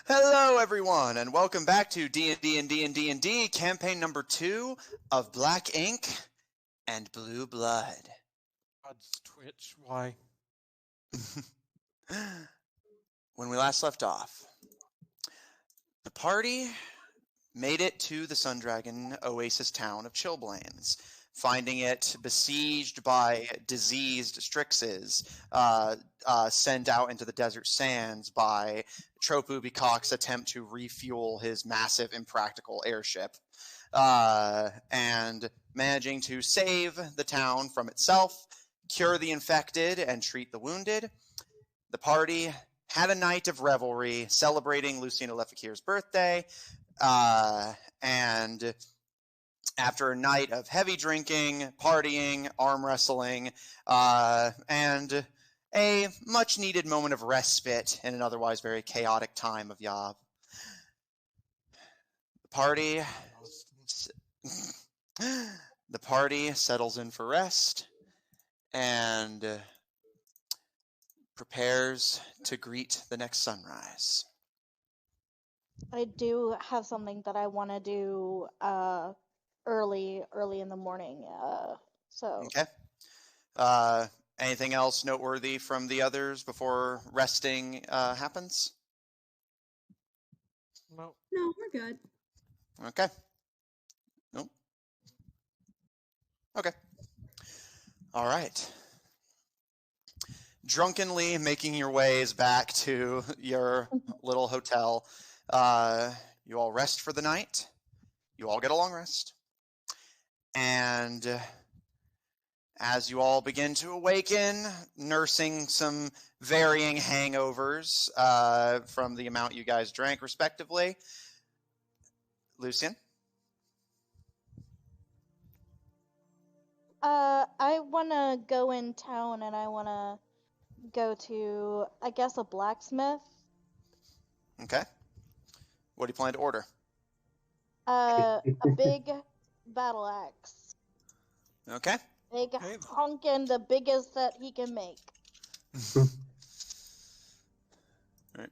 Hello, everyone, and welcome back to D&D&D&D&D, campaign number 2 of Black Ink and Blue Blood. God's Twitch, why? When we last left off, the party made it to the Sundragon Oasis town of Chillblains, finding it besieged by diseased Strixes, sent out into the desert sands by Tropu Bikak's attempt to refuel his massive impractical airship, and managing to save the town from itself, cure the infected, and treat the wounded. The party had a night of revelry celebrating Lucien Lefakir's birthday, and after a night of heavy drinking, partying, arm wrestling, and a much-needed moment of respite in an otherwise very chaotic time of Yob, the party settles in for rest and prepares to greet the next sunrise. I do have something that I want to do early in the morning. Okay. Anything else noteworthy from the others before resting happens? No. No, we're good. Okay. Nope. Okay. All right. Drunkenly making your ways back to your little hotel. You all rest for the night. You all get a long rest. And as you all begin to awaken, nursing some varying hangovers from the amount you guys drank, respectively, Lucien? I want to go in town and I want to go to, I guess, a blacksmith. Okay. What do you plan to order? A big battle axe. Okay. Big honkin', the biggest that he can make. Right.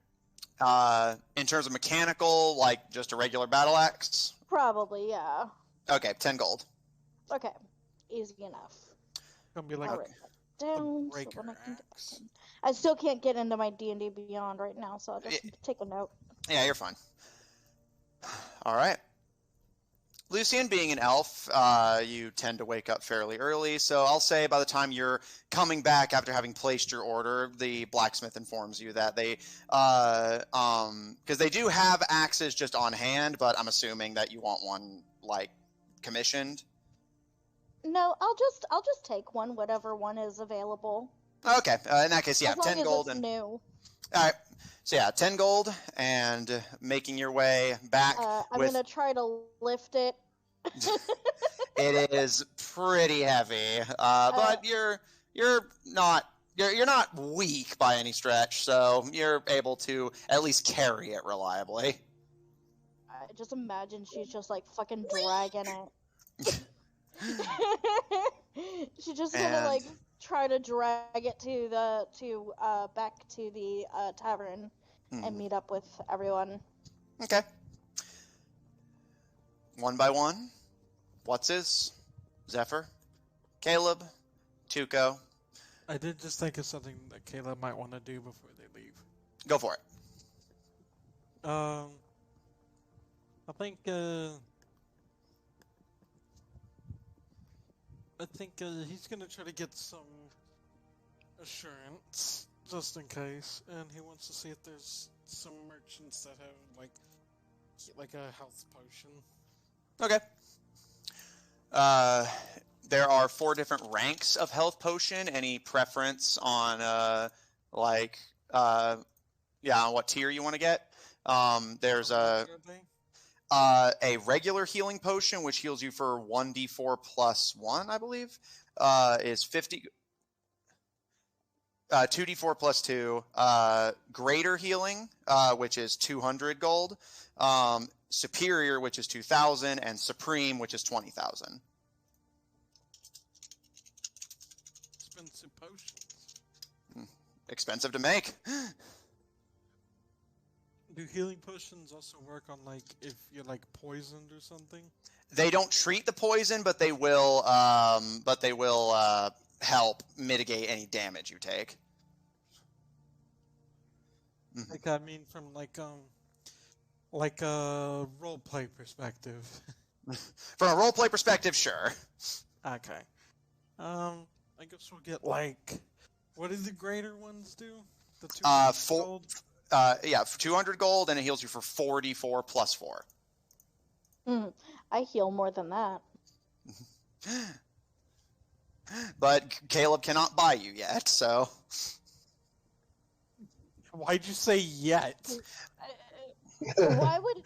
In terms of mechanical, like just a regular battle axe? Probably, yeah. Okay, 10 gold. Okay, easy enough. Gonna be like I'll write that down so breaker when I can axe. I still can't get into my D&D Beyond right now, so I'll just take a note. Yeah, you're fine. All right. Lucien, being an elf, you tend to wake up fairly early, so I'll say by the time you're coming back after having placed your order, the blacksmith informs you that they, because they do have axes just on hand, but I'm assuming that you want one, like, commissioned. No, I'll just take one, whatever one is available. Okay, in that case, yeah, as long 10 as gold it's and new. all right. So yeah, 10 gold and making your way back. I'm gonna try to lift it. It is pretty heavy, but you're not weak by any stretch, so you're able to at least carry it reliably. I just imagine she's just like fucking dragging it. She's just gonna like try to drag it back to the tavern and meet up with everyone. Okay. One by one. What's Zephyr, Caleb, Tuco. I did just think of something that Caleb might want to do before they leave. Go for it. I think he's gonna try to get some assurance just in case, and he wants to see if there's some merchants that have like a health potion. Okay. There are 4 different ranks of health potion. Any preference on on what tier you want to get? There's a regular healing potion, which heals you for 1d4 plus 1, I believe, is 50. 2d4 plus 2. Greater healing, which is 200 gold. Superior, which is 2,000, and Supreme, which is 20,000. Expensive potions. Expensive to make. Do healing potions also work on, like, if you're, like, poisoned or something? They don't treat the poison, but they will help mitigate any damage you take. Like, I mean, from, like a roleplay perspective. From a roleplay perspective, sure. Okay. I guess we'll get, like, what do the greater ones do? The 200 gold? Yeah, 200 gold, and it heals you for 44 plus 4. I heal more than that. But Caleb cannot buy you yet, so... Why'd you say yet? Why would...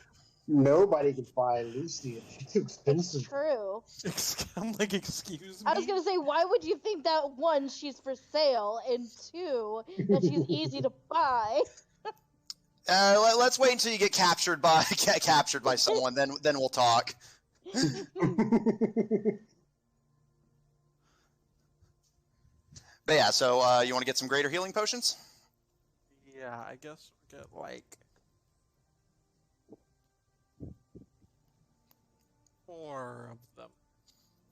Nobody can buy Lucien. She's too expensive. It's true. I'm like, excuse me? I was going to say, why would you think that, one, she's for sale, and two, that she's easy to buy? Let's wait until you get captured by someone, then we'll talk. But yeah, so you want to get some greater healing potions? Yeah, I guess we'll get, like, 4 of them.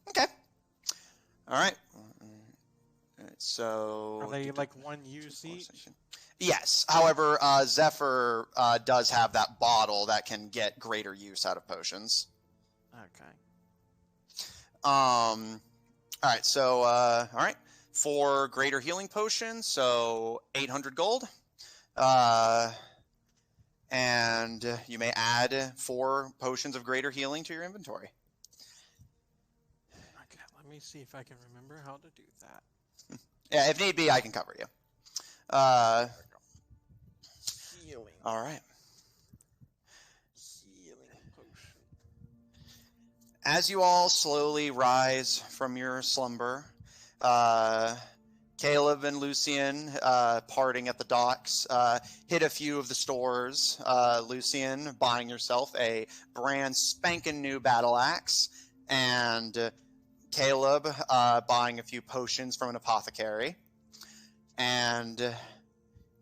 Okay. All right. So... Are they, like, 1 use each? Yes. However, Zephyr does have that bottle that can get greater use out of potions. Okay. All right. So, all right. For greater healing potions, so 800 gold. And you may add 4 potions of greater healing to your inventory. Okay, let me see if I can remember how to do that. Yeah, if need be, I can cover you. Healing. All right. Healing potion. As you all slowly rise from your slumber, Caleb and Lucien, parting at the docks, hit a few of the stores. Lucien buying yourself a brand spanking new battle axe, and Caleb buying a few potions from an apothecary. And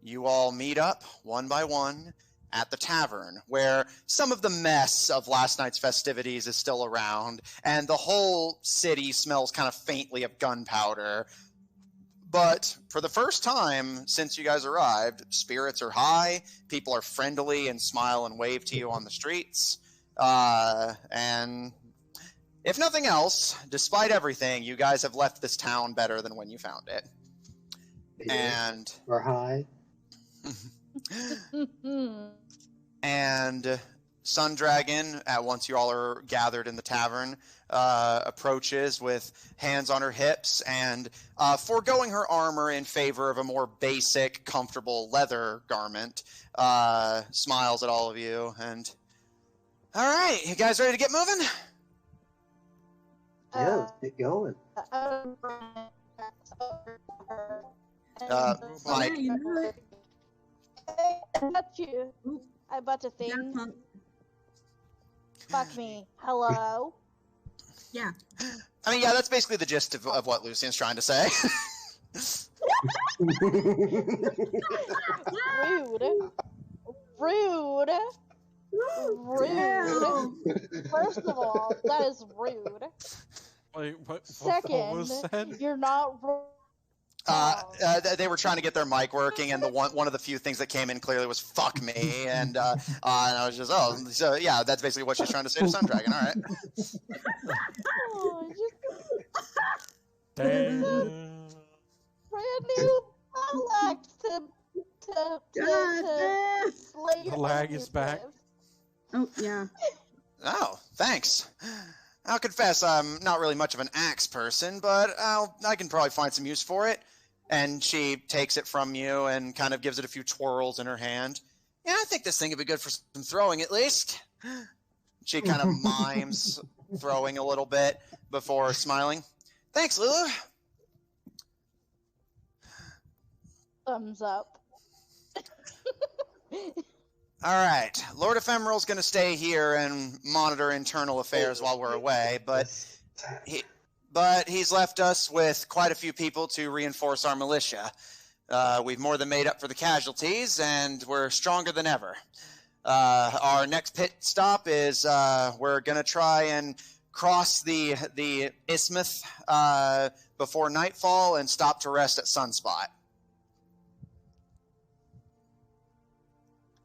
you all meet up one by one at the tavern, where some of the mess of last night's festivities is still around, and the whole city smells kind of faintly of gunpowder. But for the first time since you guys arrived, spirits are high, people are friendly and smile and wave to you on the streets. And if nothing else, despite everything, you guys have left this town better than when you found it. Yeah. And... Or high. And Sundragon, once you all are gathered in the tavern, approaches with hands on her hips and, foregoing her armor in favor of a more basic, comfortable leather garment, smiles at all of you, and... Alright, you guys ready to get moving? Yeah, let's get going. Mike. I bought a thing. Fuck me. Hello? Yeah. I mean, yeah, that's basically the gist of what Lucien's trying to say. Rude. Rude. Rude. First of all, that is rude. Wait, what Second, was said? you're not wrong. They were trying to get their mic working, and the one of the few things that came in clearly was "fuck me," and I was just, oh, so yeah, that's basically what she's trying to say to Sundragon. All right. Oh, Damn. brand new Alex to slay your The lag is enemies back. with. Oh, yeah. Oh, thanks. I'll confess I'm not really much of an axe person, but I can probably find some use for it. And she takes it from you and kind of gives it a few twirls in her hand. Yeah, I think this thing would be good for some throwing at least. She kind of mimes throwing a little bit before smiling. Thanks, Lulu. Thumbs up. All right, Lord Ephemeral's going to stay here and monitor internal affairs while we're away, but he's left us with quite a few people to reinforce our militia. We've more than made up for the casualties, and we're stronger than ever. Our next pit stop is we're going to try and cross the isthmus before nightfall and stop to rest at Sunspot.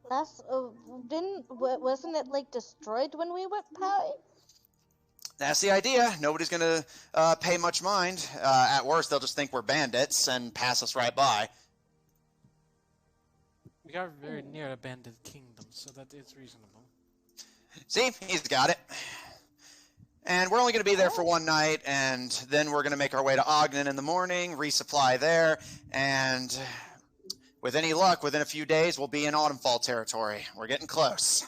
That's wasn't it like destroyed when we went by? That's the idea. Nobody's going to pay much mind. At worst, they'll just think we're bandits and pass us right by. We are very near a bandit kingdom, so that is reasonable. See, he's got it. And we're only going to be there for one night, and then we're going to make our way to Ogden in the morning, resupply there, and with any luck, within a few days, we'll be in Autumnfall territory. We're getting close.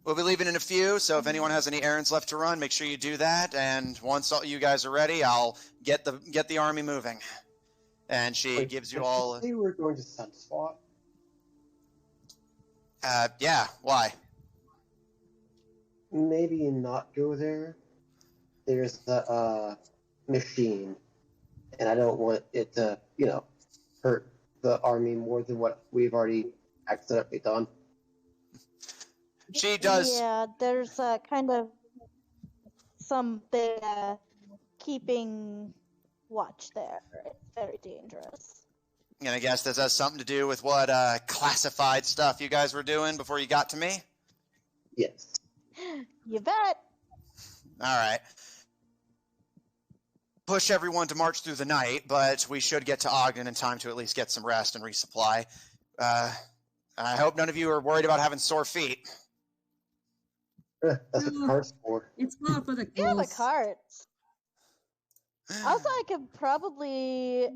We'll be leaving in a few, so if anyone has any errands left to run, make sure you do that. And once all you guys are ready, I'll get the army moving. And she gives you all. Did you say we were going to Sunspot? Yeah. Why? Maybe not go there. There's a machine, and I don't want it to, hurt the army more than what we've already accidentally done. She does. Yeah, there's kind of something keeping watch there. It's very dangerous. And I guess this has something to do with what classified stuff you guys were doing before you got to me? Yes. You bet. All right. Push everyone to march through the night, but we should get to Ogden in time to at least get some rest and resupply. I hope none of you are worried about having sore feet. That's what car's for. It's not for the Yeah, the clothes. carts. Also, I could probably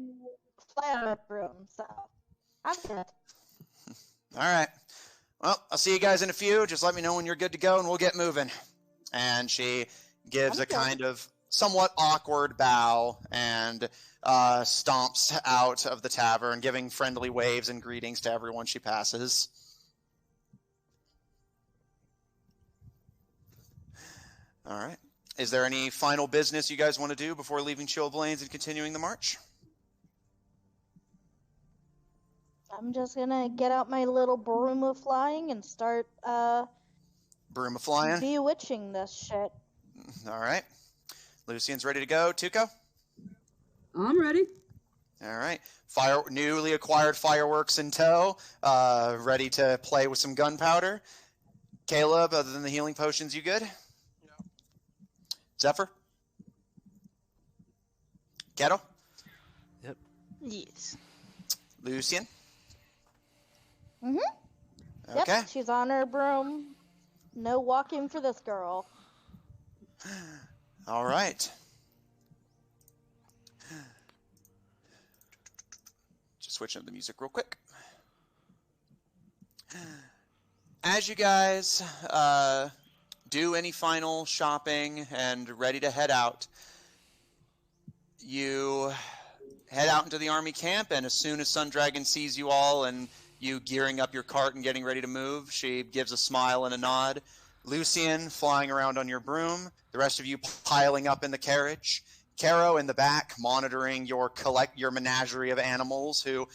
fly on a broom, so I'm good. All right. Well, I'll see you guys in a few. Just let me know when you're good to go, and we'll get moving. And she gives a kind of somewhat awkward bow and stomps out of the tavern, giving friendly waves and greetings to everyone she passes. All right. Is there any final business you guys want to do before leaving Chillblains and continuing the march? I'm just gonna get out my little broom of flying and start Broom of flying? bewitching this shit. All right. Lucien's ready to go. Tuco? I'm ready. All right. Newly acquired fireworks in tow. Ready to play with some gunpowder. Caleb, other than the healing potions, you good? Yeah. Zephyr? Keto? Yep. Yes. Lucien? Mhm. Okay. Yep, she's on her broom. No walking for this girl. All right. Just switching up the music real quick. As you guys do any final shopping and ready to head out, you head out into the army camp, and as soon as Sundragon sees you all and you gearing up your cart and getting ready to move, she gives a smile and a nod. Lucien flying around on your broom, the rest of you piling up in the carriage. Caro in the back monitoring your menagerie of animals who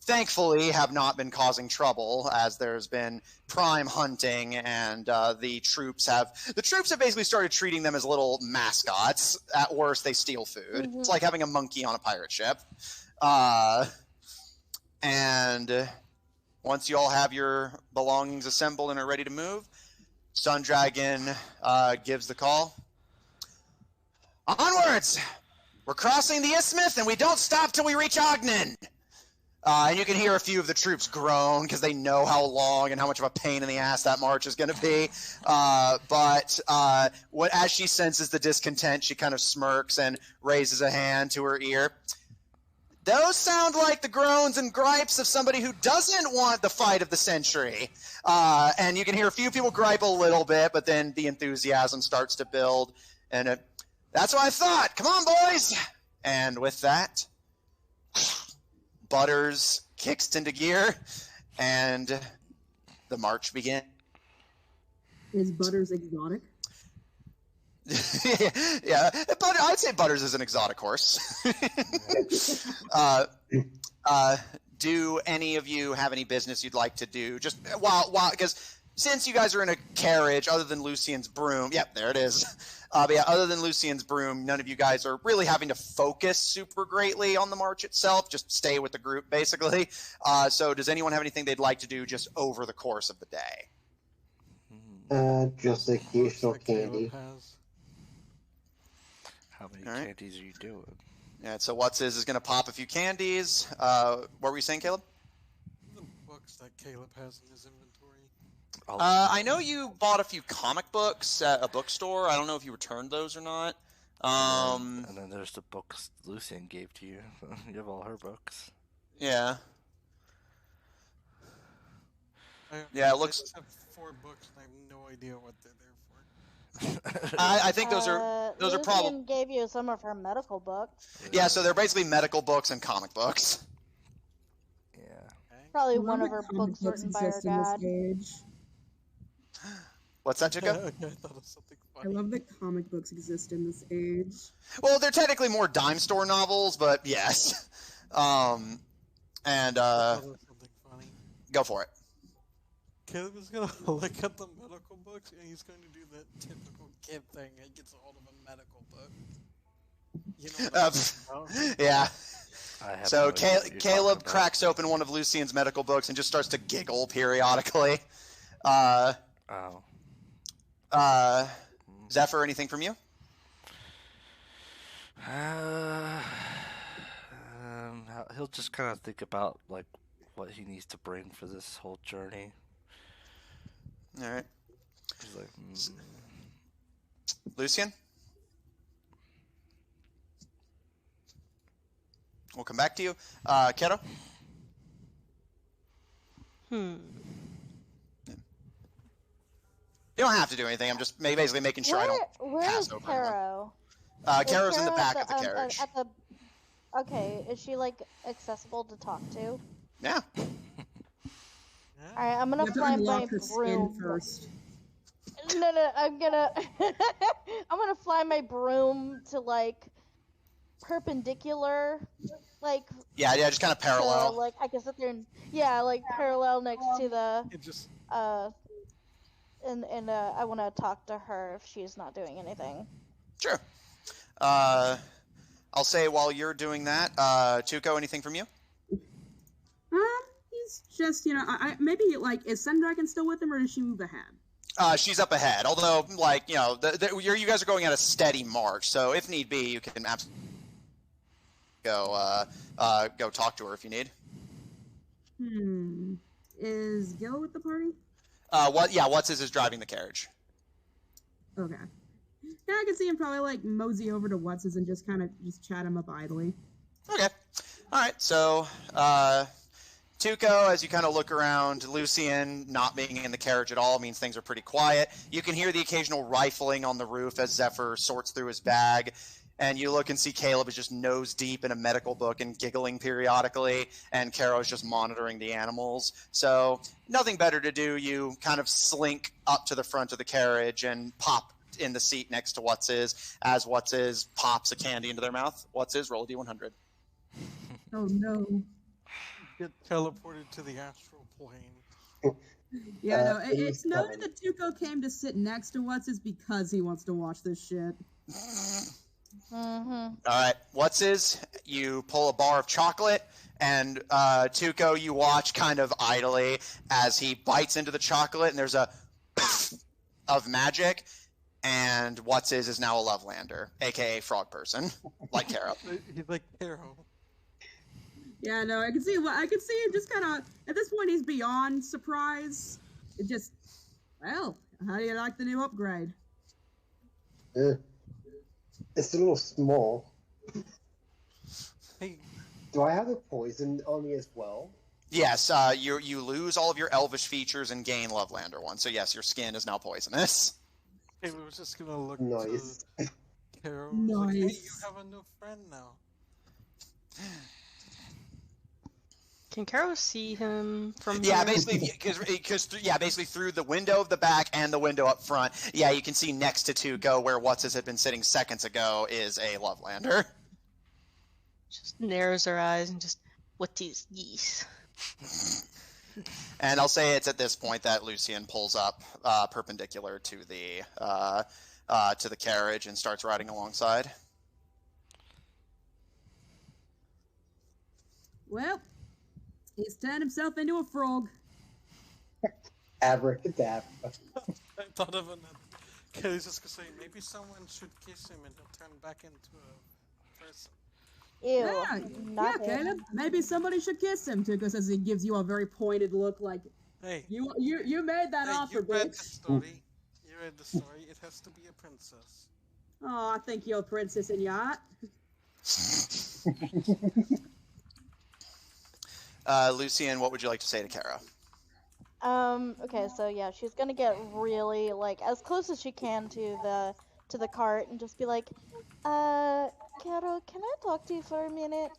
thankfully have not been causing trouble, as there's been prime hunting, and the troops have basically started treating them as little mascots. At worst, they steal food. Mhm. It's like having a monkey on a pirate ship. And once you all have your belongings assembled and are ready to move, Sundragon gives the call. Onwards! We're crossing the isthmus, and we don't stop till we reach Ogden! And you can hear a few of the troops groan because they know how long and how much of a pain in the ass that march is going to be. But as she senses the discontent, she kind of smirks and raises a hand to her ear. Those sound like the groans and gripes of somebody who doesn't want the fight of the century. And you can hear a few people gripe a little bit, but then the enthusiasm starts to build. And that's what I thought. Come on, boys! And with that, Butters kicks into gear, and the march begins. Is Butters exotic? Yeah, but I'd say Butters is an exotic horse. do any of you have any business you'd like to do? Just while because since you guys are in a carriage, other than Lucien's broom, yep, there it is. But yeah, other than Lucien's broom, none of you guys are really having to focus super greatly on the march itself. Just stay with the group, basically. So does anyone have anything they'd like to do just over the course of the day? Just occasional candy. How many All right. candies are you doing? Yeah, so is going to pop a few candies. What were you saying, Caleb? The books that Caleb has in his inventory. I know you bought a few comic books at a bookstore. I don't know if you returned those or not. And then there's the books Lucien gave to you. You have all her books. Yeah. I It looks. just have 4 books and I have no idea what they're there for. I think those are probably. Lucien gave you some of her medical books. Yeah, so they're basically medical books and comic books. Yeah. Probably I one love of her that comic books written by her exist in this dad. age. What's that, Chico? Okay, I thought of something I funny. love that comic books exist in this age. Well, they're technically more dime store novels, but yes. And I thought of something funny. go for it. Caleb is gonna look at the medical books and he's going to do the typical kid thing. He gets a hold of a medical book. You know what I'm talking about? Yeah. I have So no idea what you're Caleb talking about. cracks open one of Lucien's medical books and just starts to giggle periodically. Oh. Zephyr, anything from you? He'll just kind of think about like what he needs to bring for this whole journey. All right. He's like, Lucien? We'll come back to you. Keto? You don't have to do anything. I'm just basically making sure I don't Where pass is over anyone. Caro? Caro's in the Caro back at of the carriage. Okay, is she like accessible to talk to? Yeah. Yeah. Alright, I'm gonna You have to fly my unlock her skin broom. first. No, I'm gonna I'm gonna fly my broom to like perpendicular, like Yeah, just kind of parallel. so, like I can sit there and like parallel next to the It just and I want to talk to her if she's not doing anything. Sure. I'll say while you're doing that, Tuco, anything from you? He's just, maybe, is Sendragon still with him, or does she move ahead? She's up ahead. Although, you guys are going at a steady march, so if need be, you can absolutely go talk to her if you need. Is Gil with the party? What's is driving the carriage. Okay. Yeah, I can see him probably, mosey over to What's-His and just kind of chat him up idly. Okay. All right. So, Tuco, as you kind of look around, Lucien not being in the carriage at all means things are pretty quiet. You can hear the occasional rifling on the roof as Zephyr sorts through his bag. And you look and see Caleb is just nose deep in a medical book and giggling periodically, and Caro's just monitoring the animals. So nothing better to do. You kind of slink up to the front of the carriage and pop in the seat next to What's-His as What's-His pops a candy into their mouth. What's-His, roll a D100. Oh, no. get teleported to the astral plane. Yeah, no, it's noted that Tuco came to sit next to What's-His because he wants to watch this shit. Mm-hmm. All right, What's-His? You pull a bar of chocolate, and Tuco, you watch kind of idly as he bites into the chocolate, and there's a of magic, and What's-His is now a Lovelander, aka Frog Person, like Caro. He's like Caro. Yeah, no, I can see him just kind of, at this point, he's beyond surprise. It just, well, how do you like the new upgrade? It's a little small. Hey, Do I have the poison on me as well? Yes, you lose all of your elvish features and gain Lovelander one. So yes, your skin is now poisonous. hey, we were just gonna look Nice. to Caro. Like, hey, you Nice. have a new friend now. Can Caro see him from Yeah, here? basically, basically through the window of the back and the window up front. Yeah, you can see next to Tuco where What's-His had been sitting seconds ago is a Lovelander. Just narrows her eyes and just, What is this? And I'll say it's at this point that Lucien pulls up perpendicular to the carriage and starts riding alongside. Well, he's turned himself into a frog. Abracadabra. I thought of another. Kelly's just gonna say maybe someone should kiss him and he'll turn back into a person. Ew. Yeah, not him. Caleb. Maybe somebody should kiss him too, because as he gives you a very pointed look, like Hey, you made that offer, you read the bitch. story. You read the story. It has to be a princess. Oh, I think you're a princess in yacht. Lucien, what would you like to say to Kara? Okay, so yeah, she's gonna get really, like, as close as she can to the cart and just be like, Carol, can I talk to you for a minute?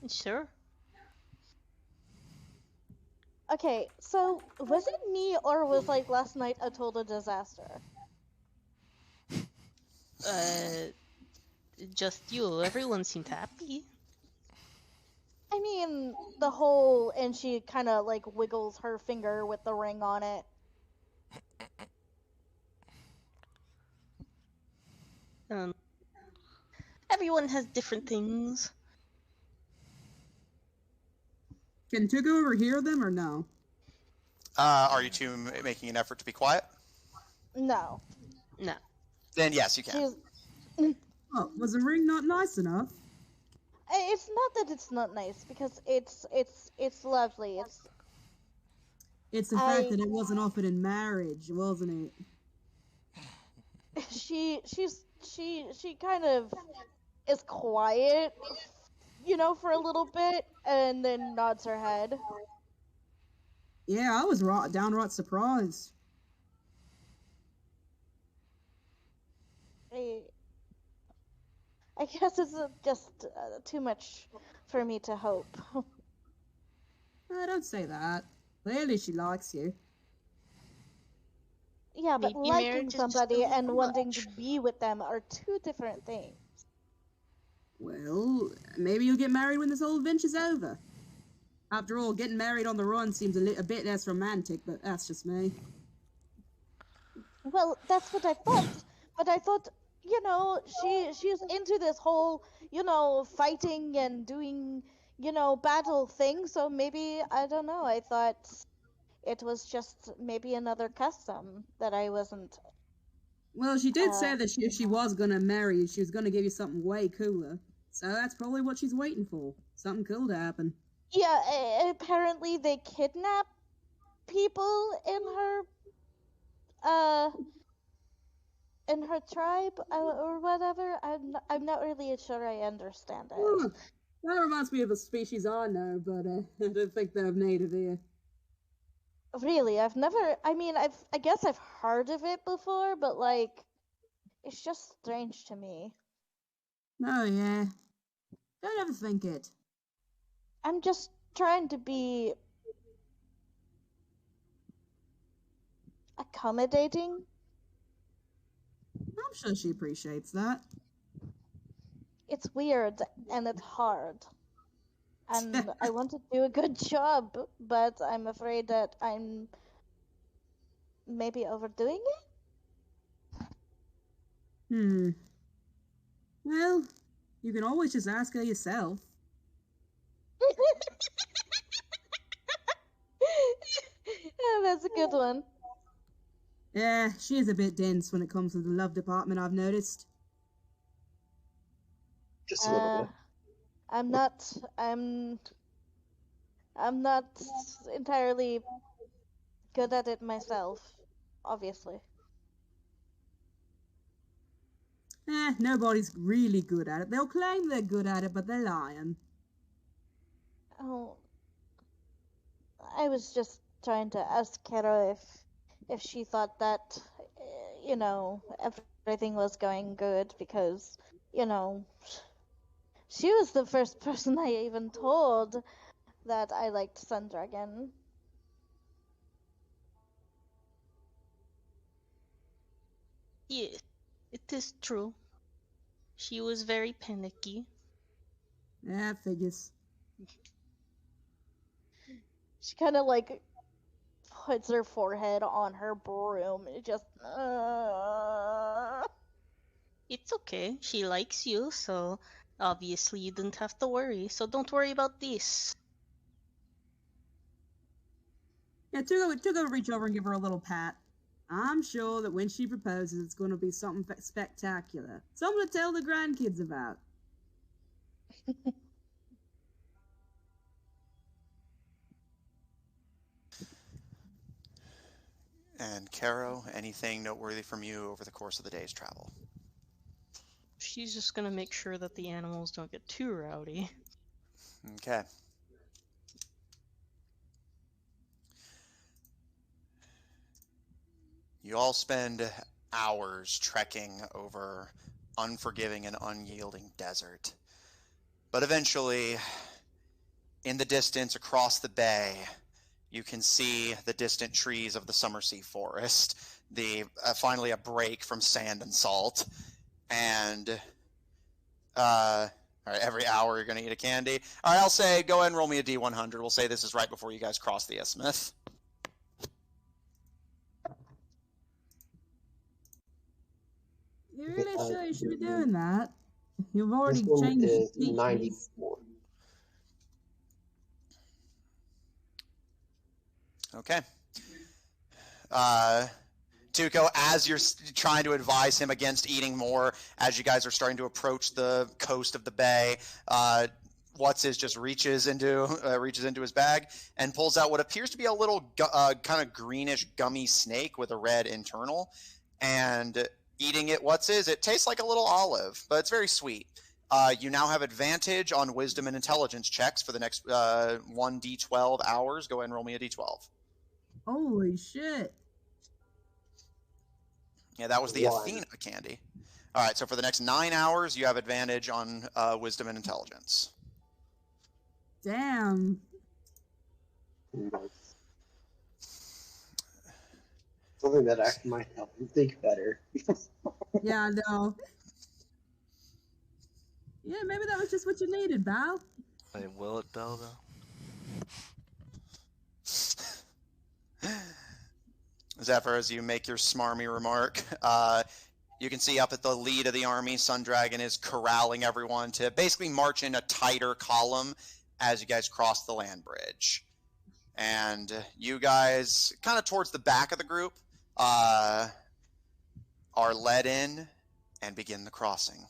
Sure. Okay, so, was it me, or was, like, last night a total disaster? Just you. Everyone seemed happy. I mean, the whole, and she kind of, like, wiggles her finger with the ring on it. Everyone has different things. Can Tugu overhear them or no? Are you two making an effort to be quiet? No. No. Then yes, you can. Oh, was the ring not nice enough? It's not that it's not nice, because it's lovely. It's the fact that it wasn't offered in marriage, wasn't it? She kind of is quiet, for a little bit, and then nods her head. Yeah, I was downright surprised. I guess it's just too much for me to hope. Don't say that. Clearly she likes you. Yeah, but Maybe liking marriage is somebody just a and little wanting much. to be with them are two different things. Well, maybe you'll get married when this whole adventure's over. After all, getting married on the run seems a bit less romantic, but that's just me. Well, that's what I thought. But I thought, she's into this whole, fighting and doing, battle thing. So maybe, I don't know, I thought it was just maybe another custom that I wasn't. Well, she did say that if she was gonna marry you, she was gonna give you something way cooler. So that's probably what she's waiting for. Something cool to happen. Yeah, apparently they kidnap people in her tribe or whatever. I'm not really sure I understand it. That reminds me of a species I know, but I don't think they're native here. Really, I've never. I mean, I guess I've heard of it before, but like, it's just strange to me. Oh yeah. Don't overthink it. I'm just trying to be accommodating. I'm sure she appreciates that. It's weird and it's hard. And I want to do a good job, but I'm afraid that I'm maybe overdoing it? Well, you can always just ask her yourself. Yeah, that's a good one. Yeah, she is a bit dense when it comes to the love department, I've noticed. Just a little bit. I'm not entirely good at it myself, obviously. Nobody's really good at it. They'll claim they're good at it, but they're lying. Oh, I was just trying to ask Kara if she thought that, everything was going good because, she was the first person I even told that I liked Sundragon. Yes, it is true. She was very panicky. Yeah, figures. She kind of like puts her forehead on her broom and just. It's okay. She likes you, so obviously you don't have to worry. So don't worry about this. Yeah, Tugo will reach over and give her a little pat. I'm sure that when she proposes, it's going to be something spectacular. Something to tell the grandkids about. And Caro, anything noteworthy from you over the course of the day's travel? She's just gonna make sure that the animals don't get too rowdy. Okay. You all spend hours trekking over unforgiving and unyielding desert. But eventually, in the distance across the bay, you can see the distant trees of the Summersea Forest. Finally a break from sand and salt. And all right, every hour you're going to eat a candy. All right, I'll say go ahead and roll me a D100. We'll say this is right before you guys cross the isthmus. You're really sure you should be doing that? You've already This one changed is species. 94. Okay. Tuco, as you're trying to advise him against eating more, as you guys are starting to approach the coast of the bay, just reaches into his bag and pulls out what appears to be a little kind of greenish gummy snake with a red internal. And eating it, it tastes like a little olive, but it's very sweet. You now have advantage on wisdom and intelligence checks for the next 1d12 hours. Go ahead and roll me a d12. Holy shit. Yeah, that was the Athena candy. All right, so for the next 9 hours, you have advantage on wisdom and intelligence. Damn. Nice. Something that actually might help him think better. Yeah, I know. Yeah, maybe that was just what you needed, Val. Wait, will it, Bell, though? Zephyr, as you make your smarmy remark, you can see up at the lead of the army, Sundragon is corralling everyone to basically march in a tighter column as you guys cross the land bridge. And you guys, kind of towards the back of the group, are led in and begin the crossing.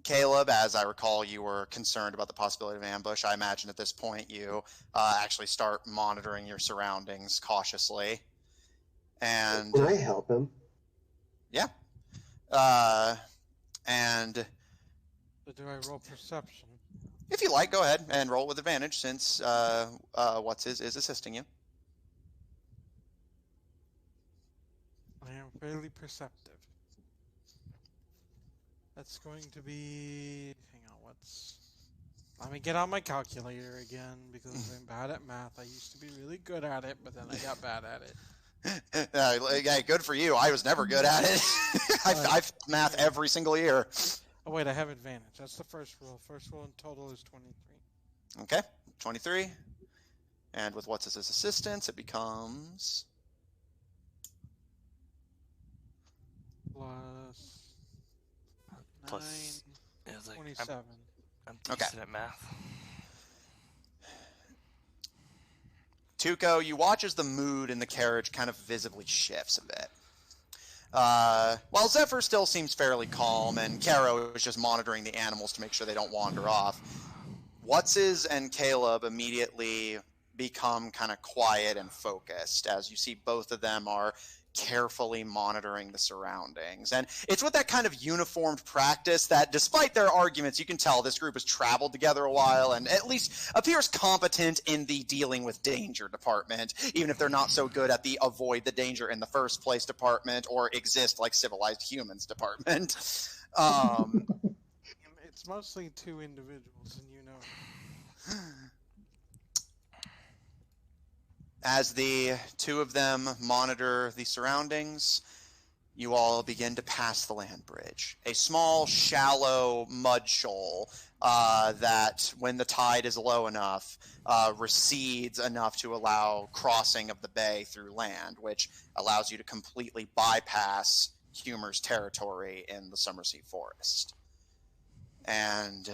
Caleb, as I recall, you were concerned about the possibility of ambush. I imagine at this point you actually start monitoring your surroundings cautiously. And Can I help him? yeah. And But do I roll perception? if you like, go ahead and roll with advantage since is assisting you. I am fairly perceptive. That's going to be... Hang on, let me get on my calculator again, because I'm bad at math. I used to be really good at it, but then I got bad at it. Yeah, good for you. I was never good at it. I've math every single year. Oh wait, I have advantage. That's the first roll. First roll in total is 23. Okay, 23. And with what's his assistance, it becomes... Plus 9, it was like, 27. I'm decent at math. Tuco, you watch as the mood in the carriage kind of visibly shifts a bit. While Zephyr still seems fairly calm, and Caro is just monitoring the animals to make sure they don't wander off, What's-His and Caleb immediately become kind of quiet and focused as you see both of them are carefully monitoring the surroundings. And it's with that kind of uniformed practice that despite their arguments, you can tell this group has traveled together a while and at least appears competent in the dealing with danger department, even if they're not so good at the avoid the danger in the first place department or exist like civilized humans department. It's mostly two individuals, and you know. As the two of them monitor the surroundings, you all begin to pass the land bridge. A small, shallow mud shoal that when the tide is low enough, recedes enough to allow crossing of the bay through land, which allows you to completely bypass Humor's territory in the Summersea Forest. And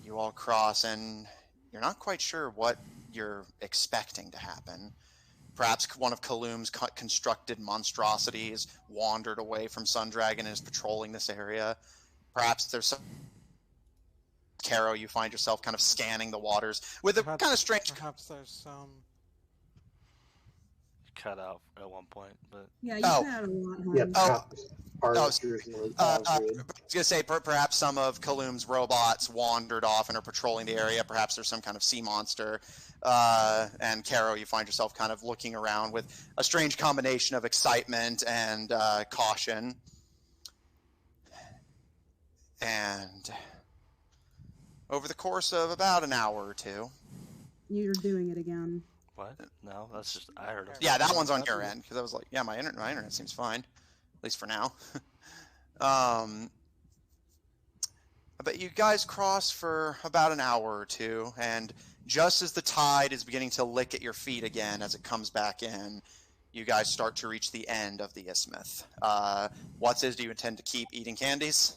you all cross, and you're not quite sure what you're expecting to happen. Perhaps one of Kaloom's constructed monstrosities wandered away from Sundragon and is patrolling this area. Perhaps there's some... Caro, you find yourself kind of scanning the waters with a kind of strange... Perhaps there's some... Cut out at one point, but... Yeah, you cut out a lot, huh? Yep. I was going to say, perhaps some of Kaloom's robots wandered off and are patrolling the area. Perhaps there's some kind of sea monster. And Caro, you find yourself kind of looking around with a strange combination of excitement and caution. And over the course of about an hour or two... You're doing it again. What? No, that's just... I heard it. Yeah, that one's on your end, because I was like, yeah, my internet seems fine. At least for now. But you guys cross for about an hour or two, and just as the tide is beginning to lick at your feet again as it comes back in, you guys start to reach the end of the isthmus. Do you intend to keep eating candies?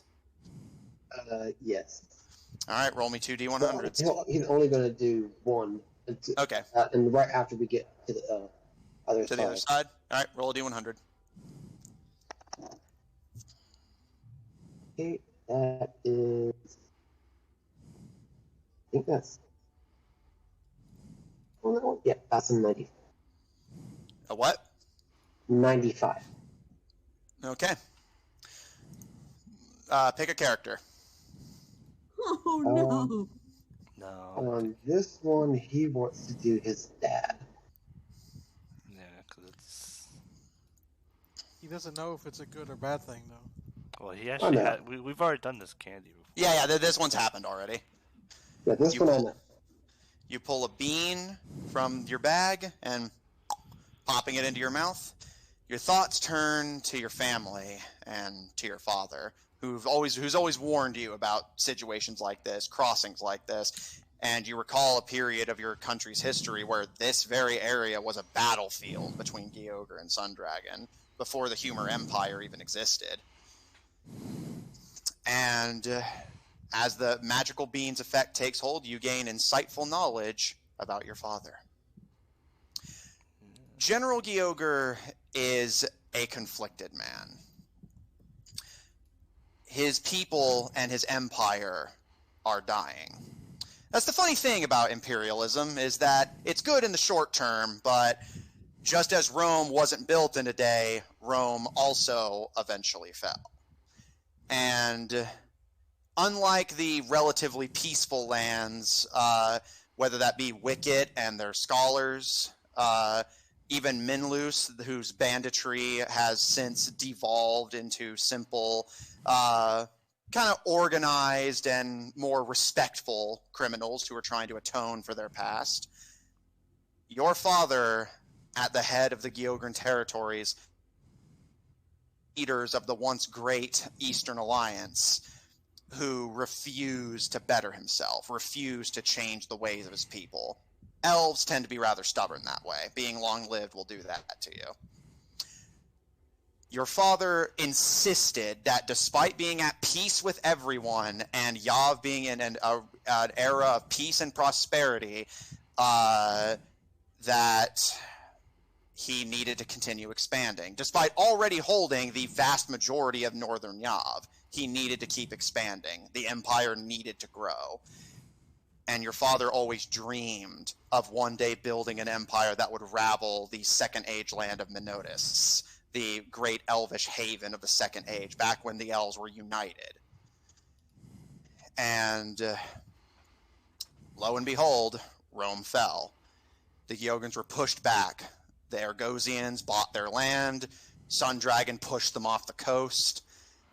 Yes. All right, roll me 2 D100s. Well, he's only going to do one. Okay. And right after we get to the other side. To the other side? All right, roll a D100. Okay, that is... I think that's... Oh, no, yeah, that's a 90. A what? 95. Okay. Pick a character. Oh, no. No. On this one, he wants to do his dad. Yeah, because it's... He doesn't know if it's a good or bad thing, though. Well, he actually no. had... We've already done this candy before. Yeah, this one's happened already. Yeah, this You one I pull- know. You pull a bean from your bag and popping it into your mouth. Your thoughts turn to your family and to your father, who's always warned you about situations like this, crossings like this, and you recall a period of your country's history where this very area was a battlefield between Gyogre and Sundragon before the Humor Empire even existed. And as the magical bean's effect takes hold, you gain insightful knowledge about your father. General Gyogre is a conflicted man. His people and his empire are dying. That's the funny thing about imperialism, is that it's good in the short term, but just as Rome wasn't built in a day, Rome also eventually fell. And unlike the relatively peaceful lands, whether that be Wicket and their scholars, even Minlus, whose banditry has since devolved into simple, kind of organized and more respectful criminals who are trying to atone for their past. Your father, at the head of the Gyogran territories, leaders of the once great Eastern Alliance, who refused to better himself, refused to change the ways of his people. Elves tend to be rather stubborn that way. Being long-lived will do that to you. Your father insisted that despite being at peace with everyone and Yav being in an era of peace and prosperity, that he needed to continue expanding. Despite already holding the vast majority of northern Yav, he needed to keep expanding. The empire needed to grow. And your father always dreamed of one day building an empire that would ravel the Second Age land of Minotis, the great elvish haven of the Second Age, back when the elves were united. And lo and behold, Rome fell. The Gyogans were pushed back. The Argosians bought their land. Sundragon pushed them off the coast.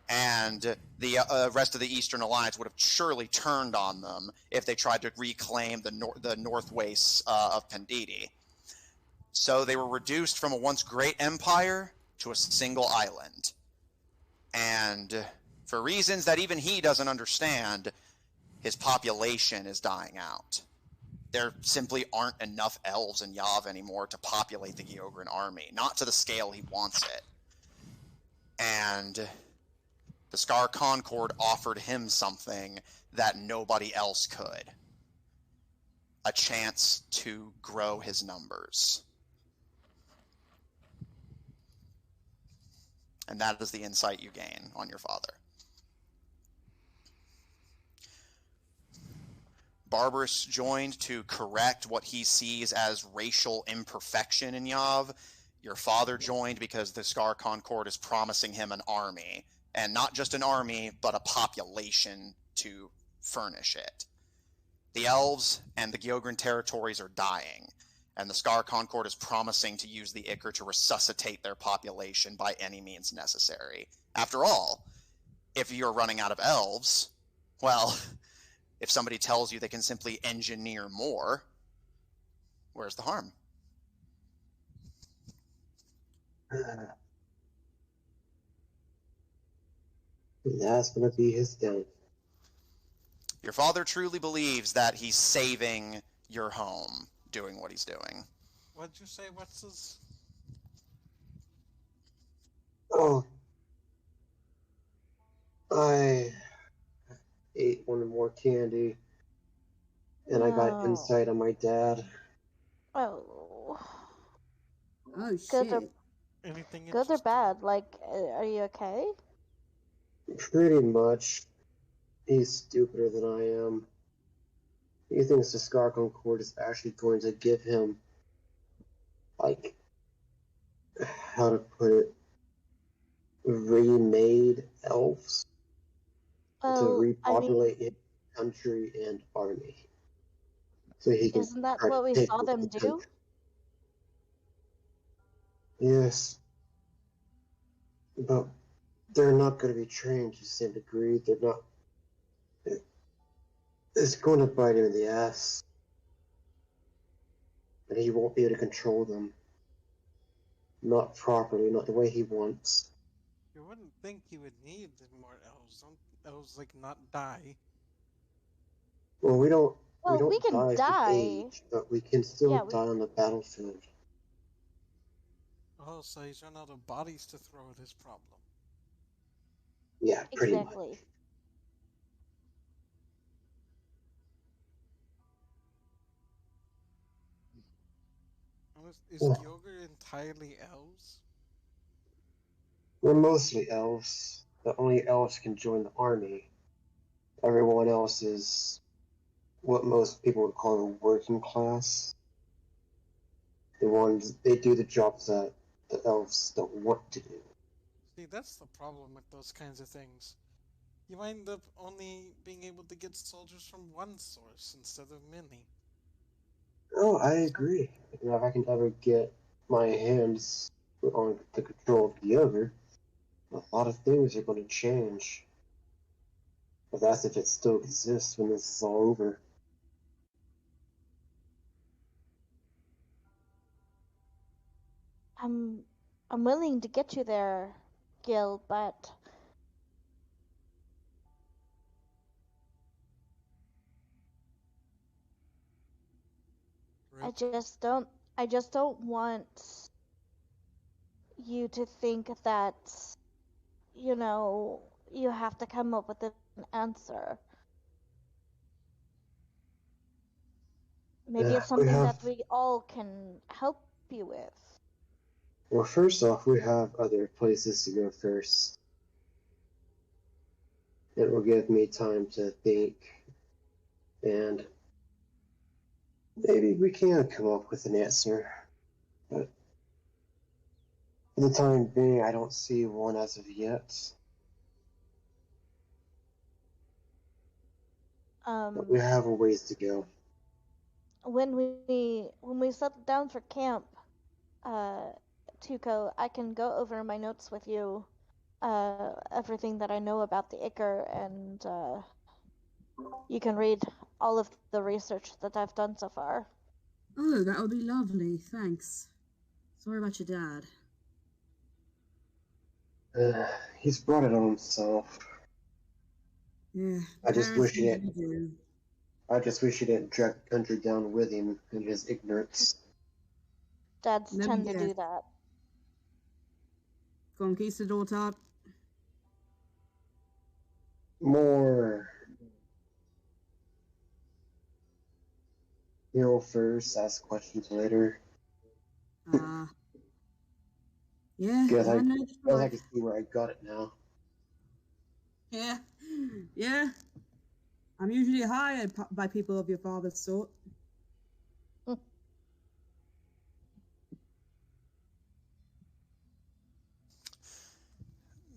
And the rest of the Eastern Alliance would have surely turned on them if they tried to reclaim the north wastes of Pendidi. So they were reduced from a once great empire to a single island. And For reasons that even he doesn't understand, his population is dying out. There simply aren't enough elves in Yav anymore to populate the Gyogran army, not to the scale he wants it. And the Scar Concord offered him something that nobody else could. A chance to grow his numbers. And that is the insight you gain on your father. Barbarous joined to correct what he sees as racial imperfection in Yav. Your father joined because the Scar Concord is promising him an army. And not just an army, but a population to furnish it. The elves and the Gyogran territories are dying, and the Scar Concord is promising to use the Ichor to resuscitate their population by any means necessary. After all, if you're running out of elves, well, if somebody tells you they can simply engineer more, where's the harm? That's gonna be his downfall. Your father truly believes that he's saving your home doing what he's doing. What'd you say? What's his? Oh, I ate one more candy, and I got No. insight on my dad. Oh. Oh Good shit. or, Anything good or interesting? bad? Like, are you okay? Pretty much. He's stupider than I am. He thinks the Scar Concord is actually going to give him, like, how to put it, remade elves to Well, I mean, repopulate his country and army. So he can isn't that try to what we take saw over them the do? country. Yes, but they're not going to be trained to the same degree. They're not. It's going to bite him in the ass. And he won't be able to control them. Not properly, not the way he wants. You wouldn't think you would need more elves. Don't elves like not die? Well, we don't Well, we can die from die. age, but we can still Yeah, we- die on the battlefield. Oh, so he's run out of bodies to throw at his problem. Yeah, pretty Exactly. much. Is Yeah. Gyogre entirely elves? We're mostly elves. The only elves can join the army. Everyone else is what most people would call a working class. The ones, they do the jobs that the elves don't want to do. See, that's the problem with those kinds of things. You wind up only being able to get soldiers from one source instead of many. Oh, I agree. If I can ever get my hands on the control of the ogre, a lot of things are going to change. But that's if it still exists when this is all over. I'm willing to get you there, Gil, but I just don't want you to think that, you know, you have to come up with an answer. Maybe Yeah, it's something that we all can help you with. Well, first off, we have other places to go first. It will give me time to think, and maybe we can come up with an answer. But for the time being, I don't see one as of yet. But we have a ways to go. When we settle down for camp, Tuco, I can go over my notes with you, everything that I know about the Ichor, and you can read all of the research that I've done so far. Oh, that would be lovely. Thanks. Sorry about your dad. He's brought it on himself. Yeah. I just wish he parents didn't. do. I just wish he didn't drag the country down with him in his ignorance. Dads Let me tend to guess. do that. Conquistador top. More hero first, ask questions later. Yeah, Guess I I know guess the I can see where I got it now. Yeah, yeah. I'm usually hired by people of your father's sort.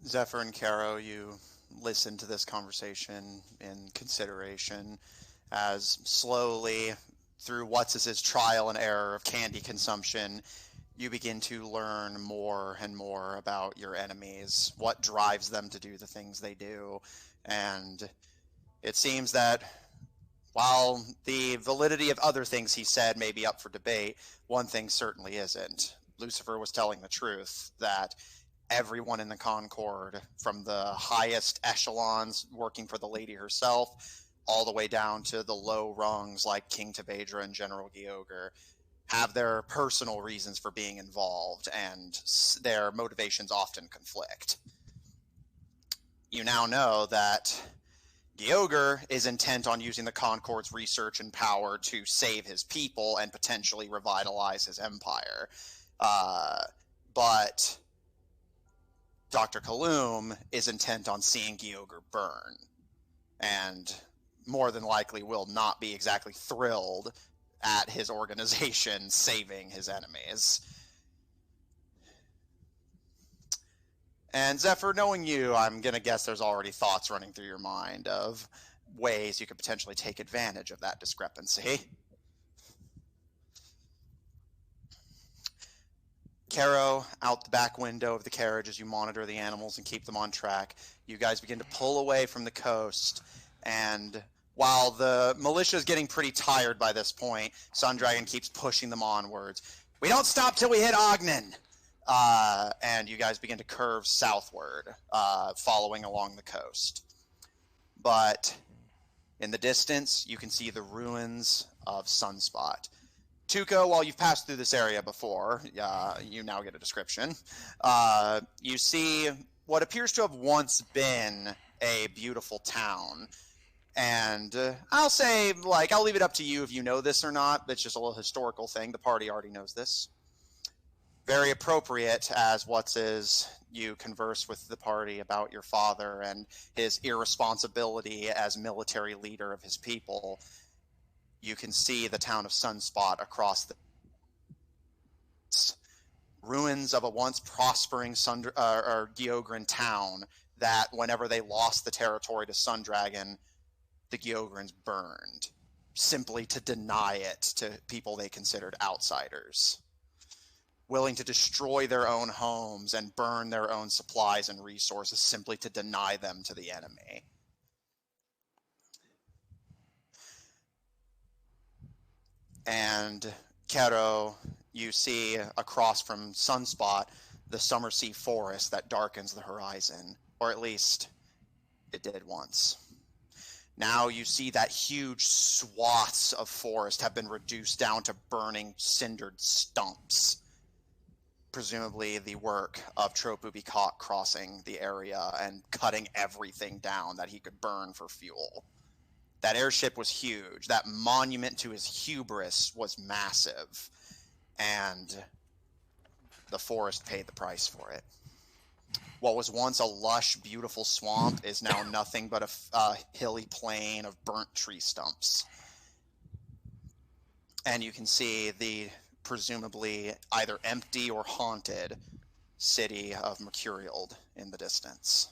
Zephyr and Caro, you listen to this conversation in consideration as slowly, through what's his trial and error of candy consumption, you begin to learn more and more about your enemies, what drives them to do the things they do. And it seems that while the validity of other things he said may be up for debate, one thing certainly isn't. Lucifer was telling the truth that everyone in the Concord, from the highest echelons working for the lady herself, all the way down to the low rungs like King Tevedra and General Gyoger, have their personal reasons for being involved, and their motivations often conflict. You now know that Gyoger is intent on using the Concord's research and power to save his people and potentially revitalize his empire. But Dr. Kaloum is intent on seeing Gyoger burn, and more than likely will not be exactly thrilled at his organization saving his enemies. And Zephyr, knowing you, I'm going to guess there's already thoughts running through your mind of ways you could potentially take advantage of that discrepancy. Caro, out the back window of the carriage as you monitor the animals and keep them on track, you guys begin to pull away from the coast, and while the militia is getting pretty tired by this point, Sundragon keeps pushing them onwards. We don't stop till we hit Ogden! And you guys begin to curve southward, following along the coast. But in the distance, you can see the ruins of Sunspot. Tuco, while you've passed through this area before, you now get a description. You see what appears to have once been a beautiful town. And I'll say, I'll leave it up to you if you know this or not. It's just a little historical thing. The party already knows this. Very appropriate as you converse with the party about your father and his irresponsibility as military leader of his people. You can see the town of Sunspot across the ruins of a once prospering Gyogran town that whenever they lost the territory to Sundragon, the Gyograns burned, simply to deny it to people they considered outsiders, willing to destroy their own homes and burn their own supplies and resources simply to deny them to the enemy. And Caro, you see across from Sunspot the Summer Sea Forest that darkens the horizon, or at least it did once. Now you see that huge swaths of forest have been reduced down to burning, cindered stumps. Presumably the work of Tropu-Bikak crossing the area and cutting everything down that he could burn for fuel. That airship was huge. That monument to his hubris was massive. And the forest paid the price for it. What was once a lush, beautiful swamp is now nothing but a hilly plain of burnt tree stumps. And you can see the presumably either empty or haunted city of Mercurial in the distance.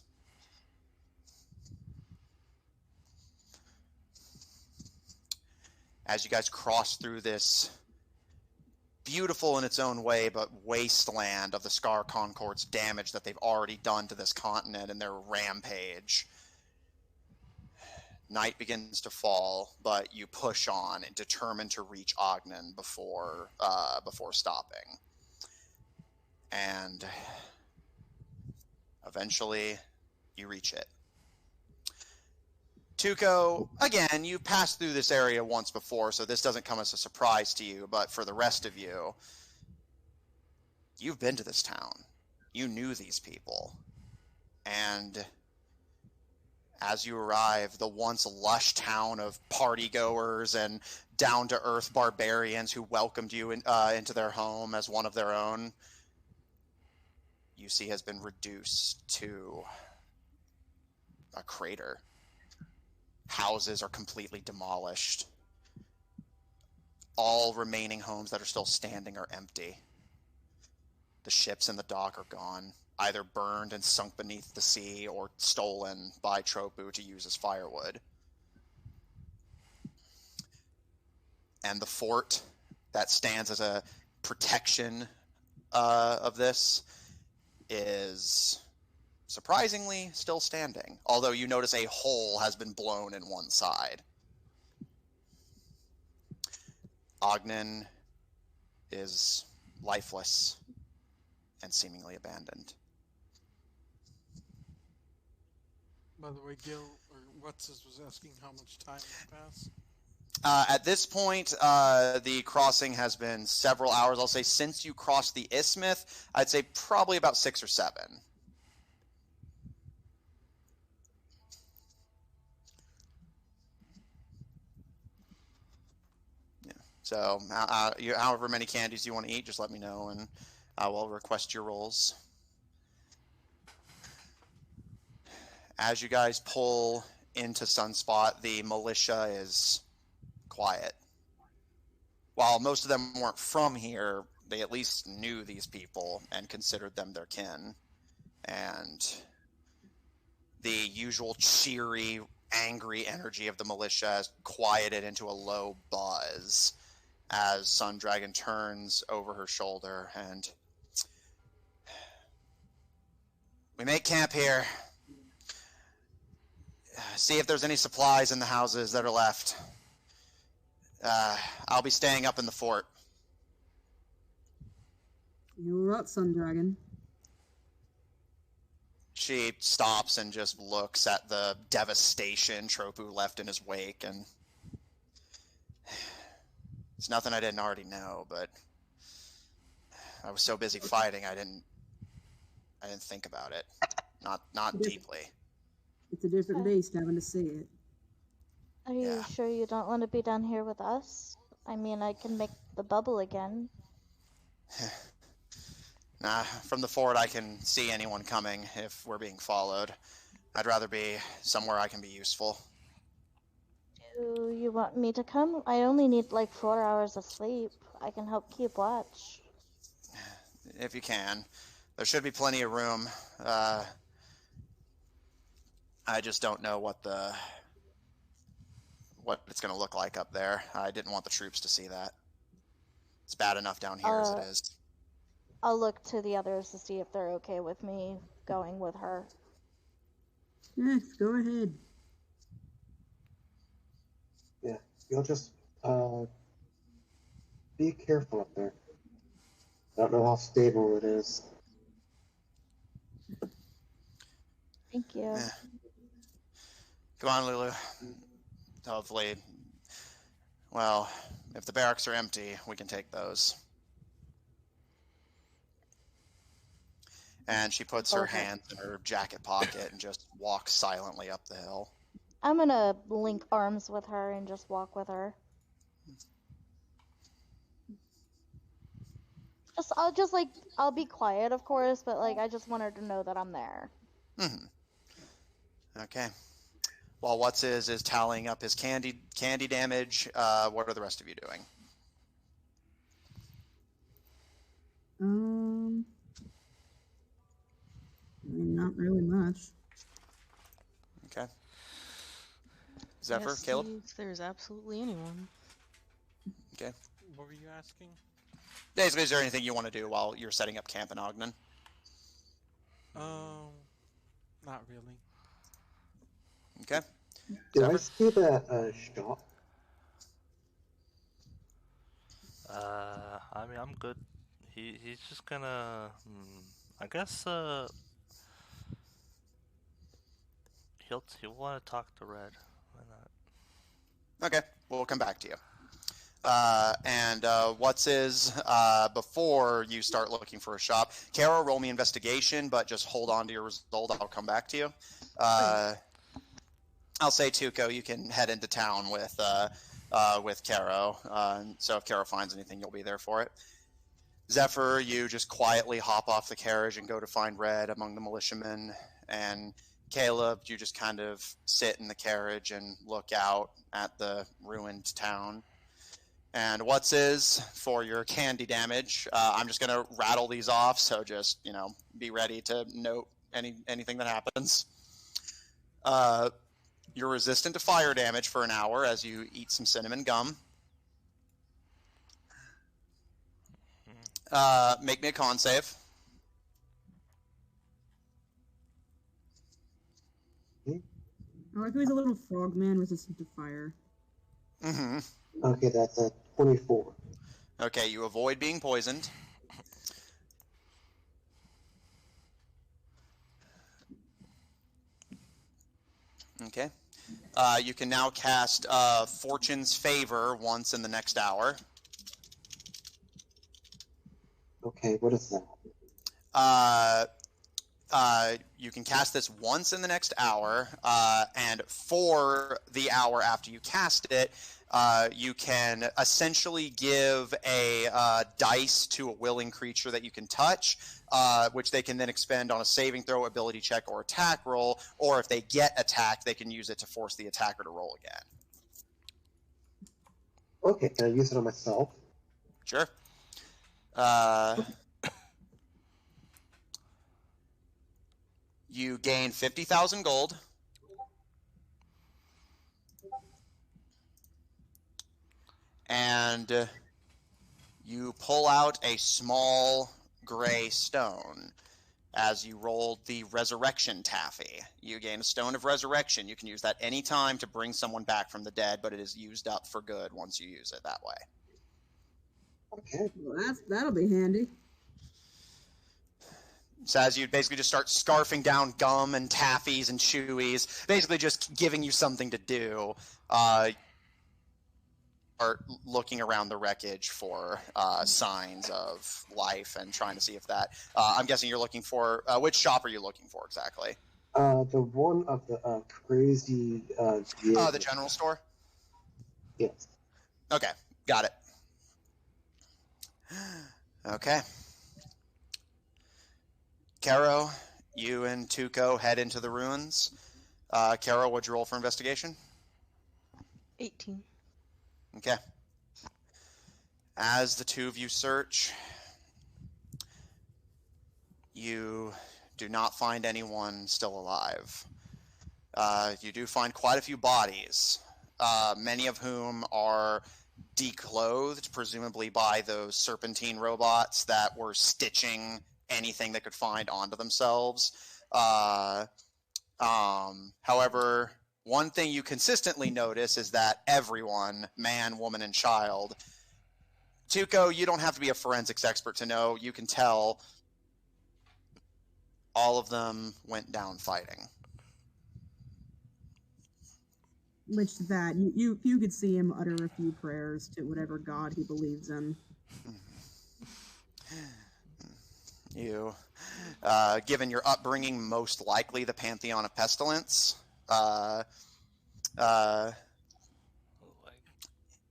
As you guys cross through this beautiful in its own way, but wasteland of the Scar Concord's damage that they've already done to this continent in their rampage, night begins to fall, but you push on and determined to reach Ogden before stopping. And eventually, you reach it. Tuco, again, you passed through this area once before, so this doesn't come as a surprise to you, but for the rest of you, you've been to this town. You knew these people. And as you arrive, the once lush town of partygoers and down-to-earth barbarians who welcomed you into their home as one of their own, you see has been reduced to a crater. Houses are completely demolished. All remaining homes that are still standing are empty. The ships in the dock are gone, either burned and sunk beneath the sea or stolen by Tropu to use as firewood. And the fort that stands as a protection of this is surprisingly still standing, although you notice a hole has been blown in one side. Ogden is lifeless and seemingly abandoned. By the way, Gil, or What's was asking how much time has passed. At this point, the crossing has been several hours. I'll say since you crossed the isthmus, I'd say probably about 6 or 7. Yeah. So, however many candies you want to eat, just let me know, and I will request your rolls. As you guys pull into Sunspot, the militia is quiet. While most of them weren't from here, they at least knew these people and considered them their kin. And the usual cheery, angry energy of the militia has quieted into a low buzz as Sun Dragon turns over her shoulder and... We make camp here. See if there's any supplies in the houses that are left. I'll be staying up in the fort. You're right, Sun Dragon. She stops and just looks at the devastation Tropu left in his wake, and it's nothing I didn't already know, but I was so busy fighting I didn't think about it. Not deeply. It's a different beast having to see it. Are you sure you don't want to be down here with us? I mean, I can make the bubble again. Nah, from the fort I can see anyone coming if we're being followed. I'd rather be somewhere I can be useful. Do you want me to come? I only need like 4 hours of sleep. I can help keep watch. If you can. There should be plenty of room. I just don't know what it's going to look like up there. I didn't want the troops to see that. It's bad enough down here as it is. I'll look to the others to see if they're okay with me going with her. Yes, go ahead. Yeah, you'll just be careful up there. I don't know how stable it is. Thank you. Yeah. Come on, Lulu. Hopefully, well, if the barracks are empty, we can take those. And she puts her hand in her jacket pocket and just walks silently up the hill. I'm gonna link arms with her and just walk with her. I'll be quiet, of course, but I just want her to know that I'm there. Mm-hmm. Okay. While is tallying up his candy damage, what are the rest of you doing? Not really much. Okay. Zephyr, Yes, Caleb? if there's absolutely anyone. Okay. What were you asking? Basically, is there anything you want to do while you're setting up camp in Ogden? Not really. Okay. Did Zephyr? I see that shop? I mean, I'm good. He's just gonna, I guess, he'll want to talk to Red. Okay, we'll come back to you. Before you start looking for a shop, Kara, roll me investigation, but just hold on to your result. I'll come back to you. I'll say, Tuco, you can head into town with Caro. So if Caro finds anything, you'll be there for it. Zephyr, you just quietly hop off the carriage and go to find Red among the militiamen. And Caleb, you just kind of sit in the carriage and look out at the ruined town. And for your candy damage, I'm just going to rattle these off, so just, be ready to note anything that happens. You're resistant to fire damage for an hour as you eat some cinnamon gum. Make me a con save. I like how he's a little frog man resistant to fire. Mm-hmm. Okay, that's a 24. Okay, you avoid being poisoned. Okay. You can now cast Fortune's Favor once in the next hour. Okay, what is that? You can cast this once in the next hour, and for the hour after you cast it, you can essentially give a dice to a willing creature that you can touch, which they can then expend on a saving throw, ability check, or attack roll, or if they get attacked, they can use it to force the attacker to roll again. Okay, can I use it on myself? Sure. You gain 50,000 gold. And you pull out a small gray stone as you rolled the resurrection taffy. You gain a stone of resurrection. You can use that any time to bring someone back from the dead, but it is used up for good once you use it that way. Okay. Well, that'll be handy. So as you basically just start scarfing down gum and taffies and chewies, basically just giving you something to do, are looking around the wreckage for signs of life and trying to see if that... I'm guessing you're looking for... which shop are you looking for exactly? The one of the crazy... the general store? Yes. Okay, got it. Okay. Caro, you and Tuco head into the ruins. Caro, what'd you roll for investigation? 18. Okay. As the two of you search, you do not find anyone still alive. You do find quite a few bodies, many of whom are declothed, presumably by those serpentine robots that were stitching anything they could find onto themselves. However, one thing you consistently notice is that everyone, man, woman, and child... Tuco, you don't have to be a forensics expert to know. You can tell all of them went down fighting. Which that you could see him utter a few prayers to whatever god he believes in. You, given your upbringing, most likely the Pantheon of Pestilence.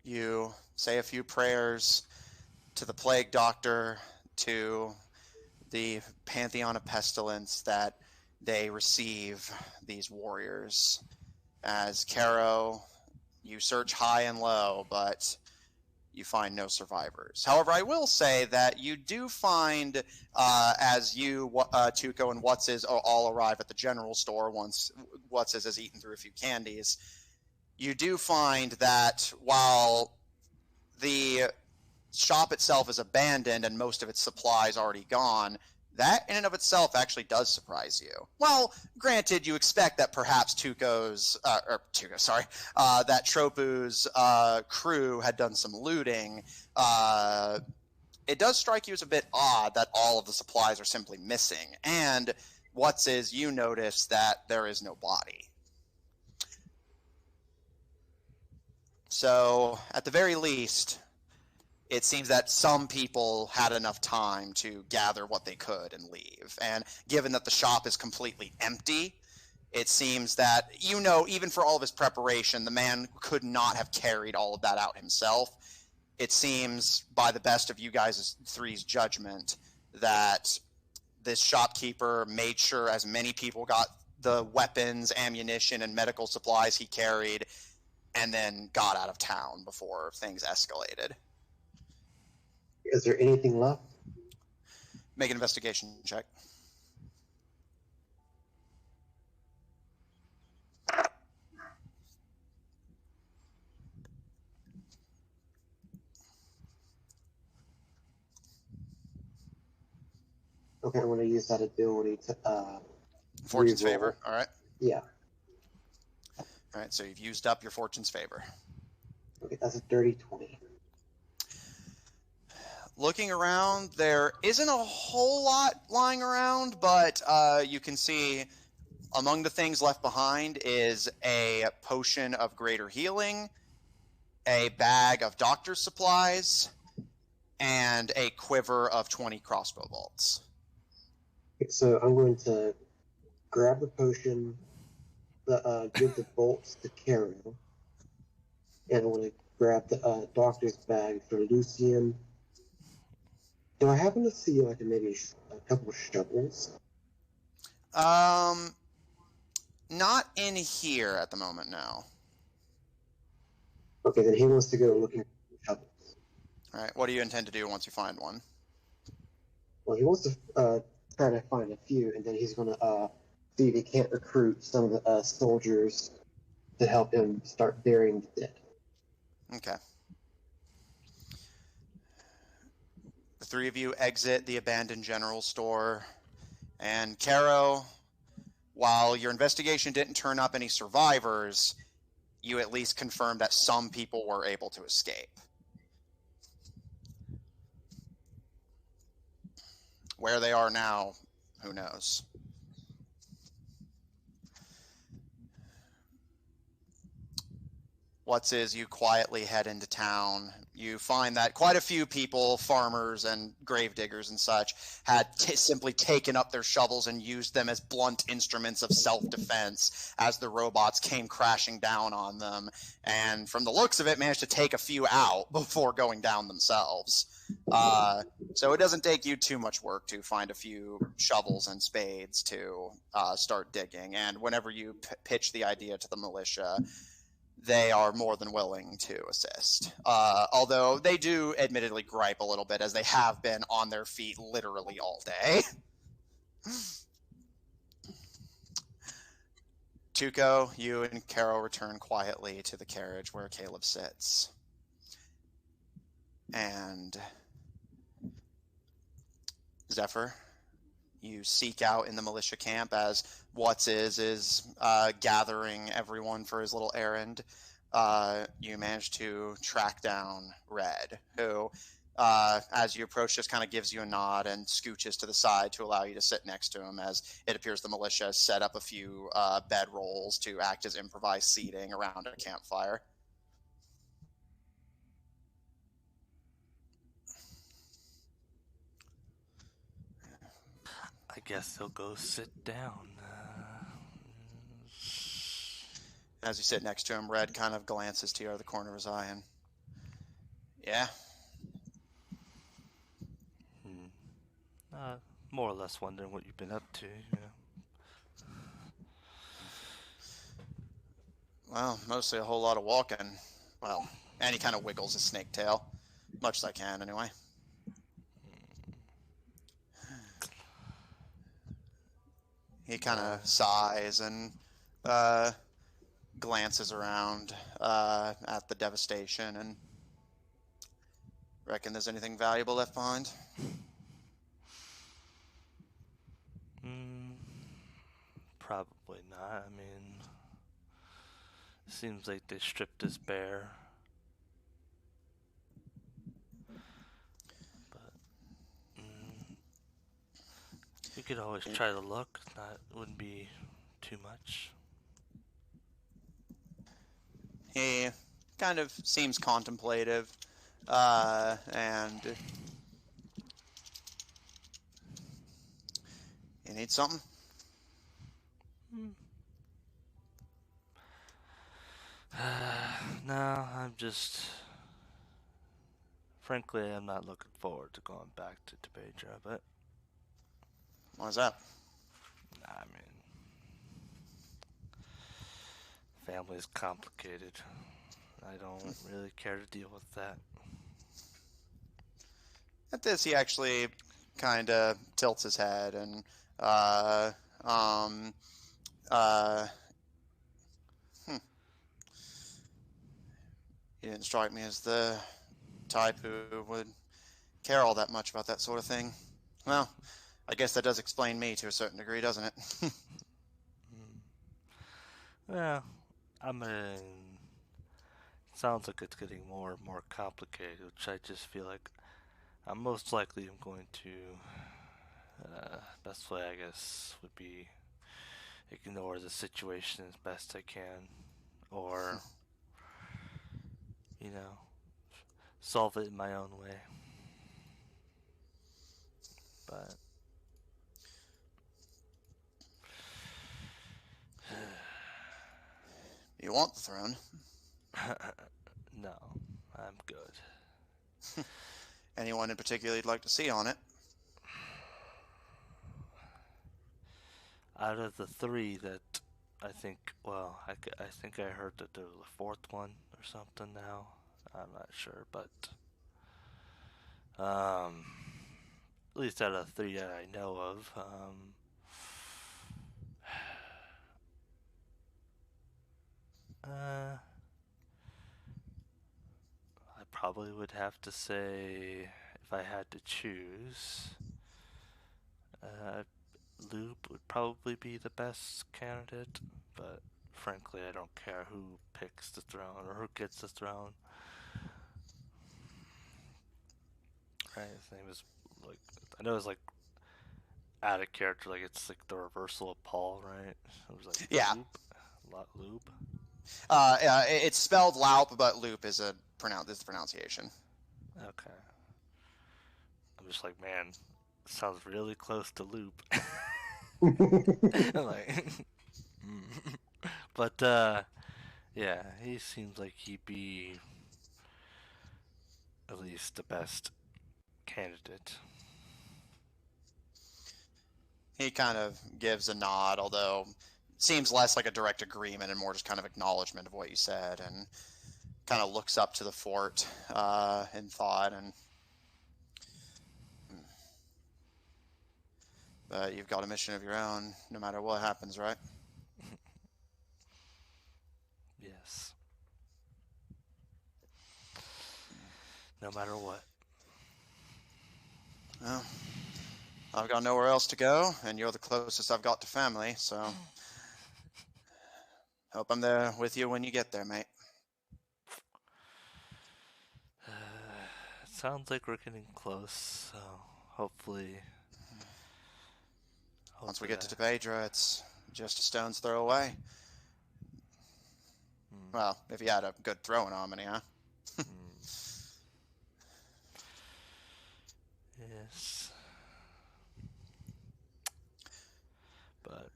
You say a few prayers to the Plague Doctor, to the Pantheon of Pestilence, that they receive these warriors. As Caro, you search high and low, but you find no survivors. However, I will say that you do find, as you, Tuco, and What's-His all arrive at the general store once What's-His has eaten through a few candies, you do find that while the shop itself is abandoned and most of its supplies already gone, that in and of itself actually does surprise you. Well, granted, you expect that perhaps that Tropu's crew had done some looting. It does strike you as a bit odd that all of the supplies are simply missing. And you notice that there is no body. So, at the very least, it seems that some people had enough time to gather what they could and leave. And given that the shop is completely empty, it seems that, even for all of his preparation, the man could not have carried all of that out himself. It seems, by the best of you guys' three's judgment, that this shopkeeper made sure as many people got the weapons, ammunition, and medical supplies he carried, and then got out of town before things escalated. Is there anything left? Make an investigation check. Okay, I'm going to use that ability to Fortune's reroll. favor, all right? Yeah. All right, so you've used up your fortune's favor. Okay, that's a dirty 20. Looking around, there isn't a whole lot lying around, but you can see among the things left behind is a potion of greater healing, a bag of doctor's supplies, and a quiver of 20 crossbow bolts. Okay, so I'm going to grab the potion, give the bolts to Karen, and I'm going to grab the doctor's bag for Lucien. Do I happen to see maybe a couple of shovels? Not in here at the moment, no. Okay, then he wants to go looking for shovels. All right, what do you intend to do once you find one? Well, he wants to try to find a few, and then he's going to see if he can't recruit some of the soldiers to help him start burying the dead. Okay. The three of you exit the abandoned general store, and Caro, while your investigation didn't turn up any survivors, you at least confirmed that some people were able to escape. Where they are now, who knows? You quietly head into town. You find that quite a few people, farmers and gravediggers and such, had simply taken up their shovels and used them as blunt instruments of self-defense as the robots came crashing down on them. And from the looks of it, managed to take a few out before going down themselves. So it doesn't take you too much work to find a few shovels and spades to start digging. And whenever you pitch the idea to the militia, they are more than willing to assist. Although they do admittedly gripe a little bit, as they have been on their feet literally all day. Tuco, you and Caro return quietly to the carriage where Caleb sits. And Zephyr, you seek out in the militia camp as is gathering everyone for his little errand. You manage to track down Red, who, as you approach, just kind of gives you a nod and scooches to the side to allow you to sit next to him, as it appears the militia has set up a few bedrolls to act as improvised seating around a campfire. I guess they'll go sit down. As you sit next to him, Red kind of glances to you out of the corner of his eye and, yeah? More or less wondering what you've been up to, Well, mostly a whole lot of walking. Well, and he kind of wiggles his snake tail. Much as I can, anyway. He kind of sighs and glances around at the devastation and reckon there's anything valuable left behind? Probably not. I mean, seems like they stripped us bare. But we could always try to look. Wouldn't be too much. He kind of seems contemplative, and you need something? No, I'm just... Frankly, I'm not looking forward to going back to Topedra, but... Why's that? I mean... Family's complicated. I don't really care to deal with that. At this, he actually kind of tilts his head and, he didn't strike me as the type who would care all that much about that sort of thing. Well, I guess that does explain me to a certain degree, doesn't it? Well, I mean... Sounds like it's getting more and more complicated, which I just feel like I'm most likely going to... best way, I guess, would be ignore the situation as best I can, or you know, solve it in my own way. But You want the throne? no, I'm good. Anyone in particular you'd like to see on it? Out of the three that I think, well, I think I heard that there was a fourth one or something now. I'm not sure, but at least out of the three that I know of, I probably would have to say, if I had to choose, Loop would probably be the best candidate, but frankly, I don't care who picks the throne or who gets the throne. Right, his name is, like, I know it's like out of character, like it's like the reversal of Paul, right? It was like Yeah. Loop. Yeah, it's spelled Laup, but Loop is the pronunciation. Okay. I'm just like, man, sounds really close to Loop. Like, but yeah, he seems like he'd be at least the best candidate. He kind of gives a nod, although it seems less like a direct agreement and more just kind of acknowledgement of what you said, and kind of looks up to the fort in thought. And but you've got a mission of your own, no matter what happens, right? Yes. No matter what. Well, I've got nowhere else to go, and you're the closest I've got to family, so hope I'm there with you when you get there, mate. Sounds like we're getting close, so hopefully Once we get to Topedra, it's just a stone's throw away. Well, if you had a good throwing arm, anyhow. Yes. But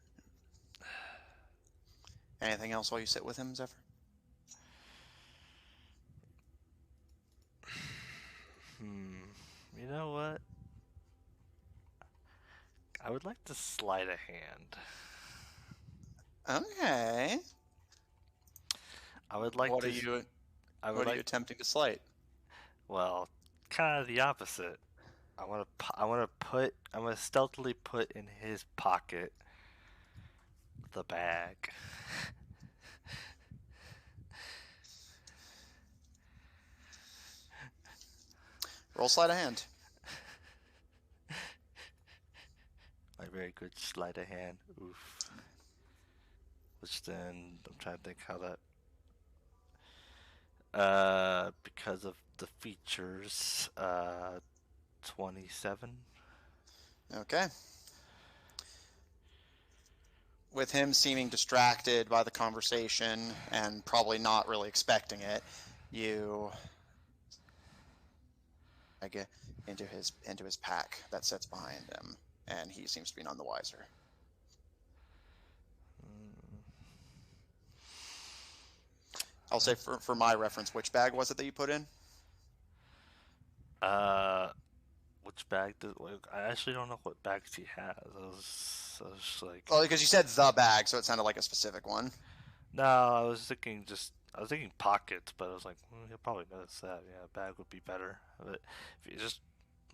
Anything else while you sit with him, Zephyr? You know what? I would like to slide a hand. Okay. I would like What to. are you? I would What are like. you attempting to slate? Well, kind of the opposite. I'm gonna stealthily put in his pocket the bag. Roll sleight of hand. My very good sleight of hand. Oof. Which then I'm trying to think how that. Because of the features, 27. Okay. with him seeming distracted by the conversation and probably not really expecting it, you get into his pack that sits behind him, and he seems to be none the wiser. I'll say for my reference, which bag was it that you put in? Which bag I actually don't know what bags he has. I was just like... Well, because you said the bag, so it sounded like a specific one. No, I was thinking pockets, but I was like, he'll probably notice that. Yeah, a bag would be better. But if you just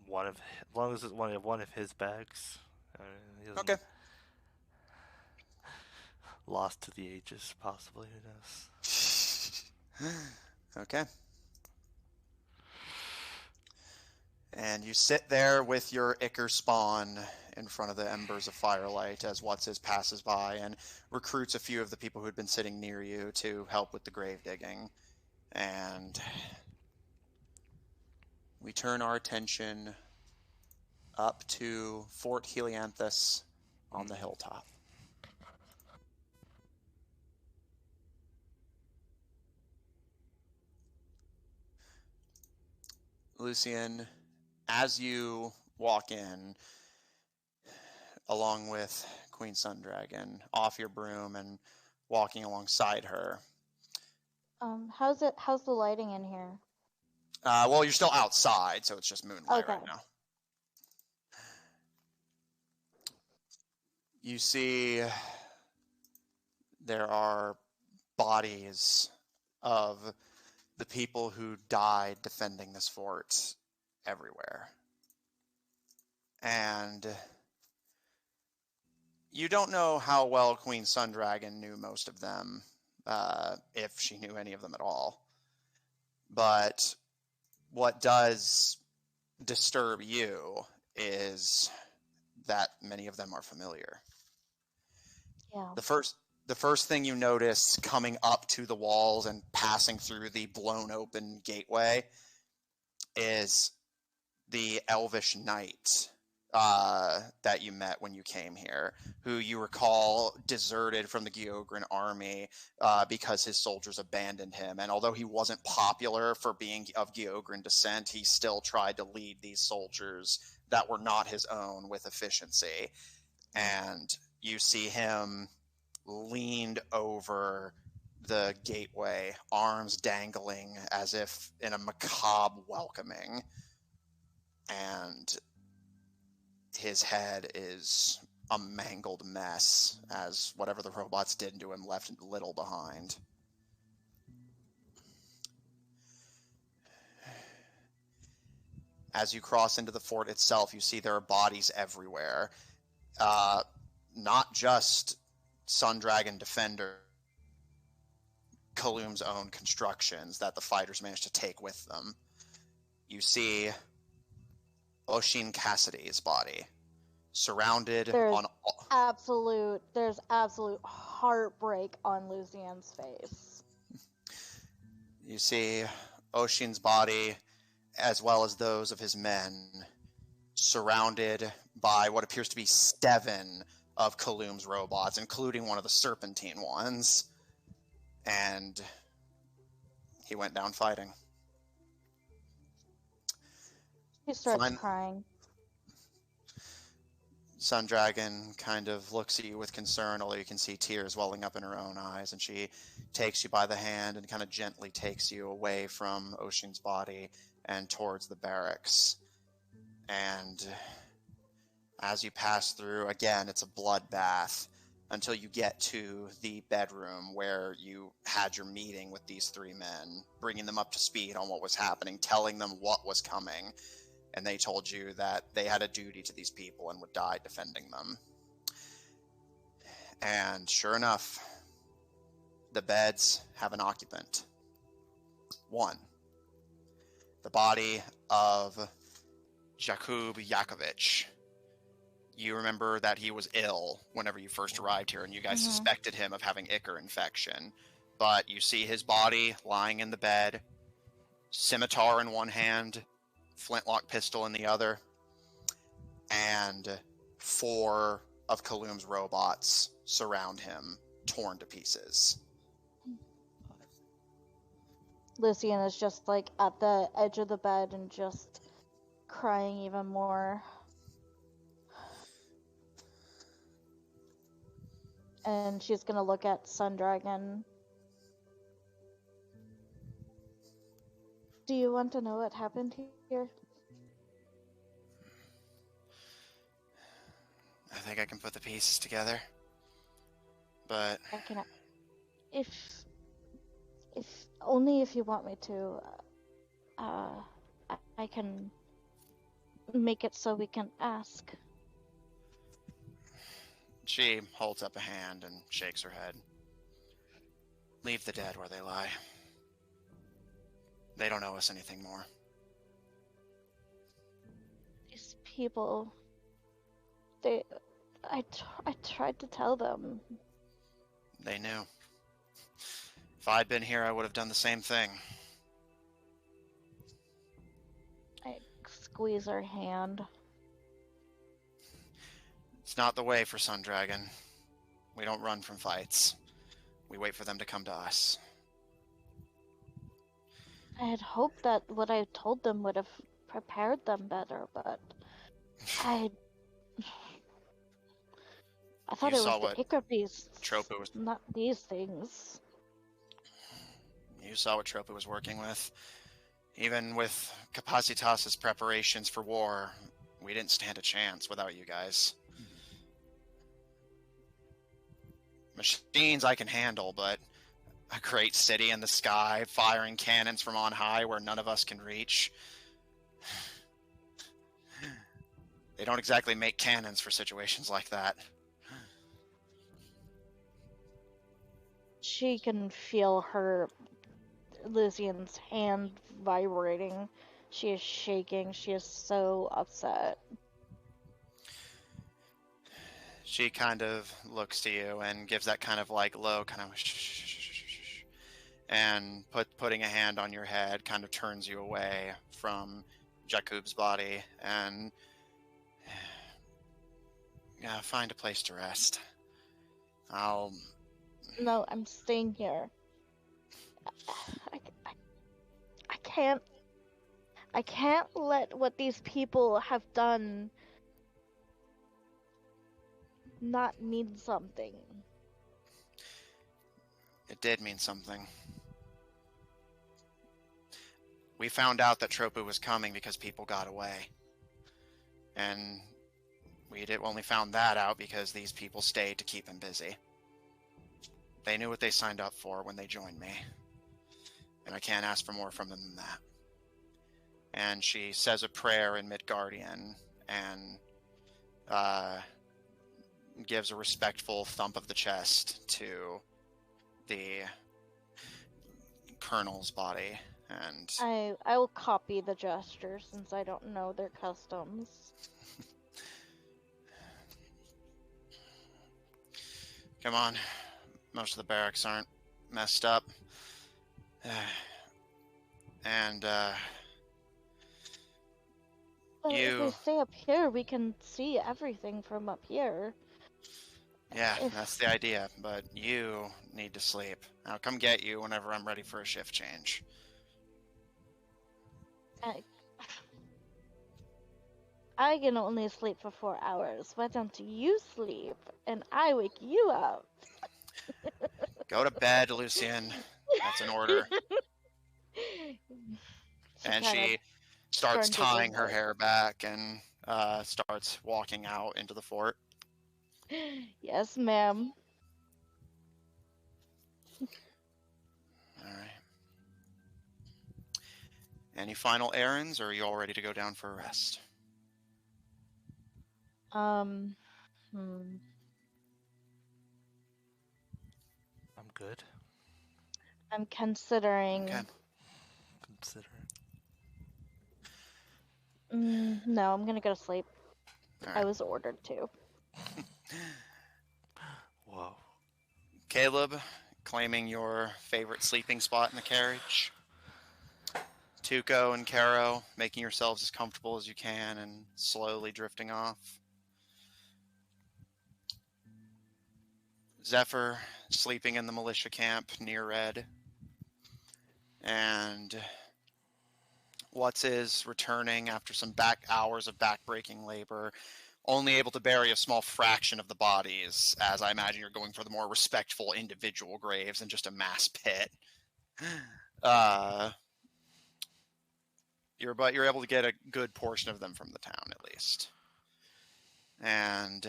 as long as it's one of his bags. I mean, he doesn't... Okay. Lost to the ages, possibly. Who knows? Okay. And you sit there with your Ichor spawn in front of the embers of firelight as What's-His passes by and recruits a few of the people who had been sitting near you to help with the grave digging. And we turn our attention up to Fort Helianthus on the hilltop. Lucien, as you walk in, along with Queen Sundragon, off your broom and walking alongside her. How's the lighting in here? Well, you're still outside, so it's just moonlight Okay. right now. You see there are bodies of the people who died defending this fort everywhere. And you don't know how well Queen Sundragon knew most of them, if she knew any of them at all. But what does disturb you is that many of them are familiar. Yeah. The first thing you notice coming up to the walls and passing through the blown open gateway is the elvish knight that you met when you came here, who you recall deserted from the Geogran army because his soldiers abandoned him. And although he wasn't popular for being of Geogran descent, he still tried to lead these soldiers that were not his own with efficiency. And you see him leaned over the gateway, arms dangling as if in a macabre welcoming. And his head is a mangled mess, as whatever the robots did to him left little behind. As you cross into the fort itself, you see there are bodies everywhere. Not just Sundragon Defender, Kaloom's own constructions that the fighters managed to take with them. You see Oshin Cassidy's body, surrounded on... There's absolute heartbreak on Lucien's face. You see Oshin's body, as well as those of his men, surrounded by what appears to be 7 of Kaloom's robots, including one of the serpentine ones. And he went down fighting. He starts crying. Sundragon kind of looks at you with concern, although you can see tears welling up in her own eyes, and she takes you by the hand and kind of gently takes you away from Oshin's body and towards the barracks. And as you pass through, again, it's a bloodbath until you get to the bedroom where you had your meeting with these 3 men, bringing them up to speed on what was happening, telling them what was coming. And they told you that they had a duty to these people and would die defending them. And sure enough, the beds have an occupant. 1. The body of Jakub Yakovich. You remember that he was ill whenever you first arrived here, and you guys suspected him of having Ichor infection. But you see his body lying in the bed, scimitar in one hand, flintlock pistol in the other, and 4 of Kaloom's robots surround him, torn to pieces. Lucien is just like at the edge of the bed and just crying even more. And she's gonna look at Sundragon. Do you want to know what happened here? I think I can put the pieces together. But I can, if only if you want me to. I can make it so we can ask. she holds up a hand and shakes her head. Leave the dead where they lie. They don't owe us anything more. These people, I tried to tell them. They knew. If I'd been here, I would have done the same thing. I squeeze her hand. It's not the way for Sundragon. We don't run from fights. We wait for them to come to us. I had hoped that what I told them would have prepared them better, but I thought You it saw was what the Icar beasts, Tropu was. not these things. You saw what Tropu was working with. Even with Capacitas's preparations for war, we didn't stand a chance without you guys. Machines I can handle, but a great city in the sky, firing cannons from on high where none of us can reach. They don't exactly make cannons for situations like that. She can feel her, Lucian's hand vibrating. She is shaking. She is so upset. She kind of looks to you and gives that kind of like low kind of shh, and putting a hand on your head kind of turns you away from Jakub's body and find a place to rest. No, I'm staying here. I can't. I can't let what these people have done not mean something. It did mean something. We found out that Tropu was coming because people got away. And we only found that out because these people stayed to keep him busy. They knew what they signed up for when they joined me. And I can't ask for more from them than that. And she says a prayer in Midgardian and gives a respectful thump of the chest to the colonel's body. And I will copy the gesture since I don't know their customs. Come on. Most of the barracks aren't messed up. And But if we stay up here, we can see everything from up here. Yeah, that's the idea, but you need to sleep. I'll come get you whenever I'm ready for a shift change. I can only sleep for 4 hours. Why don't you sleep and I wake you up? Go to bed, Lucien. That's an order. And she starts tying her hair back and starts walking out into the fort. Yes, ma'am. All right. Any final errands, or are you all ready to go down for a rest? I'm good. I'm considering. Okay. No, I'm gonna go to sleep. All right. I was ordered to. Whoa. Caleb, claiming your favorite sleeping spot in the carriage. Tuco and Caro, making yourselves as comfortable as you can and slowly drifting off. Zephyr sleeping in the militia camp near Red. And What's is returning after some hours of back-breaking labor, only able to bury a small fraction of the bodies, as I imagine you're going for the more respectful individual graves and just a mass pit. You're able to get a good portion of them from the town, at least. And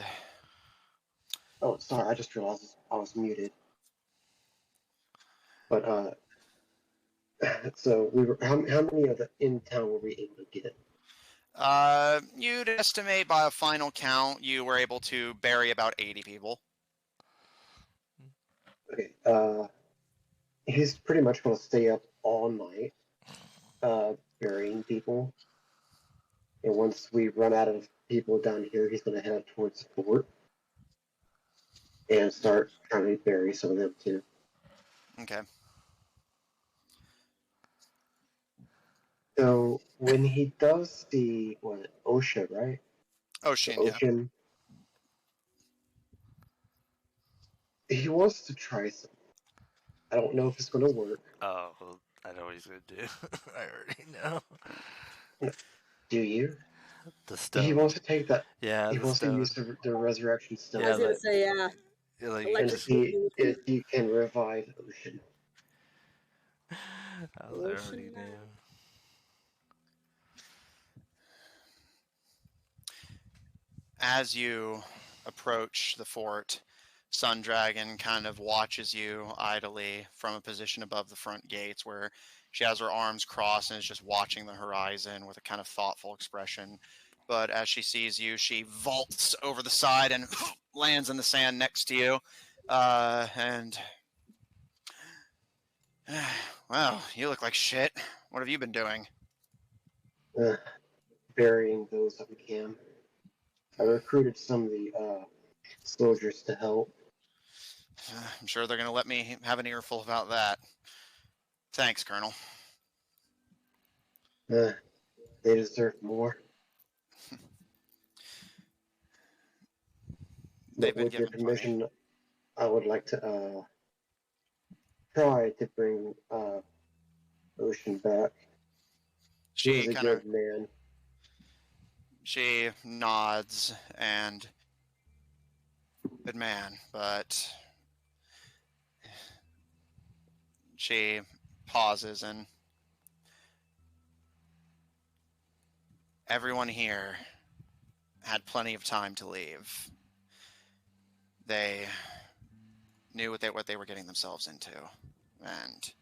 Oh, sorry, I just realized I was muted. But so we were. How many of the in town were we able to get? you'd estimate by a final count you were able to bury about 80 people. Okay. He's pretty much going to stay up all night, burying people. And once we run out of people down here, he's going to head up towards the fort and start trying to bury some of them too. Okay. So when he does the Ocean, right? Ocean, The yeah. Ocean. He wants to try some. I don't know if it's going to work. Oh, well, I know what he's gonna do. I already know. Do you? The stone. He wants to take that. Yeah, He the wants stone. to use the resurrection stone I was gonna say, yeah. Yeah, like, and just, see if you can revive Ocean. I already knew. As you approach the fort, Sun Dragon kind of watches you idly from a position above the front gates where she has her arms crossed and is just watching the horizon with a kind of thoughtful expression. But as she sees you, she vaults over the side and lands in the sand next to you. And well, you look like shit. What have you been doing? Burying those that we can. I recruited some of the soldiers to help. I'm sure they're going to let me have an earful about that. Thanks, Colonel. They deserve more. They've But been with your given plenty. permission, I would like to try to bring Ocean back. He was She a kind of good man. She nods and good man, but she pauses and everyone here had plenty of time to leave. They knew what they were getting themselves into, and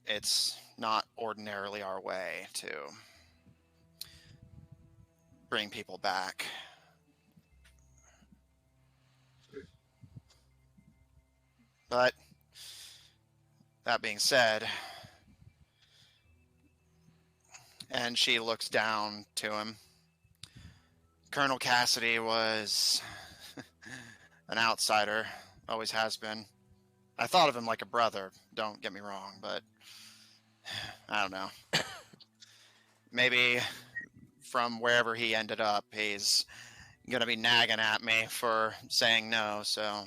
it's not ordinarily our way to bring people back. But that being said, and she looks down to him, Colonel Cassidy was an outsider, always has been. I thought of him like a brother, don't get me wrong, but I don't know. Maybe from wherever he ended up, he's going to be nagging at me for saying no, so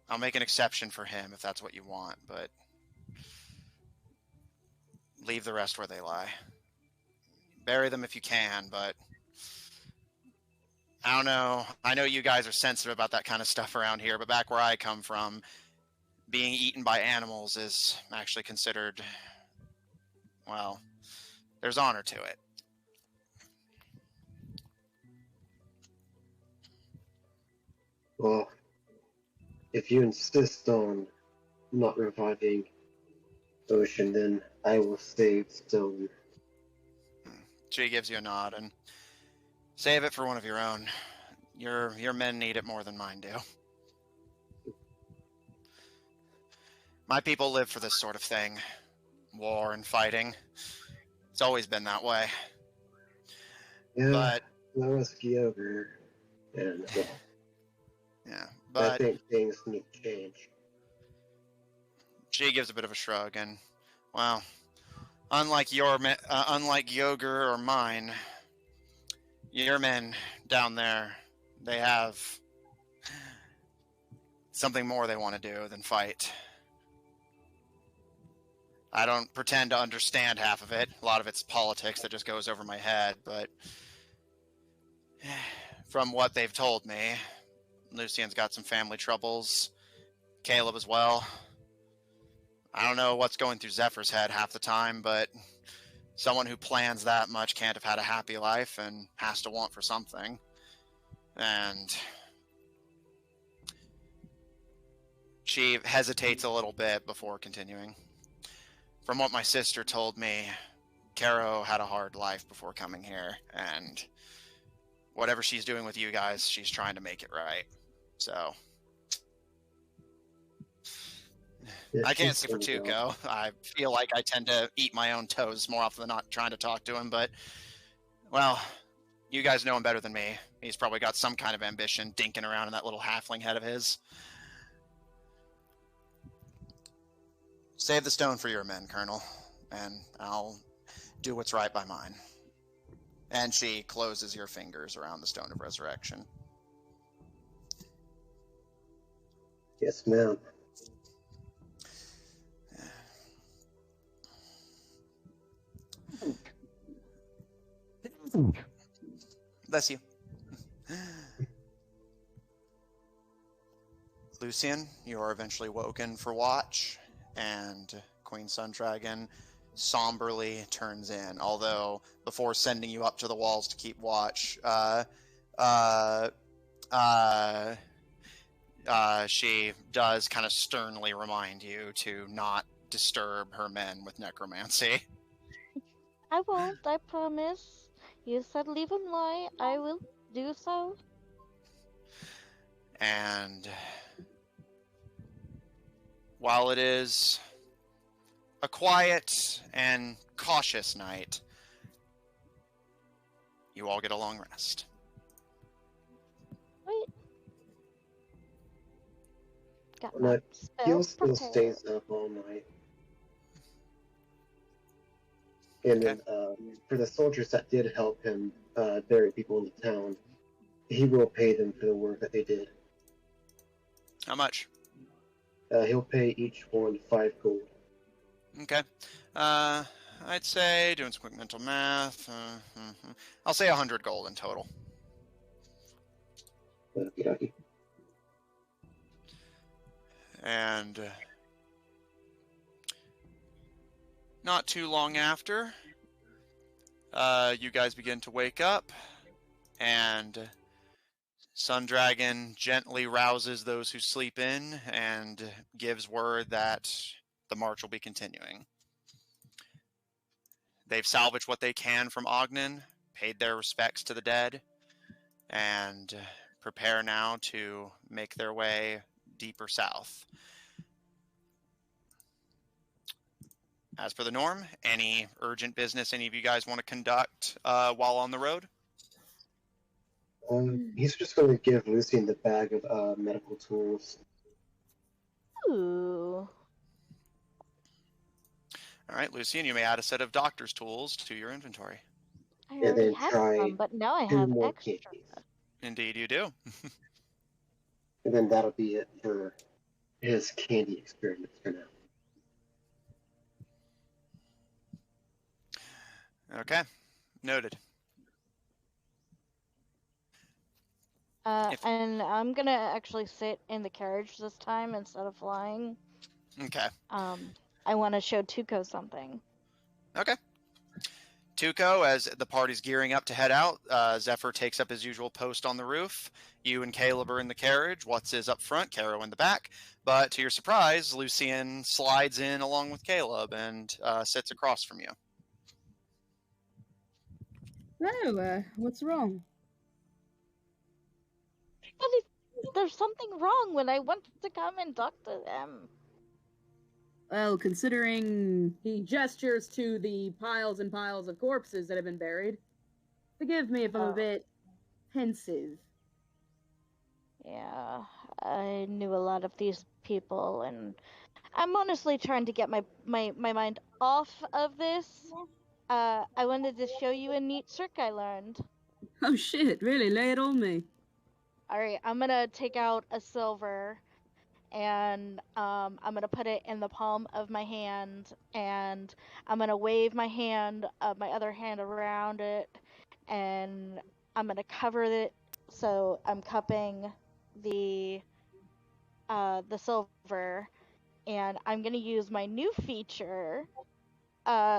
I'll make an exception for him if that's what you want, but leave the rest where they lie. Bury them if you can, but I don't know. I know you guys are sensitive about that kind of stuff around here, but back where I come from, being eaten by animals is actually considered, well, there's honor to it. Well, if you insist on not reviving Ocean, then I will save Stone. She gives you a nod and save it for one of your own. Your men need it more than mine do. My people live for this sort of thing. War and fighting. It's always been that way. Yeah, But I was Kyogre, and well, yeah, I but think things need to change. she gives a bit of a shrug and, well, unlike Yogur or mine, your men down there, they have something more they want to do than fight. I don't pretend to understand half of it. A lot of it's politics that just goes over my head, but from what they've told me, Lucien's got some family troubles. Caleb as well. I don't know what's going through Zephyr's head half the time, but someone who plans that much can't have had a happy life and has to want for something. And she hesitates a little bit before continuing. From what my sister told me, Caro had a hard life before coming here, and whatever she's doing with you guys, she's trying to make it right. So Yeah, I can't she's say for gonna go. Tuco. I feel like I tend to eat my own toes more often than not trying to talk to him, but, well, you guys know him better than me. He's probably got some kind of ambition dinking around in that little halfling head of his. Save the stone for your men, Colonel, and I'll do what's right by mine. And she closes your fingers around the Stone of Resurrection. Yes, ma'am. Bless you. Lucien, you are eventually woken for watch, and Queen Sundragon somberly turns in, although before sending you up to the walls to keep watch, she does kind of sternly remind you to not disturb her men with necromancy. I won't, I promise. You said leave him lie. I will do so. And while it is a quiet and cautious night, you all get a long rest. Wait. Got Well, my no, spells still prepared. stays up all night. And then for the soldiers that did help him bury people in the town, he will pay them for the work that they did. How much? He'll pay each one 5 gold. Okay. I'd say, doing some quick mental math, I'll say 100 gold in total. Okey-dokey. And not too long after, you guys begin to wake up, and Sundragon gently rouses those who sleep in and gives word that the march will be continuing. They've salvaged what they can from Ogden, paid their respects to the dead, and prepare now to make their way deeper south. As per the norm, any urgent business any of you guys want to conduct while on the road? He's just going to give Lucien the bag of medical tools. Ooh. All right, Lucien, you may add a set of doctor's tools to your inventory. I And already then have try some, but now I 2 have more extra. candies. Indeed you do. And then that'll be it for his candy experiments for now. Okay, noted. And I'm gonna actually sit in the carriage this time instead of flying. Okay. I want to show Tuco something. Okay. Tuco, as the party's gearing up to head out, Zephyr takes up his usual post on the roof. You and Caleb are in the carriage. Watts is up front, Caro in the back. But to your surprise, Lucien slides in along with Caleb and sits across from you. Oh, what's wrong? But there's something wrong when I wanted to come and talk to them. Well, considering he gestures to the piles and piles of corpses that have been buried, forgive me if I'm a bit pensive. Yeah, I knew a lot of these people, and I'm honestly trying to get my mind off of this. I wanted to show you a neat trick I learned. Oh shit! Really? Lay it on me. All right, I'm gonna take out a silver, and I'm gonna put it in the palm of my hand, and I'm gonna wave my hand, my other hand around it, and I'm gonna cover it. So I'm cupping the silver, and I'm gonna use my new feature,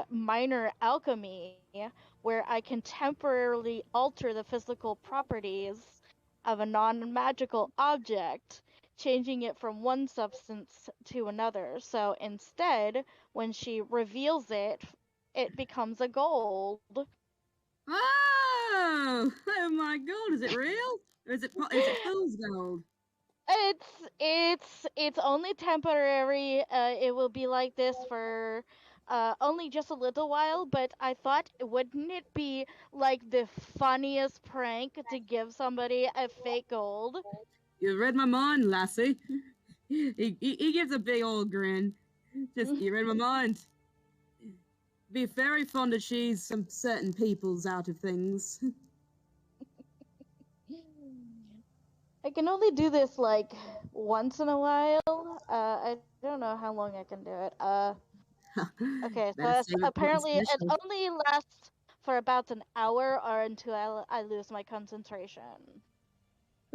minor alchemy, where I can temporarily alter the physical properties of a non-magical object, changing it from one substance to another. So instead, when she reveals it, it becomes a gold. Oh! Oh my god! Is it real? Or is it fool's gold? It's only temporary. It will be like this for only just a little while, but I thought, wouldn't it be like the funniest prank to give somebody a fake gold? You read my mind, lassie. He gives a big old grin. Just, you read my mind. Be very fond of cheese some certain people's out of things. I can only do this like once in a while. I don't know how long I can do it. Okay, so Better that's, save it for apparently it special. only lasts for about an hour or until I lose my concentration,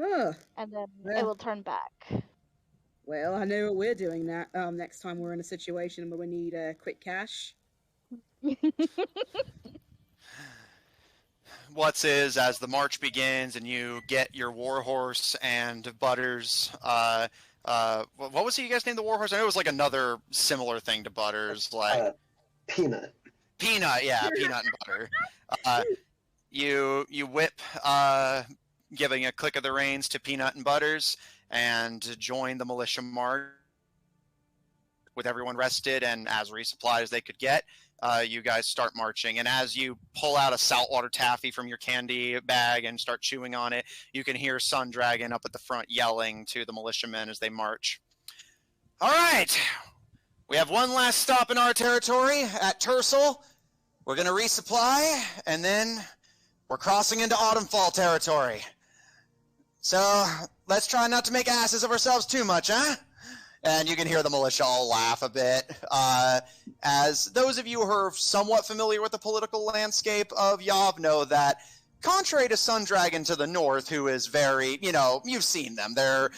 Oh, and then it well, will turn back. well, I know what we're doing that next time we're in a situation where we need quick cash. What's is as the march begins and you get your warhorse and Butters. What was it you guys named the warhorse? I know it was like another similar thing to Butters, like Peanut. Peanut. Yeah, Peanut and Butter. You whip, giving a click of the reins to Peanut and Butters, and join the militia march with everyone rested and as resupplied as they could get. You guys start marching, and as you pull out a saltwater taffy from your candy bag and start chewing on it, you can hear Sun Dragon up at the front yelling to the militiamen as they march. All right, we have one last stop in our territory at Tercel. We're going to resupply, and then we're crossing into Autumnfall territory. So let's try not to make asses of ourselves too much, huh? And you can hear the militia all laugh a bit. As those of you who are somewhat familiar with the political landscape of Yav know that, contrary to Sun Dragon to the north, who is very, you've seen them. They're,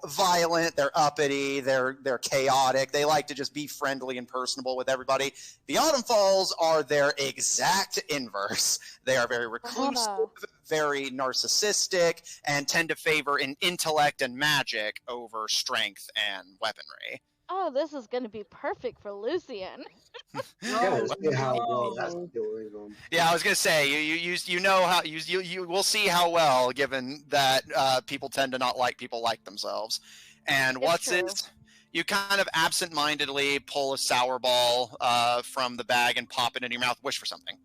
violent, they're uppity, they're chaotic. They like to just be friendly and personable with everybody. The Autumn Falls are their exact inverse. They are very reclusive, very narcissistic, and tend to favor in intellect and magic over strength and weaponry. Oh, this is going to be perfect for Lucien. Yeah, see how well that's doing them. Yeah, I was gonna say you know how you will see how well, given that people tend to not like people like themselves. And what's it? You kind of absent-mindedly pull a sour ball from the bag and pop it in your mouth. Wish for something.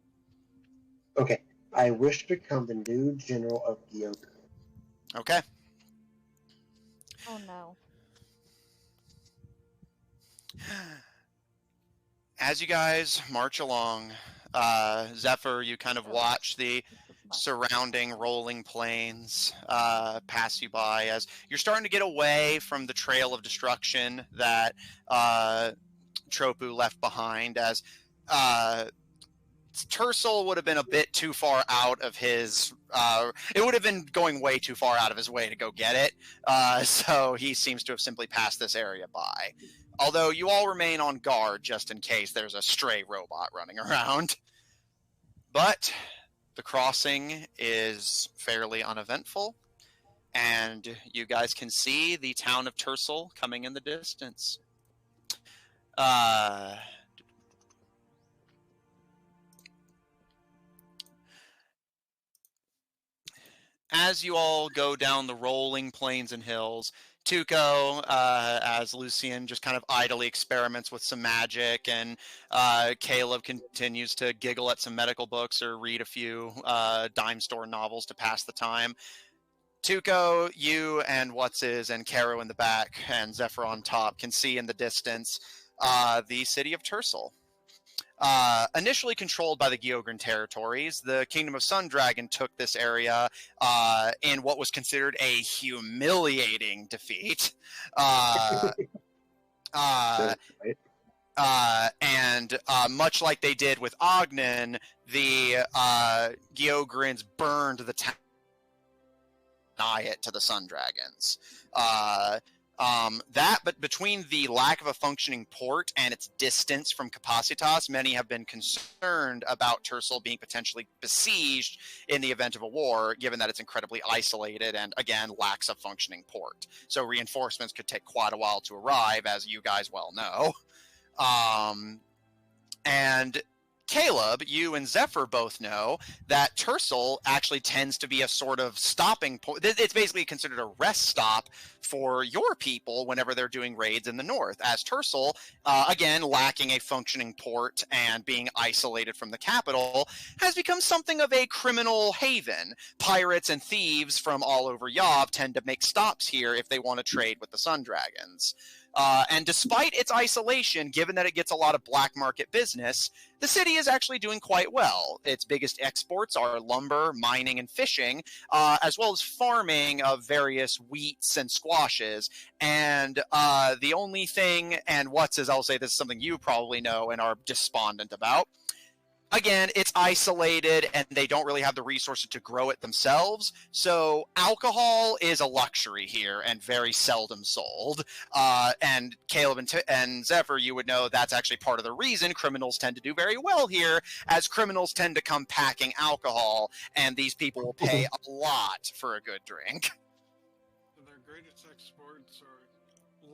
Okay, I wish to become the new general of Gyoku. Okay. Oh no. As you guys march along, Zephyr, you kind of watch the surrounding rolling plains pass you by as you're starting to get away from the trail of destruction that Tropu left behind, as Tercel would have been a bit too far out of his it would have been going way too far out of his way to go get it, so he seems to have simply passed this area by. Although you all remain on guard just in case there's a stray robot running around. But the crossing is fairly uneventful, and you guys can see the town of Tercel coming in the distance. As you all go down the rolling plains and hills, Tuco, as Lucien just kind of idly experiments with some magic, and Caleb continues to giggle at some medical books or read a few dime store novels to pass the time. Tuco, you and and Caro in the back and Zephyr on top can see in the distance the city of Tercel. initially controlled by the Gyogren territories, the Kingdom of Sundragon took this area in what was considered a humiliating defeat. And much like they did with Ogden, the Gyogrins burned the town, deny it to the Sundragons. But between the lack of a functioning port and its distance from Capacitas, many have been concerned about Tercel being potentially besieged in the event of a war, given that it's incredibly isolated and, again, lacks a functioning port. So reinforcements could take quite a while to arrive, as you guys well know. And Caleb, you and Zephyr both know that Tercel actually tends to be a sort of stopping point. It's basically considered a rest stop for your people whenever they're doing raids in the north, as Tercel, again, lacking a functioning port and being isolated from the capital, has become something of a criminal haven. Pirates and thieves from all over Yob tend to make stops here if they want to trade with the Sundragons. And despite its isolation, given that it gets a lot of black market business, the city is actually doing quite well. Its biggest exports are lumber, mining, and fishing, as well as farming of various wheats and squashes. And the only thing, and I'll say this is something you probably know and are despondent about, again, it's isolated and they don't really have the resources to grow it themselves. So alcohol is a luxury here and very seldom sold. And Caleb and Zephyr, you would know that's actually part of the reason criminals tend to do very well here, as criminals tend to come packing alcohol, and these people will pay a lot for a good drink. Their greatest exports are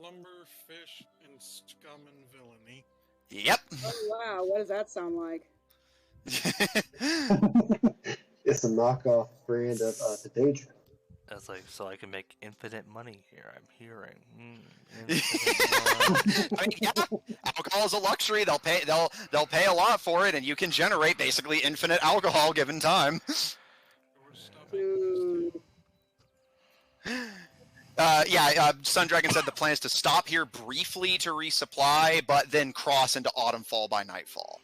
lumber, fish, and scum and villainy. Yep. Oh, wow. What does that sound like? It's a knockoff brand of the Daedra. That's like, so I can make infinite money here, I'm hearing. I mean, yeah, alcohol is a luxury. They'll pay a lot for it, and you can generate basically infinite alcohol given time. Sundragon said the plan is to stop here briefly to resupply, but then cross into Autumnfall by nightfall.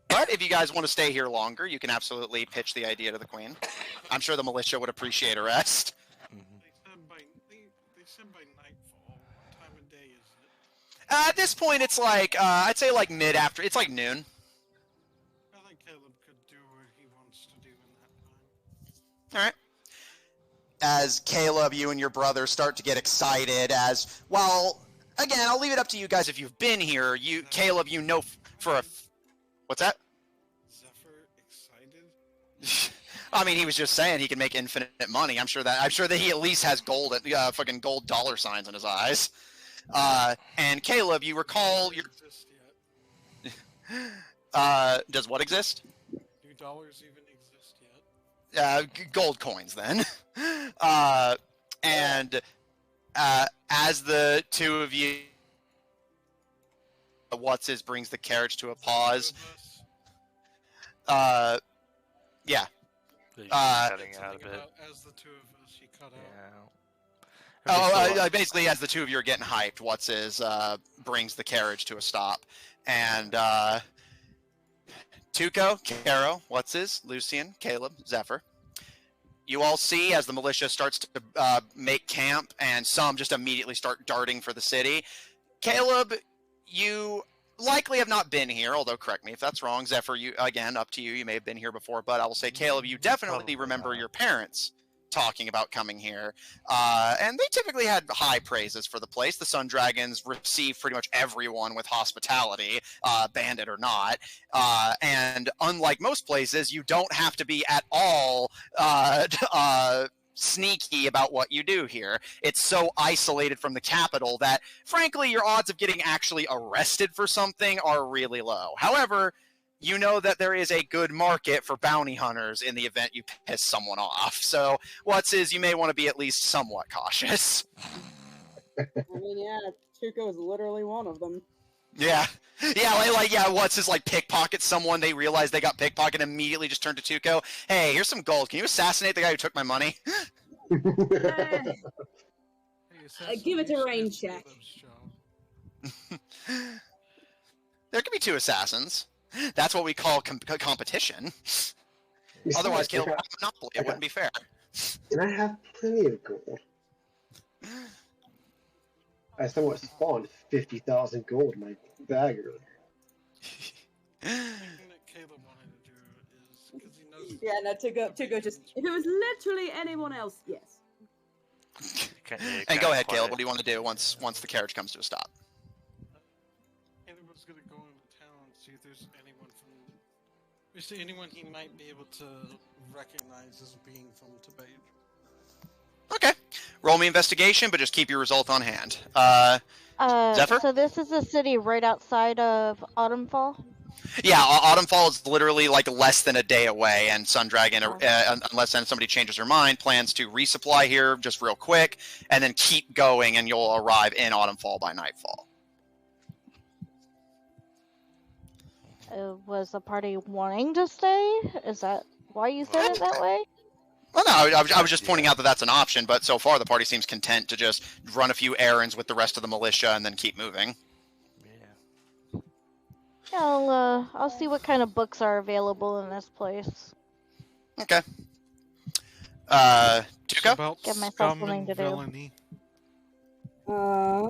But if you guys want to stay here longer, you can absolutely pitch the idea to the Queen. I'm sure the militia would appreciate a rest. They said by nightfall. What time of day is it? At this point, it's like, I'd say like mid-after. It's like noon. I think Caleb could do what he wants to do in that time. All right. As Caleb, you and your brother start to get excited as, well, again, I'll leave it up to you guys if you've been here. Caleb, you know for a... What's that? Zephyr excited? I mean, he was just saying he can make infinite money. I'm sure that he at least has gold fucking gold dollar signs in his eyes. And Caleb, you recall your... does what exist? Do dollars even exist yet? Gold coins, then. And as the two of you... brings the carriage to a pause. Yeah. Cutting out a bit. As the two of us, he cut out. Basically, as the two of you are getting hyped, brings the carriage to a stop. And Tuco, Caro, Lucien, Caleb, Zephyr. You all see as the militia starts to make camp, and some just immediately start darting for the city. Caleb, you likely have not been here, although correct me if that's wrong. Zephyr, you, again, up to you. You may have been here before, but I will say, Caleb, you definitely remember your parents talking about coming here. And they typically had high praises for the place. The Sundragons receive pretty much everyone with hospitality, bandit or not. And unlike most places, you don't have to be at all sneaky about what you do here. It's so isolated from the capital that, frankly, your odds of getting actually arrested for something are really low. However, you know that there is a good market for bounty hunters in the event you piss someone off. So, you may want to be at least somewhat cautious. I mean, yeah, Tuco is literally one of them. Yeah. Pickpocket someone, they realize they got pickpocketed, immediately just turn to Tuco. Hey, here's some gold. Can you assassinate the guy who took my money? Give it a rain check. There could be 2 assassins. That's what we call competition. Otherwise, Caleb would have monopoly. It wouldn't be fair. And I have plenty of gold. I somewhat spawned 50,000 gold in my bag earlier. Thing that Caleb wanted to do is because he knows. Yeah, no, Tugo just. If it was literally anyone else, yes. And go ahead, Caleb. What do you want to do once the carriage comes to a stop? Caleb was gonna go into town and see if there's anyone anyone he might be able to recognize as being from Tibet. Okay. Roll me investigation, but just keep your result on hand. Zephyr? So this is a city right outside of Autumnfall? Yeah, Autumnfall is literally like less than a day away, and Sundragon, unless then somebody changes their mind, plans to resupply here just real quick, and then keep going, and you'll arrive in Autumnfall by nightfall. Was the party wanting to stay? Is that why you said it that way? Well, no, I was just pointing out that that's an option, but so far the party seems content to just run a few errands with the rest of the militia and then keep moving. Yeah, I'll see what kind of books are available in this place. Okay. Tuco? About Give myself scum something and to do. villainy. I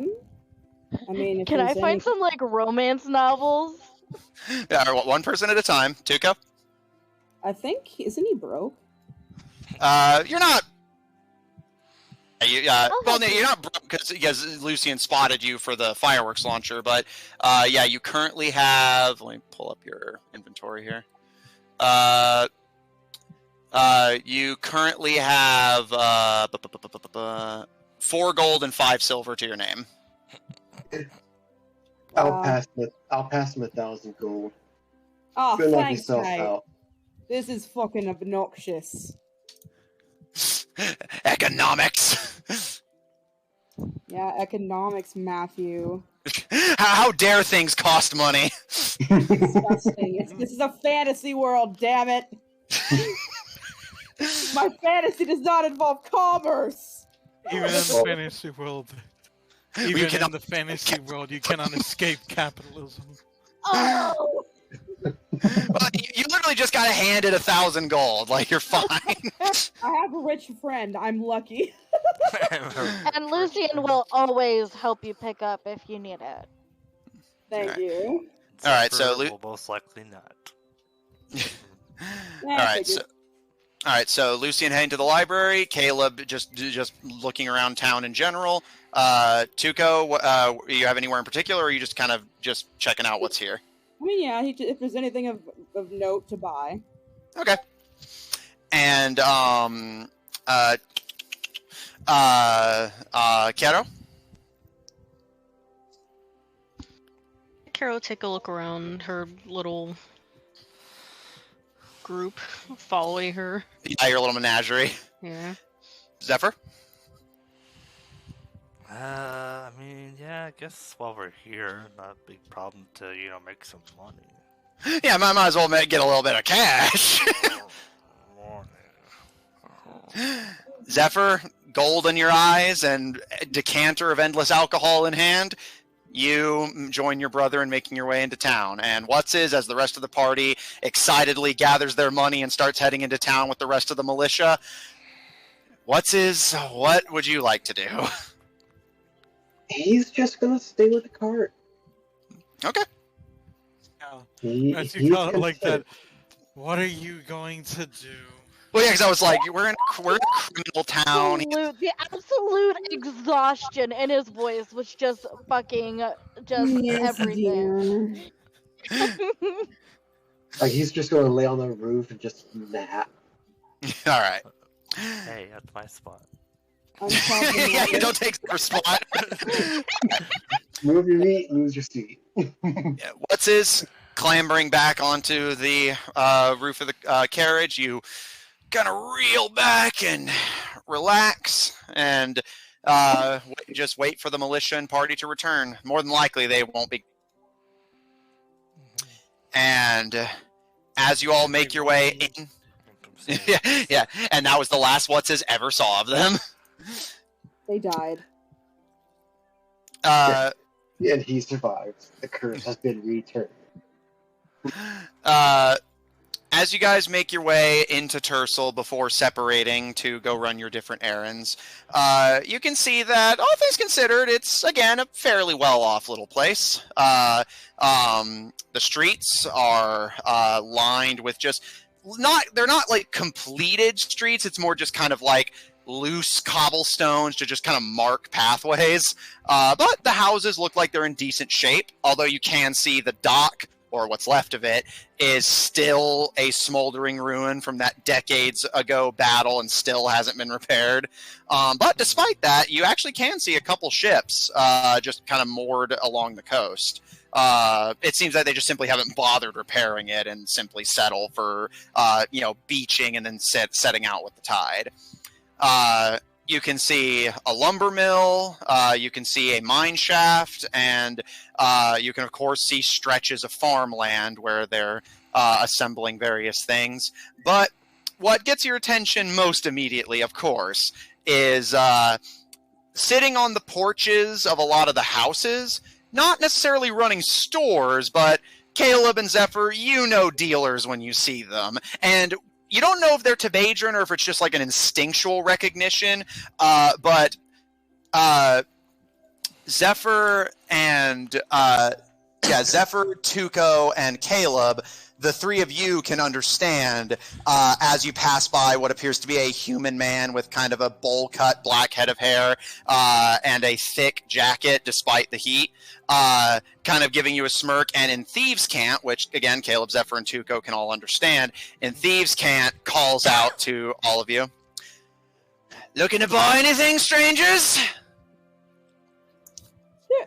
mean, if Can I there's find some like romance novels? Yeah, one person at a time. Tuco? I think isn't he broke? You're not. Well, no, you're not broke because Lucien spotted you for the fireworks launcher, but yeah, you currently have. Let me pull up your inventory here. You currently have 4 gold and 5 silver to your name. I'll pass him 1,000 gold. Oh, Good luck thanks, yourself mate. out. This is fucking obnoxious. Economics. Yeah, economics, Matthew. How dare things cost money? Disgusting. This is a fantasy world, damn it. My fantasy does not involve commerce. Even in the fantasy world, even in cannot- the fantasy world, you cannot escape capitalism. Oh! Well, you literally just got handed 1,000 gold. Like, you're fine. I have a rich friend. I'm lucky. And Lucien will always help you pick up if you need it. Thank you. All right, so will most likely not. All right, so Lucien heading to the library. Caleb just looking around town in general. Tuco, you have anywhere in particular, or are you just kind of just checking out what's here? I mean, yeah, if there's anything of note to buy. Okay. And Kero? Carol, take a look around her little group following her. Yeah, your little menagerie. Yeah. Zephyr? I mean, yeah, I guess while we're here, not a big problem to, make some money. Yeah, might as well get a little bit of cash. Zephyr, gold in your eyes and a decanter of endless alcohol in hand, you join your brother in making your way into town. And as the rest of the party excitedly gathers their money and starts heading into town with the rest of the militia, what would you like to do? He's just gonna stay with the cart. Okay. As you call it like that, what are you going to do? Well, yeah, because I was like, we're in a criminal town. The absolute exhaustion in his voice was just fucking everything. Like, he's just gonna lay on the roof and just nap. All right. Hey, that's my spot. Yeah, you don't take the spot. Move your meat, lose your seat. Yeah, clambering back onto the roof of the carriage. You kind of reel back and relax and just wait for the militia and party to return. More than likely, they won't be. And as you all make your way in, yeah, and that was the last ever saw of them. They died. And he survived. The curse has been returned. As you guys make your way into Tercel before separating to go run your different errands, you can see that, all things considered, it's, again, a fairly well-off little place. The streets are lined with just... they're not, like, completed streets. It's more just kind of, like, loose cobblestones to just kind of mark pathways. But the houses look like they're in decent shape, although you can see the dock, or what's left of it, is still a smoldering ruin from that decades ago battle and still hasn't been repaired. But despite that, you actually can see a couple ships just kind of moored along the coast. It seems like they just simply haven't bothered repairing it and simply settle for, beaching and then setting out with the tide. You can see a lumber mill, you can see a mine shaft, and you can, of course, see stretches of farmland where they're assembling various things. But what gets your attention most immediately, of course, is sitting on the porches of a lot of the houses, not necessarily running stores, but Caleb and Zephyr, you know dealers when you see them. And you don't know if they're Tebadron or if it's just like an instinctual recognition, but Zephyr and Zephyr, Tuco, and Caleb, the three of you can understand as you pass by what appears to be a human man with kind of a bowl-cut black head of hair and a thick jacket despite the heat, kind of giving you a smirk. And in Thieves' Cant, which, again, Caleb, Zephyr, and Tuco can all understand, in Thieves' Cant calls out to all of you, "Looking to buy anything, strangers?"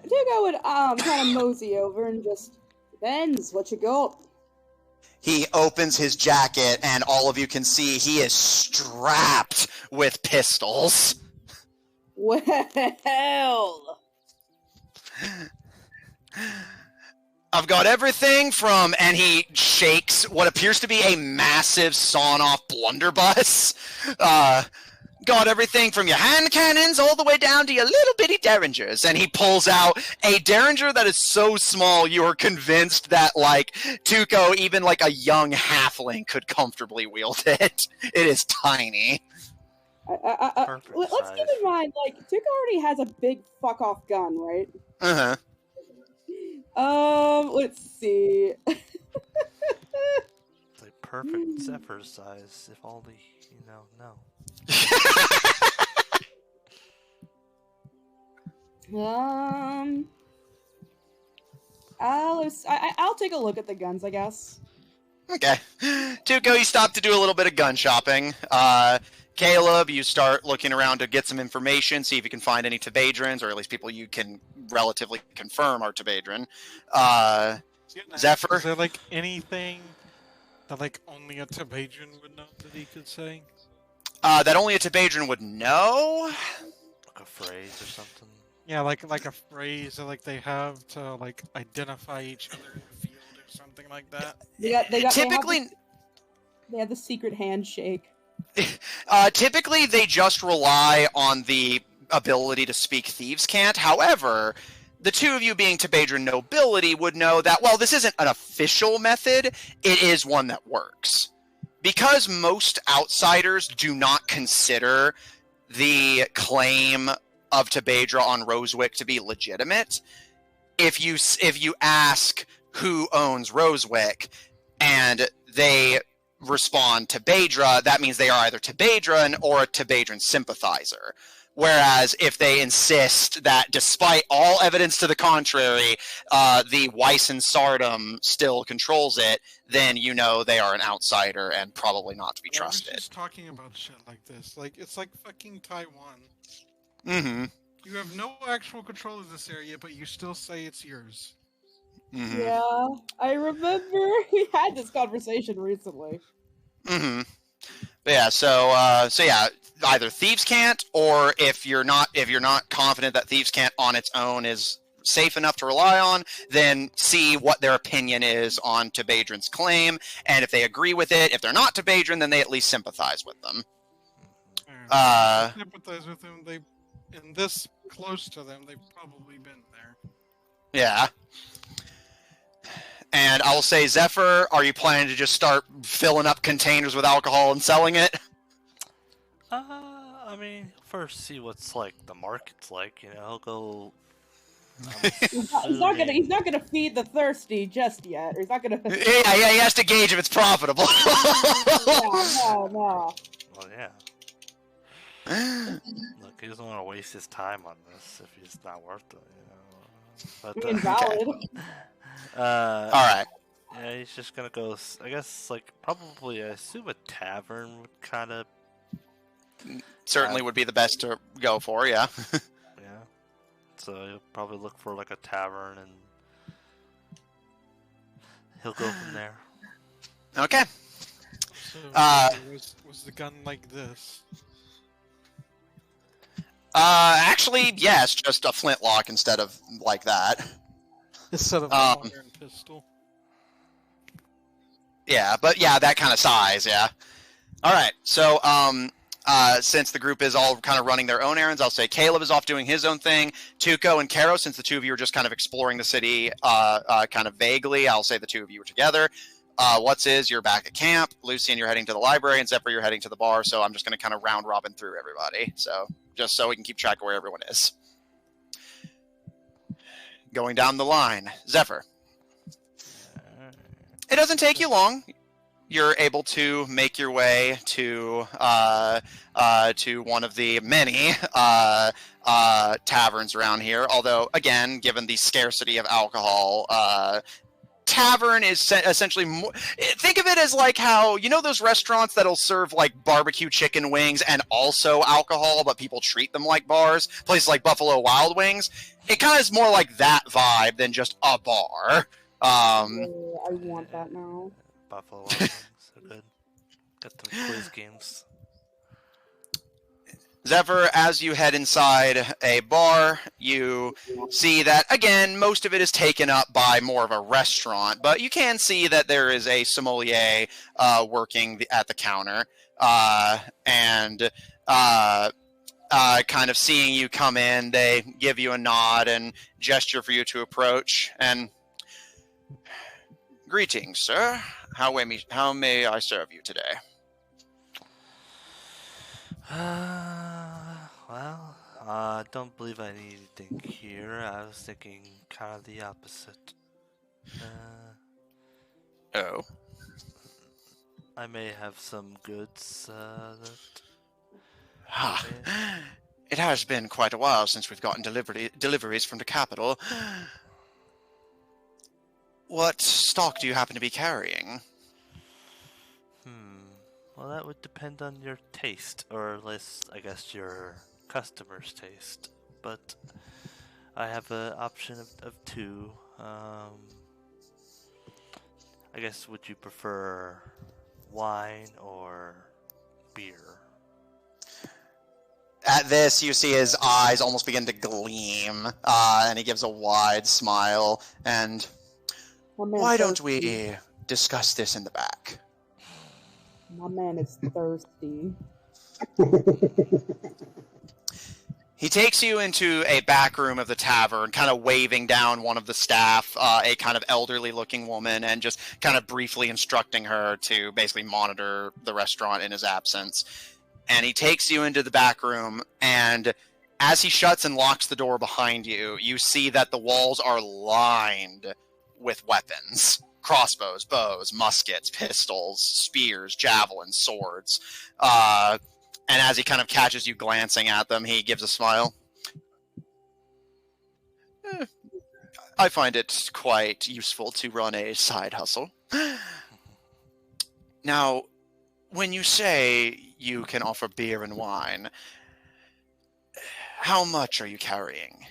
Tuco would kind of mosey over and just, "Depends, what you got?" He opens his jacket, and all of you can see he is strapped with pistols. Well, I've got everything from, and he shakes what appears to be a massive sawn-off blunderbuss. Got everything from your hand cannons all the way down to your little bitty derringers. And he pulls out a derringer that is so small you are convinced that, like, Tuco, even like a young halfling, could comfortably wield it. It is tiny. let's keep in mind, like, Tuco already has a big fuck-off gun, right? Uh-huh. Let's see. It's like perfect Zephyr size, if only, no. I'll take a look at the guns, I guess. Okay. Tuco, you stop to do a little bit of gun shopping. Caleb, you start looking around to get some information, see if you can find any Tebadrons, or at least people you can relatively confirm are Tebadron. Zephyr? Is there, like, anything that, like, only a Tebadron would know that he could say? That only a Tebadron would know? Like a phrase or something? Yeah, like a phrase that, like, they have to, like, identify each other in the field or something like that. Typically... They have the secret handshake. Typically, they just rely on the ability to speak Thieves' Cant. However, the two of you being Tebadron nobility would know that, well, this isn't an official method, it is one that works. Because most outsiders do not consider the claim of Tebadra on Rosewick to be legitimate, if you ask who owns Rosewick and they respond Tebadra, that means they are either Tebadran or a Tebadran sympathizer. Whereas if they insist that despite all evidence to the contrary, the Wyson Sardom still controls it, then you know they are an outsider and probably not to be trusted. We're just talking about shit like this. Like, it's like fucking Taiwan. Mm-hmm. You have no actual control of this area, but you still say it's yours. Mm-hmm. Yeah, I remember we had this conversation recently. Mm-hmm. But yeah, so yeah, either Thieves' Cant, or if you're not confident that Thieves' Cant on its own is safe enough to rely on, then see what their opinion is on Tebadron's claim, and if they agree with it, if they're not Tebadron, then they at least sympathize with them. Sympathize with them. In this close to them, they've probably been there. Yeah. And I will say, Zephyr, are you planning to just start filling up containers with alcohol and selling it? I mean, first see what's like the market's like. You know, he'll go. He's not gonna feed the thirsty just yet. He's not gonna. Yeah, he has to gauge if it's profitable. No. Well, yeah. Look, he doesn't want to waste his time on this if he's not worth it, you know. But, Invalid. All right. Yeah, he's just gonna go. I guess, like, probably. I assume a tavern would kind of. Certainly would be the best to go for. Yeah. Yeah. So he'll probably look for like a tavern, and he'll go from there. Okay. So, was the gun like this? Actually, yes, just a flintlock instead of like that. Instead of a iron pistol. Yeah, but yeah, that kind of size, yeah. All right, so since the group is all kind of running their own errands, I'll say Caleb is off doing his own thing. Tuco and Caro, since the two of you are just kind of exploring the city kind of vaguely, I'll say the two of you are together. You're back at camp. Lucien, you're heading to the library, and Zephyr, you're heading to the bar. So I'm just going to kind of round robin through everybody. So just so we can keep track of where everyone is. Going down the line, Zephyr. It doesn't take you long. You're able to make your way to one of the many taverns around here. Although, again, given the scarcity of alcohol, tavern is essentially more, think of it as like how, you know, those restaurants that'll serve like barbecue chicken wings and also alcohol, but people treat them like bars, places like Buffalo Wild Wings. It kind of is more like that vibe than just a bar. I want that now. Buffalo Wild Wings, so good. Got them quiz games. Zephyr, as you head inside a bar, you see that, again, most of it is taken up by more of a restaurant, but you can see that there is a sommelier working at the counter, and kind of seeing you come in, they give you a nod and gesture for you to approach, and greetings, sir. How may I serve you today? Well, I don't believe I need anything here. I was thinking kind of the opposite. Oh. I may have some goods that... It has been quite a while since we've gotten deliveries from the capital. What stock do you happen to be carrying? Well, that would depend on your taste, or at least, I guess, your customer's taste. But I have an option of two. I guess, would you prefer wine or beer? At this, you see his eyes almost begin to gleam, and he gives a wide smile, and why don't we discuss this in the back? My man is thirsty. He takes you into a back room of the tavern, kind of waving down one of the staff, a kind of elderly-looking woman, and just kind of briefly instructing her to basically monitor the restaurant in his absence. And he takes you into the back room, and as he shuts and locks the door behind you, you see that the walls are lined with weapons. Crossbows, bows, muskets, pistols, spears, javelins, swords. And as he kind of catches you glancing at them, he gives a smile. I find it quite useful to run a side hustle. Now, when you say you can offer beer and wine, how much are you carrying?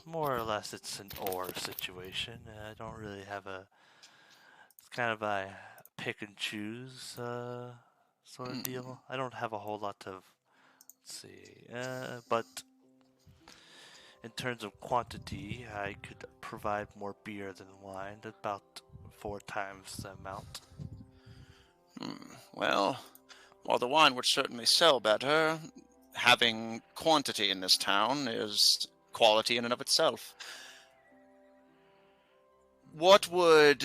More or less, it's an or situation. I don't really have it's kind of a pick and choose sort of deal. I don't have a whole lot of, let's see, but in terms of quantity, I could provide more beer than wine, about 4 times the amount. Well, while the wine would certainly sell better, having quantity in this town is quality in and of itself. What would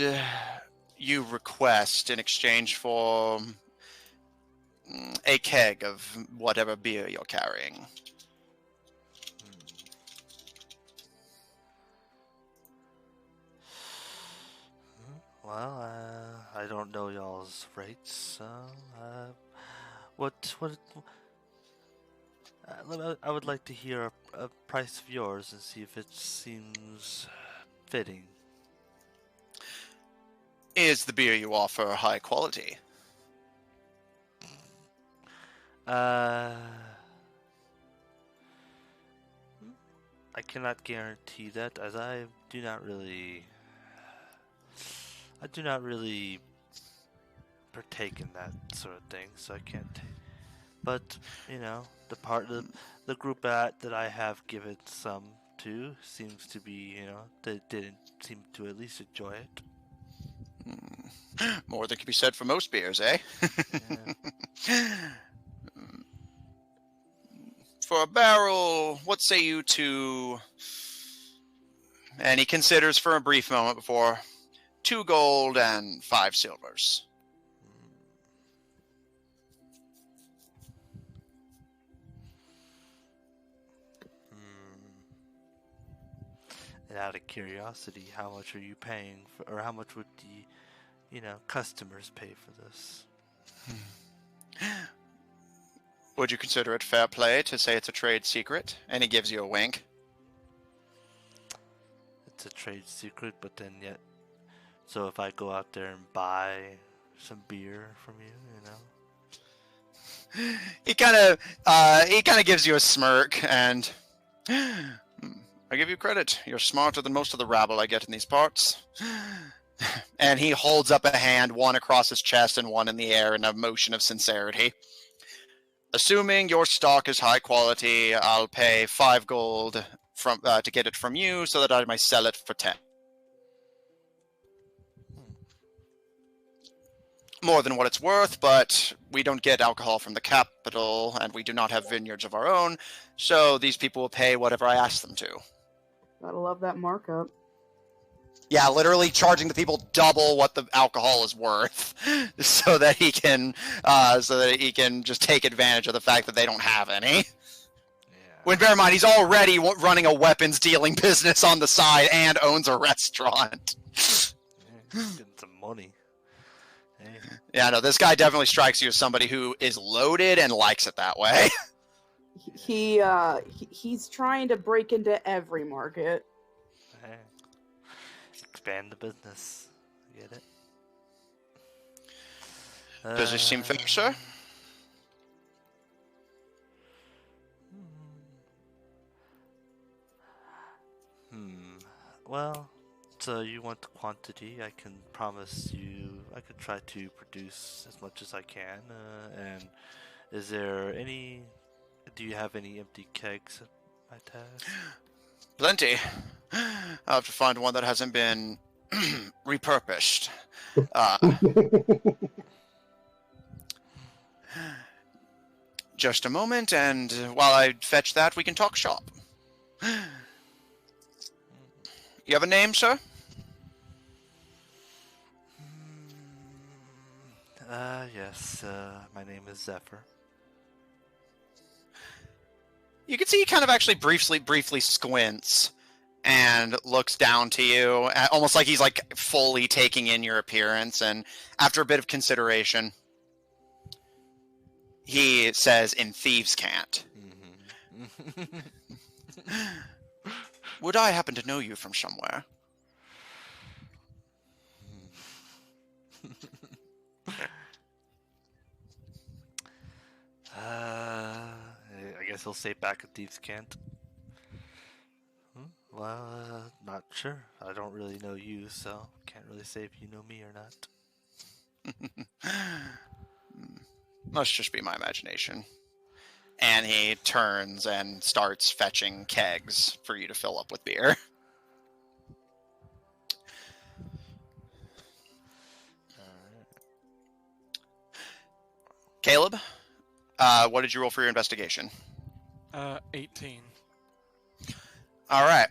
you request in exchange for a keg of whatever beer you're carrying? Well, I don't know y'all's rates, so I would like to hear a price of yours and see if it seems fitting. Is the beer you offer high quality? I cannot guarantee that, as I do not really partake in that sort of thing, so I can't. But the group that I have given some to seems to be, they didn't seem to at least enjoy it. More than can be said for most beers, eh? Yeah. For a barrel, what say you to... And he considers for a brief moment before 2 gold and 5 silvers. And out of curiosity, how much are you paying for, or how much would the, customers pay for this? Would you consider it fair play to say it's a trade secret? And he gives you a wink. It's a trade secret, but then yet, so if I go out there and buy some beer from you, He kind of gives you a smirk, and I give you credit. You're smarter than most of the rabble I get in these parts. And he holds up a hand, one across his chest and one in the air in a motion of sincerity. Assuming your stock is high quality, I'll pay 5 gold to get it from you so that I might sell it for 10. More than what it's worth, but we don't get alcohol from the capital, and we do not have vineyards of our own, so these people will pay whatever I ask them to. Gotta love that markup. Yeah, literally charging the people double what the alcohol is worth, so that he can just take advantage of the fact that they don't have any. Yeah. When bear in mind, he's already running a weapons dealing business on the side and owns a restaurant. Yeah, getting some money. Hey. Yeah, no, this guy definitely strikes you as somebody who is loaded and likes it that way. He's trying to break into every market. Hey. Expand the business. Get it? Does this seem fair, sir? Well, so you want the quantity? I can promise you. I could try to produce as much as I can. And is there any? Do you have any empty kegs at my task? Plenty. I'll have to find one that hasn't been repurposed. Just a moment, and while I fetch that, we can talk shop. You have a name, sir? Yes. My name is Zephyr. You can see he kind of actually briefly squints and looks down to you, almost like he's like fully taking in your appearance. And after a bit of consideration, he says, "In thieves' cant." Mm-hmm. Would I happen to know you from somewhere? I guess he'll say back at thieves' cant. Well, not sure. I don't really know you, so can't really say if you know me or not. Must just be my imagination. And he turns and starts fetching kegs for you to fill up with beer. Caleb, what did you roll for your investigation? 18. All right.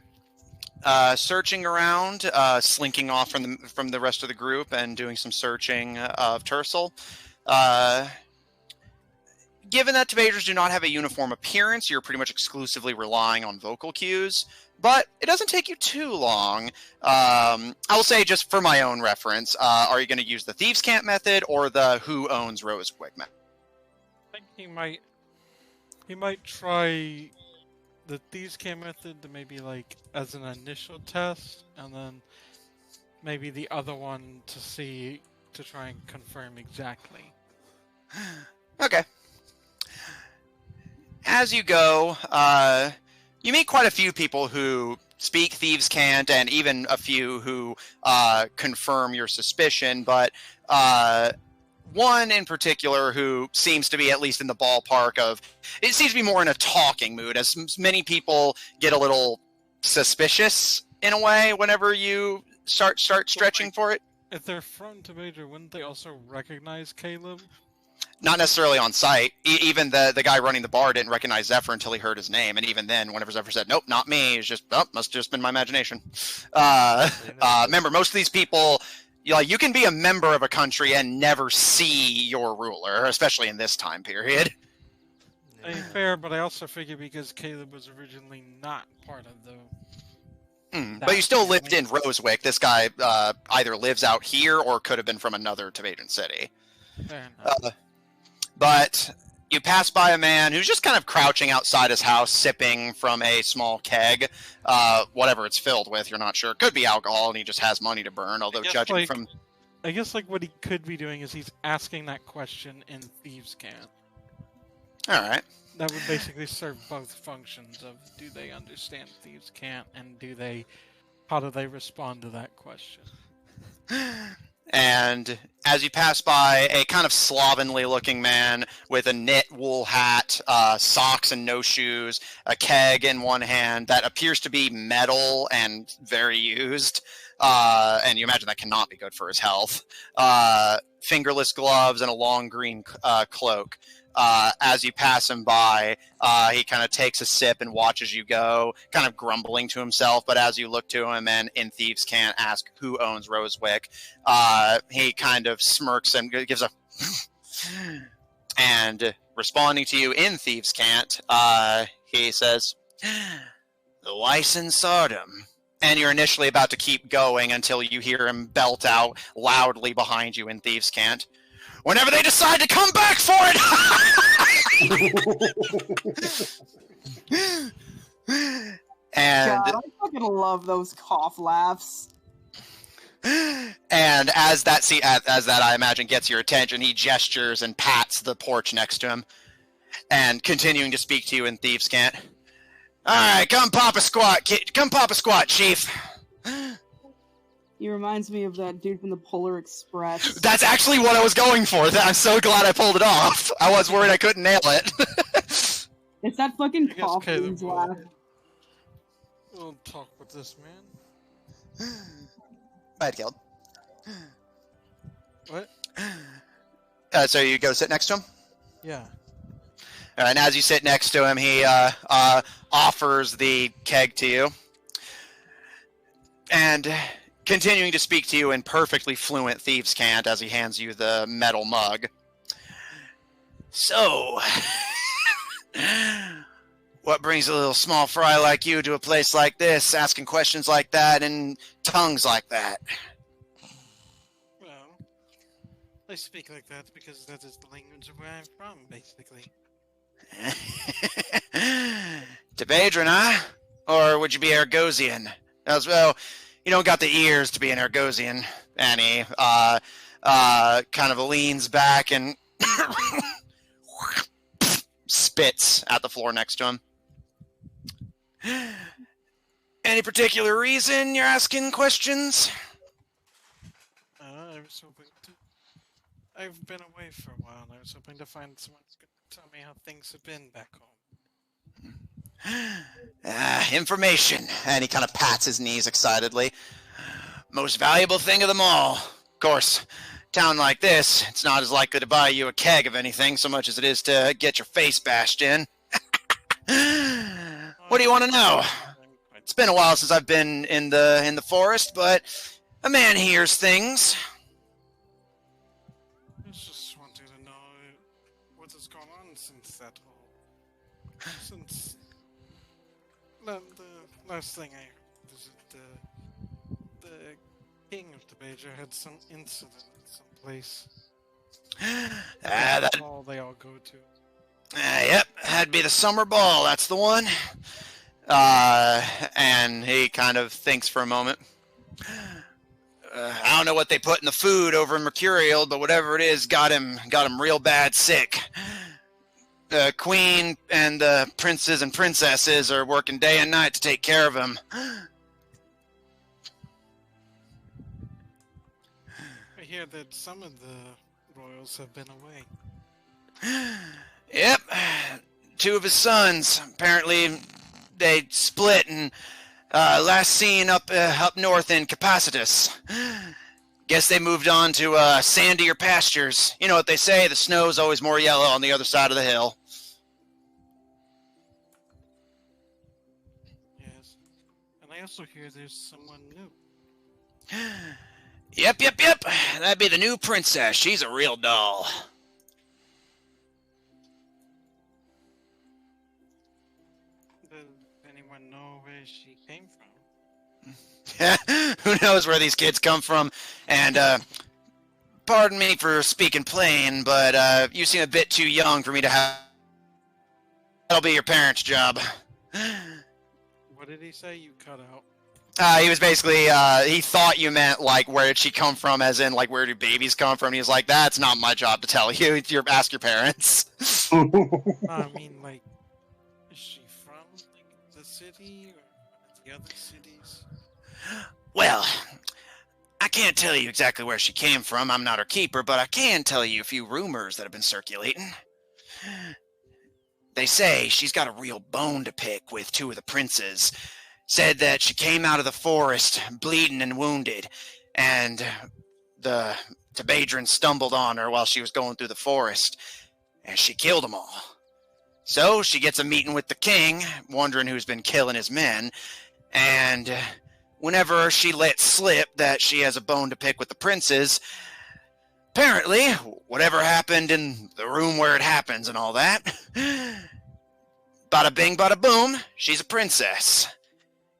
Searching around, slinking off from the rest of the group and doing some searching of Tercel. Given that Tevaders do not have a uniform appearance, you're pretty much exclusively relying on vocal cues, but it doesn't take you too long. I will say, just for my own reference, are you going to use the Thieves' Cant method or the Who Owns Rosewick method? I think he might try the Thieves' Cant method to maybe like as an initial test, and then maybe the other one to try and confirm exactly. Okay. As you go, you meet quite a few people who speak Thieves' Cant, and even a few who confirm your suspicion, but one in particular who seems to be at least in the ballpark of... It seems to be more in a talking mood, as many people get a little suspicious, in a way, whenever you start stretching for it. If they're from Tavader, wouldn't they also recognize Caleb? Not necessarily on sight. Even the guy running the bar didn't recognize Zephyr until he heard his name, and even then, whenever Zephyr said, "Nope, not me," it's just, "Oh, must have just been my imagination." Remember, most of these people, you can be a member of a country and never see your ruler, especially in this time period. I mean, fair, but I also figure because Caleb was originally not part of the... But you still lived in Rosewick. This guy either lives out here or could have been from another Tavaden city. Fair enough. But you pass by a man who's just kind of crouching outside his house, sipping from a small keg. Whatever it's filled with, you're not sure. It could be alcohol, and he just has money to burn, although judging from... I guess what he could be doing is he's asking that question in Thieves' Cant. Alright. That would basically serve both functions of, do they understand Thieves' Cant, and how do they respond to that question? And as you pass by, a kind of slovenly looking man with a knit wool hat, socks and no shoes, a keg in one hand that appears to be metal and very used, and you imagine that cannot be good for his health, fingerless gloves and a long green cloak. As you pass him by, he kind of takes a sip and watches you go, kind of grumbling to himself, but as you look to him and in Thieves' Cant ask who owns Rosewick, he kind of smirks and gives a... and responding to you in Thieves' Cant, he says, "The Weiss and Sodom." And you're initially about to keep going until you hear him belt out loudly behind you in Thieves' Cant, "Whenever they decide to come back for it!" And God, I fucking love those cough laughs. And as that I imagine gets your attention, he gestures and pats the porch next to him, and continuing to speak to you in Thieves' Cant. "All right, come pop a squat, Chief." He reminds me of that dude from the Polar Express. That's actually what I was going for. I'm so glad I pulled it off. I was worried I couldn't nail it. It's that fucking I guess cough Caleb laugh. We'll talk with this man. Bad killed. What? So you go sit next to him? Yeah. And as you sit next to him, he offers the keg to you. And continuing to speak to you in perfectly fluent Thieves' Cant as he hands you the metal mug. "So, what brings a little small fry like you to a place like this, asking questions like that in tongues like that?" Well, I speak like that because that is the language of where I'm from, basically. Tebadron, huh? Or would you be Argosian? As well, you don't got the ears to be an Argosian. And he kind of leans back and spits at the floor next to him. "Any particular reason you're asking questions?" I was hoping to... I've been away for a while, and I was hoping to find someone who's going to tell me how things have been back home. Information. And he kind of pats his knees excitedly. "Most valuable thing of them all. Of course, town like this, it's not as likely to buy you a keg of anything so much as it is to get your face bashed in." What do you want to know? It's been a while since I've been in the forest, but a man hears things. I just wanted to know what has gone on since that whole... Since... The last thing I heard is that the king of the Major had some incident at some place. That's all they all go to. Yep, that'd be the summer ball, that's the one. And he kind of thinks for a moment. I don't know what they put in the food over in Mercurial, but whatever it is got him real bad sick. The queen and the princes and princesses are working day and night to take care of him. I hear that some of the royals have been away. Yep, 2 of his sons. Apparently, they split and last seen up north in Capacitus. Guess they moved on to sandier pastures. You know what they say, the snow's always more yellow on the other side of the hill. Yes. And I also hear there's someone new. Yep. That'd be the new princess. She's a real doll. Does anyone know where she came from? Who knows where these kids come from? And, pardon me for speaking plain, but, you seem a bit too young for me to have... That'll be your parents' job. What did he say? You cut out. He was basically, he thought you meant, like, where did she come from, as in, like, where do babies come from? And he was like, that's not my job to tell you. Ask your parents. I mean, like, is she from, like, the city or the other cities? Well, I can't tell you exactly where she came from. I'm not her keeper, but I can tell you a few rumors that have been circulating. They say she's got a real bone to pick with 2 of the princes. Said that she came out of the forest bleeding and wounded, and the Tabadrin stumbled on her while she was going through the forest, and she killed them all. So she gets a meeting with the king, wondering who's been killing his men, and whenever she lets slip that she has a bone to pick with the princes, apparently, whatever happened in the room where it happens and all that, bada bing, bada boom, she's a princess.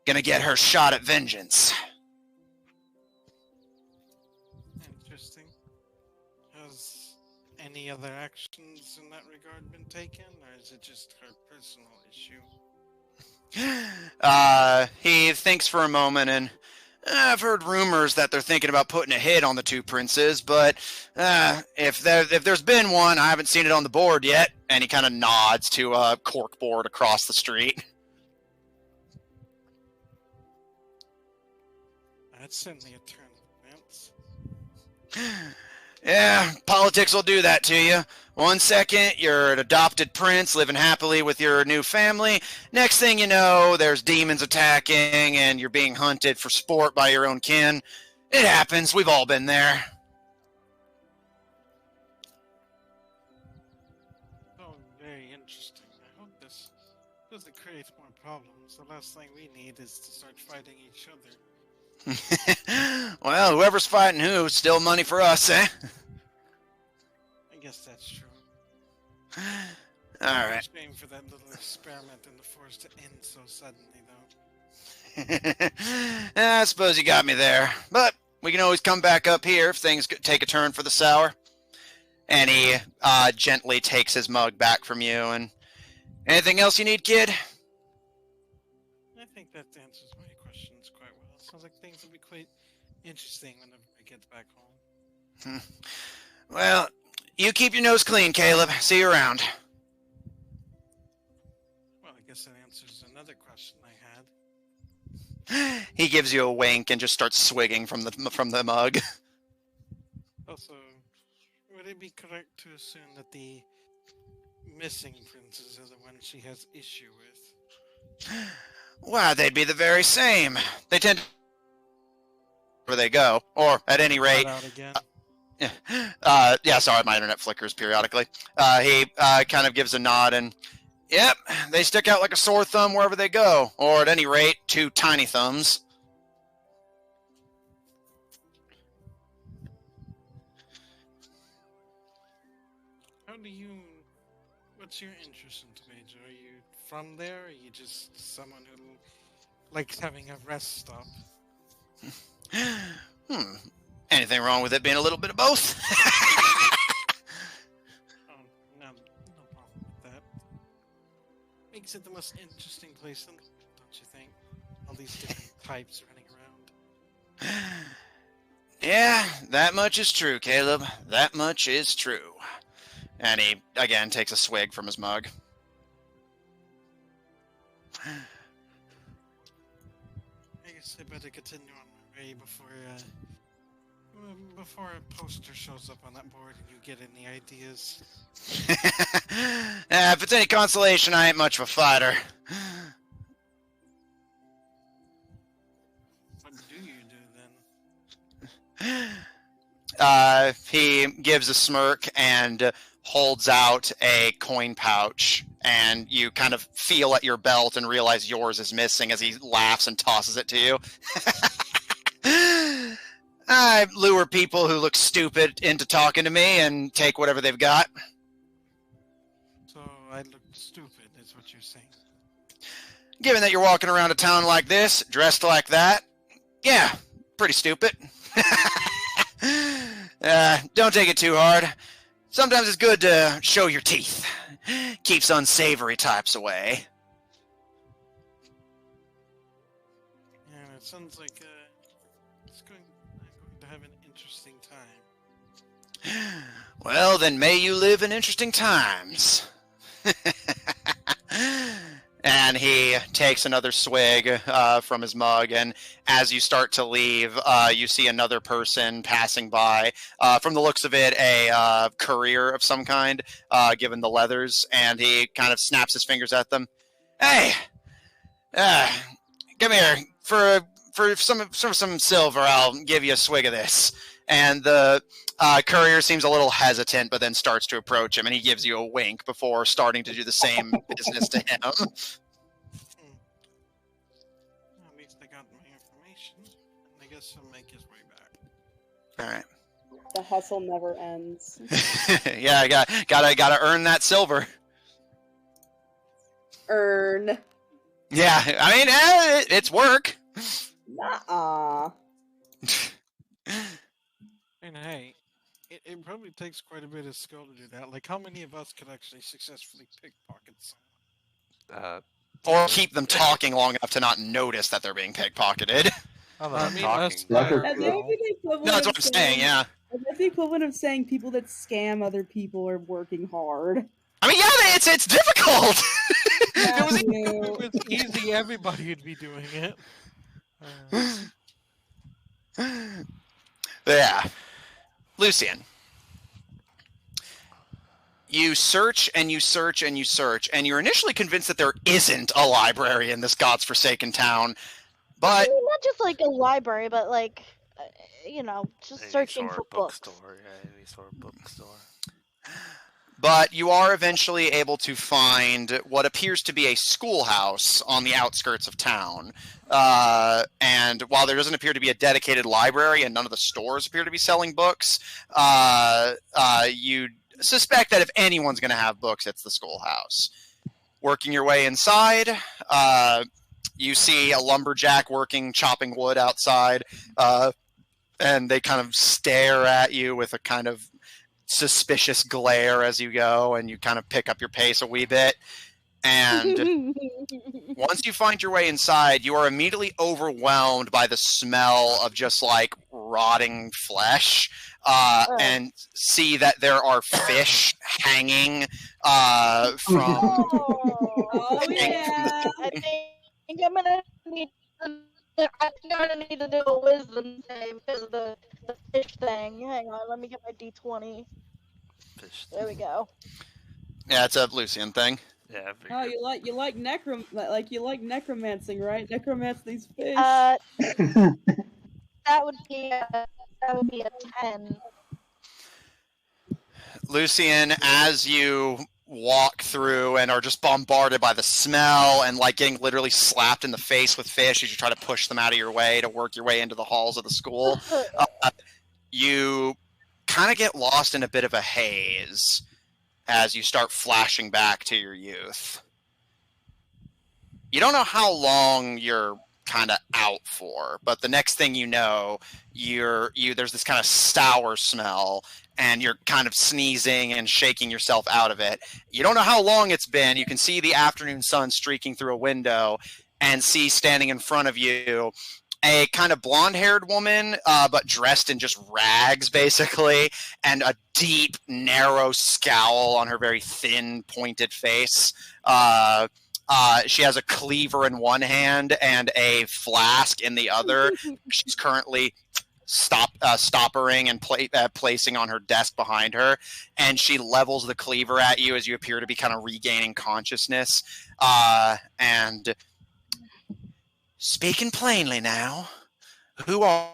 Gonna get her shot at vengeance. Interesting. Has any other actions in that regard been taken, or is it just her personal issue? He thinks for a moment, and I've heard rumors that they're thinking about putting a hit on the 2 princes, but if there's been one, I haven't seen it on the board yet. And he kind of nods to a cork board across the street. That's certainly a turn of events. Yeah, politics will do that to you. One second, you're an adopted prince living happily with your new family. Next thing you know, there's demons attacking and you're being hunted for sport by your own kin. It happens. We've all been there. Oh, very interesting. I hope this doesn't create more problems. The last thing we need is to start fighting each other. Well, whoever's fighting who, still money for us, eh? I guess that's true. All right. It's a shame for that little experiment in the forest to end so suddenly, though. I suppose you got me there. But we can always come back up here if things take a turn for the sour. And he gently takes his mug back from you. And anything else you need, kid? I think that answers my questions quite well. Sounds like things will be quite interesting whenever I get back home. Well, you keep your nose clean, Caleb. See you around. Well, I guess that answers another question I had. He gives you a wink and just starts swigging from the mug. Also, would it be correct to assume that the missing princes are the ones she has issue with? Why, they'd be the very same. They tend to where they go, or at any rate. Cut out again. Yeah, sorry, my internet flickers periodically. He kind of gives a nod, and Yep, they stick out like a sore thumb wherever they go, or at any rate, 2 tiny thumbs. What's your interest in Tomato? Are you from there, or are you just someone who likes having a rest stop? Anything wrong with it being a little bit of both? Oh, no problem with that. Makes it the most interesting place, don't you think? All these different types running around. Yeah, that much is true, Caleb. That much is true. And he, again, takes a swig from his mug. I guess I better continue on my way before a poster shows up on that board and you get any ideas. If it's any consolation, I ain't much of a fighter. What do you do then? He gives a smirk and holds out a coin pouch, and you kind of feel at your belt and realize yours is missing as he laughs and tosses it to you. I lure people who look stupid into talking to me and take whatever they've got. So I look stupid, is what you're saying. Given that you're walking around a town like this, dressed like that, yeah, pretty stupid. Don't take it too hard. Sometimes it's good to show your teeth. Keeps unsavory types away. Yeah, it sounds like I'm going to have an interesting time. Well, then may you live in interesting times. And he takes another swig from his mug, and as you start to leave, you see another person passing by. From the looks of it, a courier of some kind, given the leathers, and he kind of snaps his fingers at them. Hey, come here. For some silver, I'll give you a swig of this. And the courier seems a little hesitant, but then starts to approach him, and he gives you a wink before starting to do the same business to him. At least I got my information, and I guess he'll make his way back. All right. The hustle never ends. Yeah, I gotta earn that silver. Earn. Yeah, I mean, it's work. Nuh-uh. And hey, it probably takes quite a bit of skill to do that. Like, how many of us could actually successfully pickpocket someone? Or keep them talking long enough to not notice that they're being pickpocketed. I mean, talking. That would be the equivalent No, that's what of I'm saying, yeah. That's the equivalent of saying people that scam other people are working hard. I mean, yeah, it's difficult. Yeah, If it was If it was easy, everybody would be doing it. Yeah. Lucien. You search and you search and you search, and you're initially convinced that there isn't a library in this god's forsaken town, but... Not just like a library, but like, just Any searching sort for of books. bookstore, yeah, any sort of bookstore. But you are eventually able to find what appears to be a schoolhouse on the outskirts of town. And while there doesn't appear to be a dedicated library and none of the stores appear to be selling books, you suspect that if anyone's going to have books, it's the schoolhouse. Working your way inside, you see a lumberjack chopping wood outside, and they kind of stare at you with a kind of suspicious glare as you go, and you kind of pick up your pace a wee bit. And once you find your way inside, you are immediately overwhelmed by the smell of just like rotting flesh, and see that there are fish hanging from. Oh yeah. I think I'm gonna need. I think I'm gonna need to do a wisdom save because of the fish thing. Hang on, let me get my D20. Fish. There we go. Yeah, it's a Lucien thing. Yeah, Oh, you like necromancing, right? Necromance these fish. That would be a 10. Lucien, as you walk through and are just bombarded by the smell and like getting literally slapped in the face with fish as you try to push them out of your way to work your way into the halls of the school. You kind of get lost in a bit of a haze as you start flashing back to your youth. You don't know how long you're kind of out for, but the next thing you know, there's this kind of sour smell and you're kind of sneezing and shaking yourself out of it. You don't know how long it's been. You can see the afternoon sun streaking through a window and see standing in front of you a kind of blonde-haired woman, but dressed in just rags, basically, and a deep, narrow scowl on her very thin, pointed face. She has a cleaver in one hand and a flask in the other. She's currently stoppering and placing on her desk behind her, and she levels the cleaver at you as you appear to be kind of regaining consciousness. And speaking plainly now, who are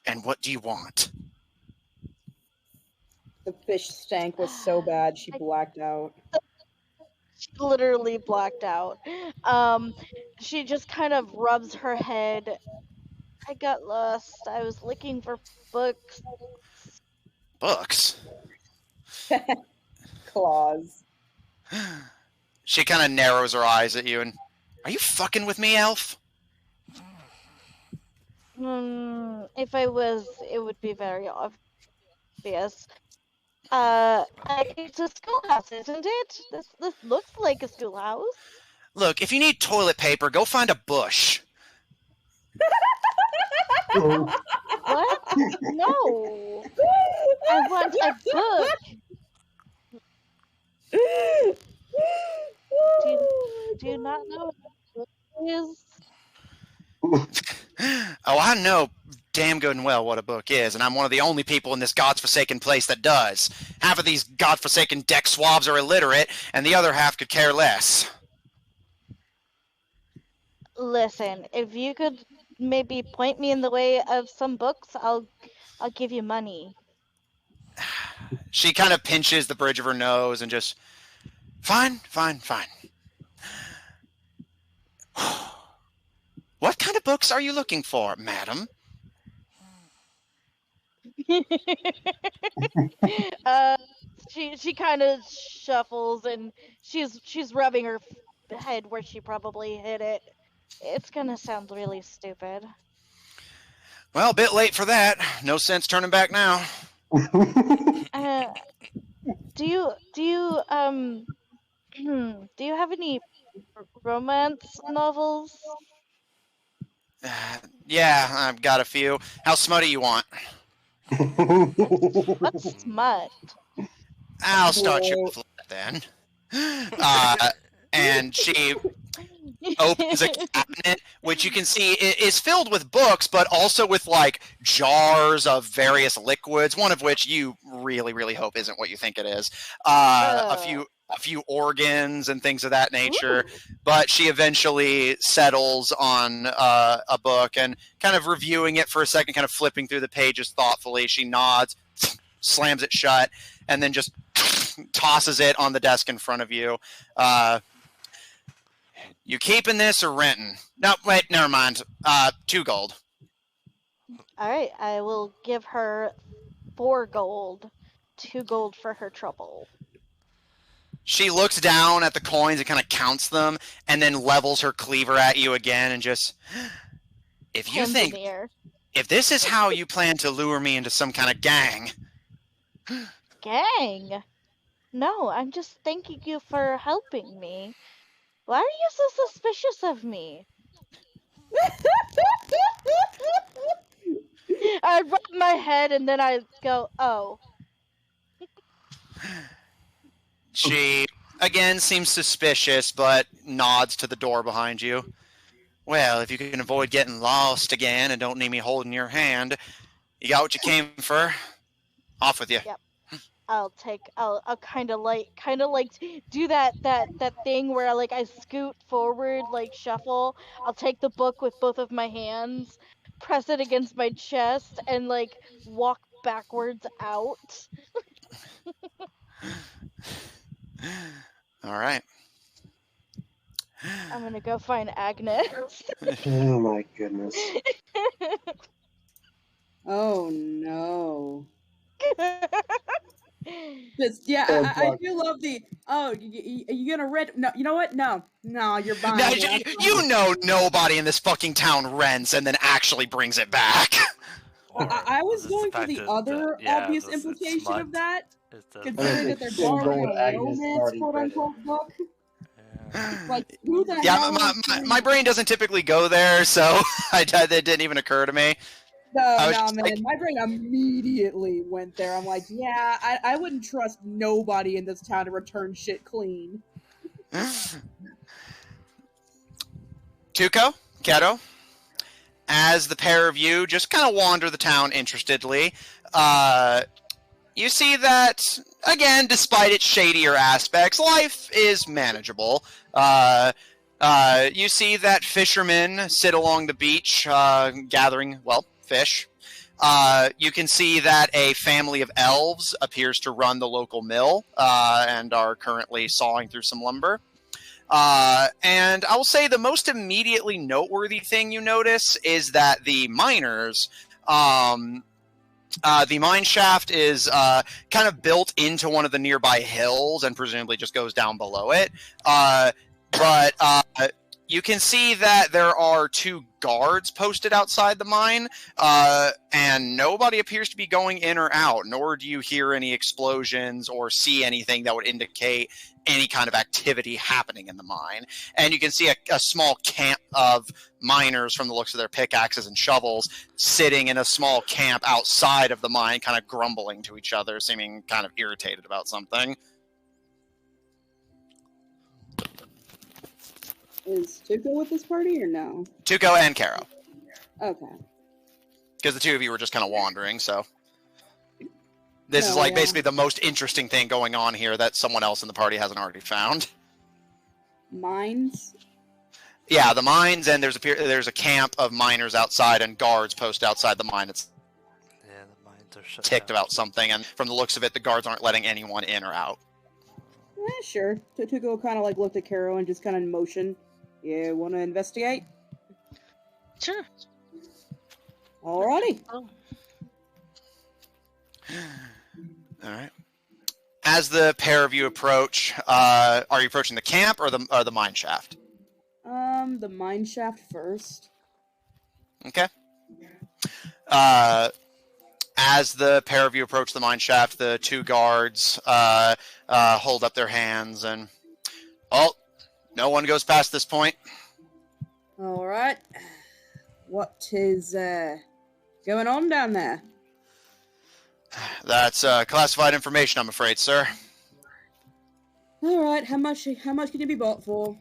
and what do you want? The fish stank was so bad she blacked out. She literally blacked out. She just kind of rubs her head. I got lost. I was looking for books. Books? Claws. She kind of narrows her eyes at you and, are you fucking with me, elf? If I was, it would be very obvious. It's a schoolhouse, isn't it? This looks like a schoolhouse. Look, if you need toilet paper, go find a bush. What? No. I want a book. Do you not know what a book is? Oh, I know damn good and well what a book is, and I'm one of the only people in this godforsaken place that does. Half of these godforsaken deck swabs are illiterate, and the other half could care less. Listen, if you could maybe point me in the way of some books, I'll give you money. She kind of pinches the bridge of her nose and just, fine. What kind of books are you looking for, madam? She kind of shuffles and she's rubbing her head where she probably hit it. It's gonna sound really stupid. Well, a bit late for that. No sense turning back now. Do you do you have any romance novels? Yeah, I've got a few. How smutty you want? What's smut? I'll start you with that then. And she opens a cabinet, which you can see is filled with books, but also with like jars of various liquids, one of which you really, really hope isn't what you think it is. A few organs and things of that nature. Ooh. But she eventually settles on a book and kind of reviewing it for a second, kind of flipping through the pages thoughtfully. She nods, slams it shut, and then just tosses it on the desk in front of you. You keeping this or renting? No, wait, never mind. 2 gold. All right, I will give her 4 gold. 2 gold for her trouble. She looks down at the coins and kind of counts them, and then levels her cleaver at you again and just, if this is how you plan to lure me into some kind of gang. Gang? No, I'm just thanking you for helping me. Why are you so suspicious of me? I rub my head and then I go, oh. She, again, seems suspicious, but nods to the door behind you. Well, if you can avoid getting lost again and don't need me holding your hand, you got what you came for. Off with you. Yep. I'll kind of like do that thing where like I scoot forward, like shuffle. I'll take the book with both of my hands, press it against my chest, and like walk backwards out. All right. I'm gonna go find Agnes. Oh my goodness. Oh no. Oh, I God. do love the. Oh, you gonna rent? No, you know what? No, you're buying Now, it. you know nobody in this fucking town rents and then actually brings it back. I was Just going the for fact the that other obvious it's implication smut. of that, It's the considering that they're Honestly, I'm borrowing going with a Agnes romance already quote read it. unquote book. yeah. Like, who the Yeah, hell? is my brain doesn't typically go there, so that didn't even occur to me. I No, was no, just man. like- My brain immediately went there. I'm like, yeah, I wouldn't trust nobody in this town to return shit clean. Tuco, Keto, as the pair of you just kind of wander the town interestedly, you see that, again, despite its shadier aspects, life is manageable. You see that fishermen sit along the beach gathering, well, fish. You can see that a family of elves appears to run the local mill and are currently sawing through some lumber. And I will say the most immediately noteworthy thing you notice is that the miners, the mine shaft is kind of built into one of the nearby hills and presumably just goes down below it. But you can see that there are 2 guards posted outside the mine, and nobody appears to be going in or out, nor do you hear any explosions or see anything that would indicate any kind of activity happening in the mine. And you can see a small camp of miners from the looks of their pickaxes and shovels sitting in a small camp outside of the mine, kind of grumbling to each other, seeming kind of irritated about something. Is Tuco with this party or no? Tuco and Caro. Okay. Because the 2 of you were just kind of wandering, so... This No, is like yeah. basically the most interesting thing going on here that someone else in the party hasn't already found. Mines? Yeah, the mines, and there's a camp of miners outside and guards posted outside the mine. It's Yeah, the mines are shut ticked down. about something, and from the looks of it, the guards aren't letting anyone in or out. Sure. Tuco kind of like looked at Caro and just kind of motioned. You want to investigate? Sure. Alrighty. Oh. All right. As the pair of you approach, are you approaching the camp or the mine shaft? The mine shaft first. Okay. As the pair of you approach the mine shaft, the 2 guards hold up their hands and, oh, no one goes past this point. Alright. What is going on down there? That's classified information, I'm afraid, sir. Alright, how much can you be bought for?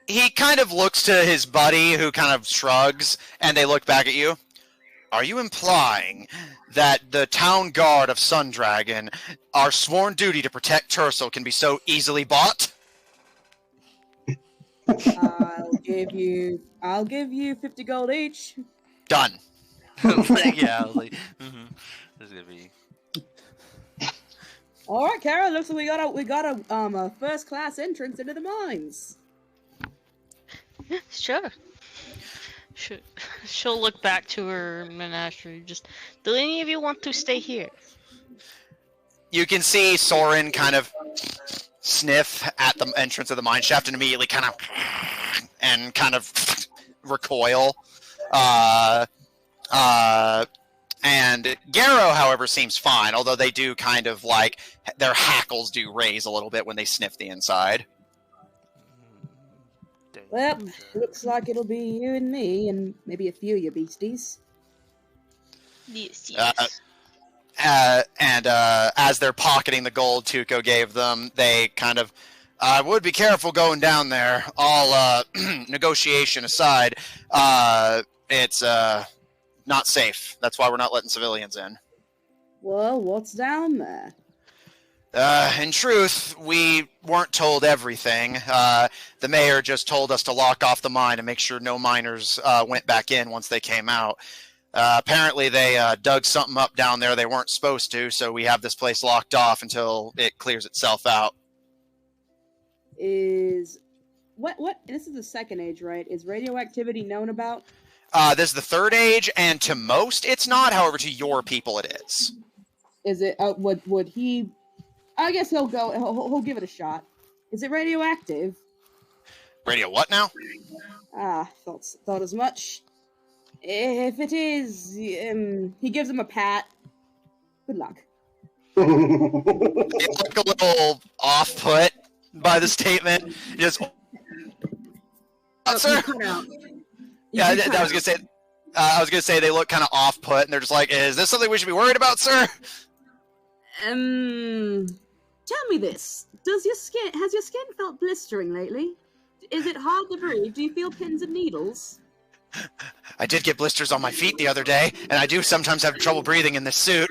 He kind of looks to his buddy, who kind of shrugs, and they look back at you. Are you implying that the town guard of Sundragon, our sworn duty to protect Tercel, can be so easily bought? I'll give you 50 gold each. Done. Yeah, I was like, this is gonna be. Alright, Kara, looks like we got a first class entrance into the mines. Sure. She'll look back to her menagerie. Just, do any of you want to stay here? You can see Soren kind of sniff at the entrance of the mine shaft and immediately kind of recoil. And Garrow, however, seems fine, although they do kind of like, their hackles do raise a little bit when they sniff the inside. Well, looks like it'll be you and me, and maybe a few of you beasties. Yes, And as they're pocketing the gold Tuco gave them, they kind of, I would be careful going down there. All negotiation aside, it's not safe. That's why we're not letting civilians in. Well, what's down there? In truth, we weren't told everything. The mayor just told us to lock off the mine and make sure no miners went back in once they came out. Apparently they dug something up down there they weren't supposed to, so we have this place locked off until it clears itself out. Is what? This is the second age, right? Is radioactivity known about? This is the third age, and to most it's not. However, to your people it is. Is it? Would he? I guess he'll go. He'll give it a shot. Is it radioactive? Radio what now? Thought as much. If it is, he gives him a pat. Good luck. You look a little off-put by the statement. Just, sir. Yeah, I was gonna say. I was gonna say they look kind of off-put, and they're just like, "Is this something we should be worried about, sir?" Tell me this: has your skin felt blistering lately? Is it hard to breathe? Do you feel pins and needles? I did get blisters on my feet the other day, and I do sometimes have trouble breathing in this suit.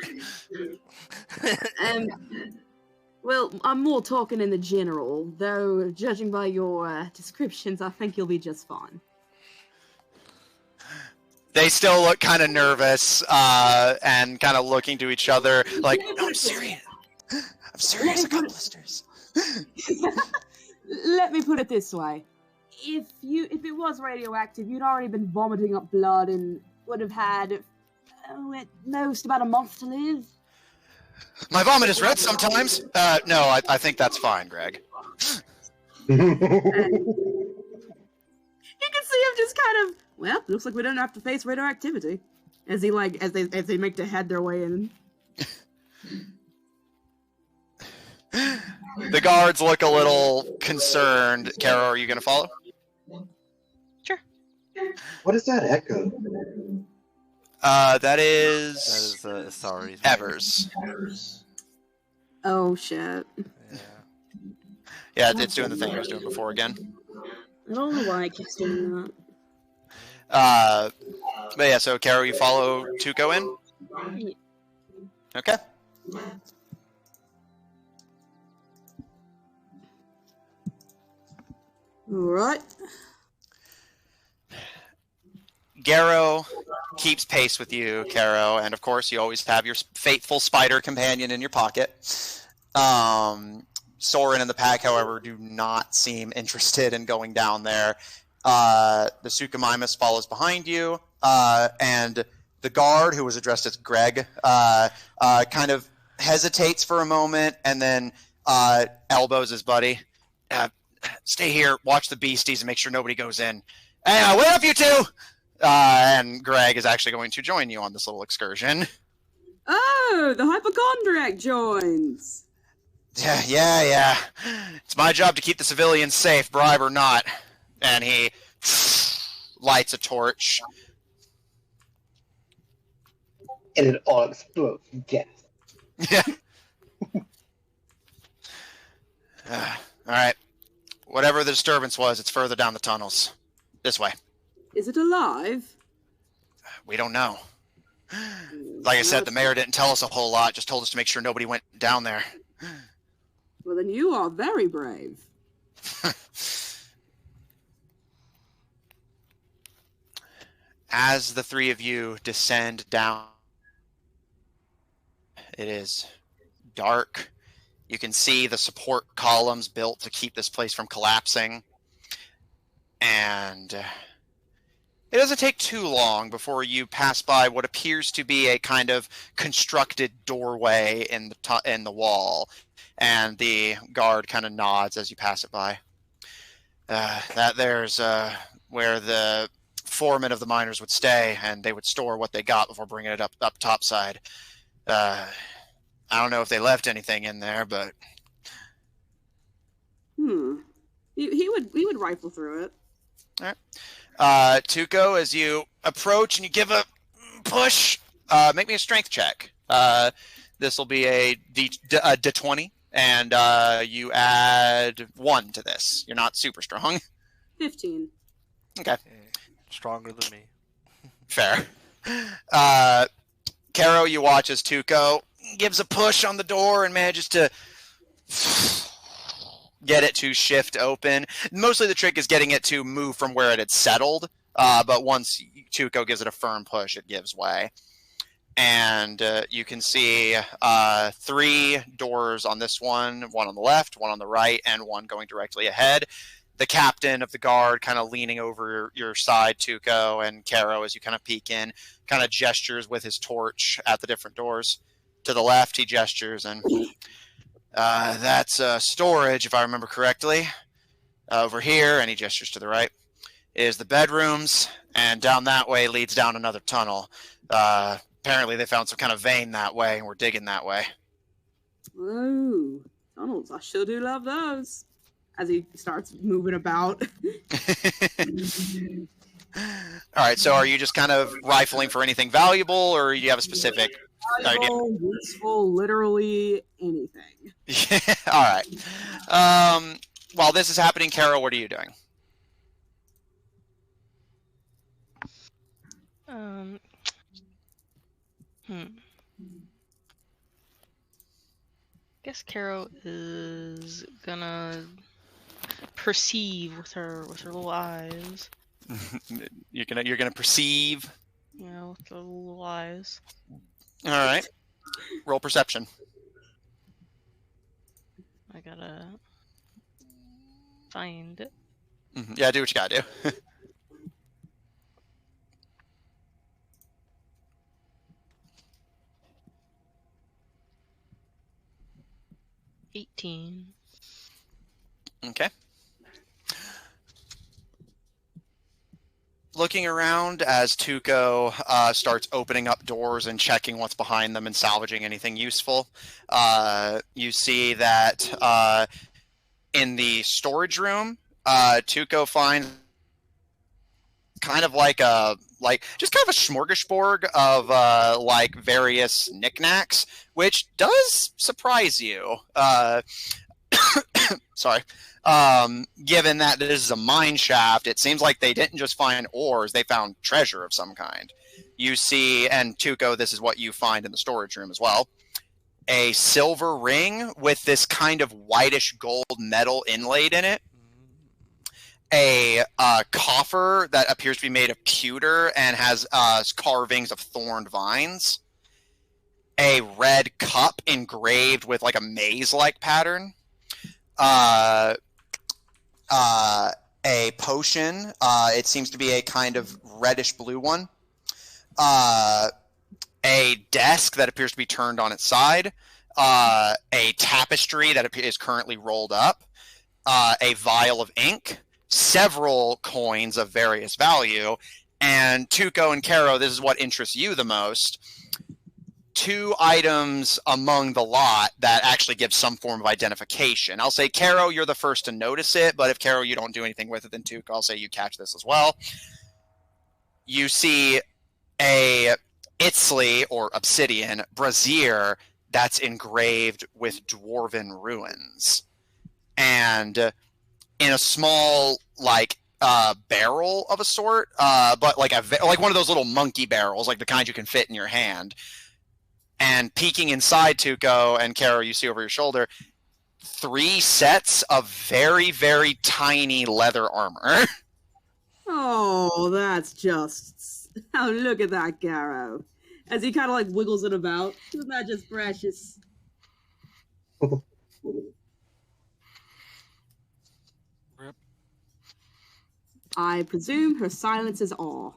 Well, I'm more talking in the general, though judging by your descriptions, I think you'll be just fine. They still look kind of nervous, and kind of looking to each other, like, "No, I'm serious. I'm serious, I got blisters." Let me put it this way. If it was radioactive, you'd already been vomiting up blood and would have had, at most, about a month to live. My vomit is red sometimes. No, I think that's fine, Greg. You can see him just kind of, well, looks like we don't have to face radioactivity. As they make to head their way in. The guards look a little concerned. Kara, are you going to follow? Sure. What is that echo? That is sorry. Evers. Oh shit. Yeah, it's doing the thing it was doing before again. I don't know why I keep doing that. But yeah, so Kara, you follow Tuco in? Okay. Alright. Garrow keeps pace with you, Caro, and of course you always have your faithful spider companion in your pocket. Soren and the pack, however, do not seem interested in going down there. The Suchomimus follows behind you, and the guard, who was addressed as Greg, kind of hesitates for a moment, and then elbows his buddy. Stay here, watch the beasties, and make sure nobody goes in. Hey, wait up, you two! And Greg is actually going to join you on this little excursion. Oh, the hypochondriac joins. Yeah. It's my job to keep the civilians safe, bribe or not. And he lights a torch. And it all explodes in death. Yeah. All right. Whatever the disturbance was, it's further down the tunnels. This way. Is it alive? We don't know. Like I said, the mayor didn't tell us a whole lot, just told us to make sure nobody went down there. Well, then you are very brave. As the three of you descend down, it is dark. You can see the support columns built to keep this place from collapsing. And it doesn't take too long before you pass by what appears to be a kind of constructed doorway in the wall. And the guard kind of nods as you pass it by. That there's where the foreman of the miners would stay, and they would store what they got before bringing it up topside. I don't know if they left anything in there, but He would rifle through it. all right. Tuco, as you approach and you give a push, make me a strength check. This will be a D20, and you add 1 to this. You're not super strong. 15. Okay. Stronger than me. Fair. Caro, you watch as Tuco gives a push on the door and manages to get it to shift open. Mostly the trick is getting it to move from where it had settled, but once Tuco gives it a firm push, it gives way. And you can see 3 doors on this one on the left, one on the right, and one going directly ahead. The captain of the guard kind of leaning over your side, Tuco, and Caro, as you kind of peek in, kind of gestures with his torch at the different doors. To the left, he gestures, and that's storage, if I remember correctly. Over here, and he gestures to the right, is the bedrooms, and down that way leads down another tunnel. Apparently they found some kind of vein that way, and we're digging that way. Ooh, tunnels. I sure do love those. As he starts moving about. All right, so are you just kind of rifling for anything valuable, or do you have a specific valuable, idea? Useful, literally anything. All right. While this is happening, Carol, what are you doing? Guess Caro is gonna perceive with her little eyes. You're gonna perceive. Yeah, with the little eyes. All right. Roll perception. I gotta find it. Yeah, do what you gotta do. 18. Okay. Looking around as Tuco starts opening up doors and checking what's behind them and salvaging anything useful, you see that in the storage room, Tuco finds kind of like just kind of a smorgasbord of like various knickknacks, which does surprise you. Sorry. Given that this is a mine shaft, it seems like they didn't just find ores, they found treasure of some kind. You see, and Tuco, this is what you find in the storage room as well, a silver ring with this kind of whitish gold metal inlaid in it, a coffer that appears to be made of pewter and has carvings of thorned vines, a red cup engraved with like a maze-like pattern, a potion, it seems to be a kind of reddish blue one, a desk that appears to be turned on its side, a tapestry that is currently rolled up, a vial of ink, several coins of various value, and Tuco and Caro, this is what interests you the most, 2 items among the lot that actually give some form of identification. I'll say, Caro, you're the first to notice it, but if Caro, you don't do anything with it, then Tuco, I'll say you catch this as well. You see a Itzli, or obsidian, brazier that's engraved with dwarven ruins. And in a small, like, barrel of a sort, but like one of those little monkey barrels, like the kind you can fit in your hand. And peeking inside, Tuco and Caro, you see over your shoulder 3 sets of very, very tiny leather armor. Oh, that's just... Oh, look at that, Caro. As he kind of like wiggles it about. Isn't that just precious? Rip. I presume her silence is awe.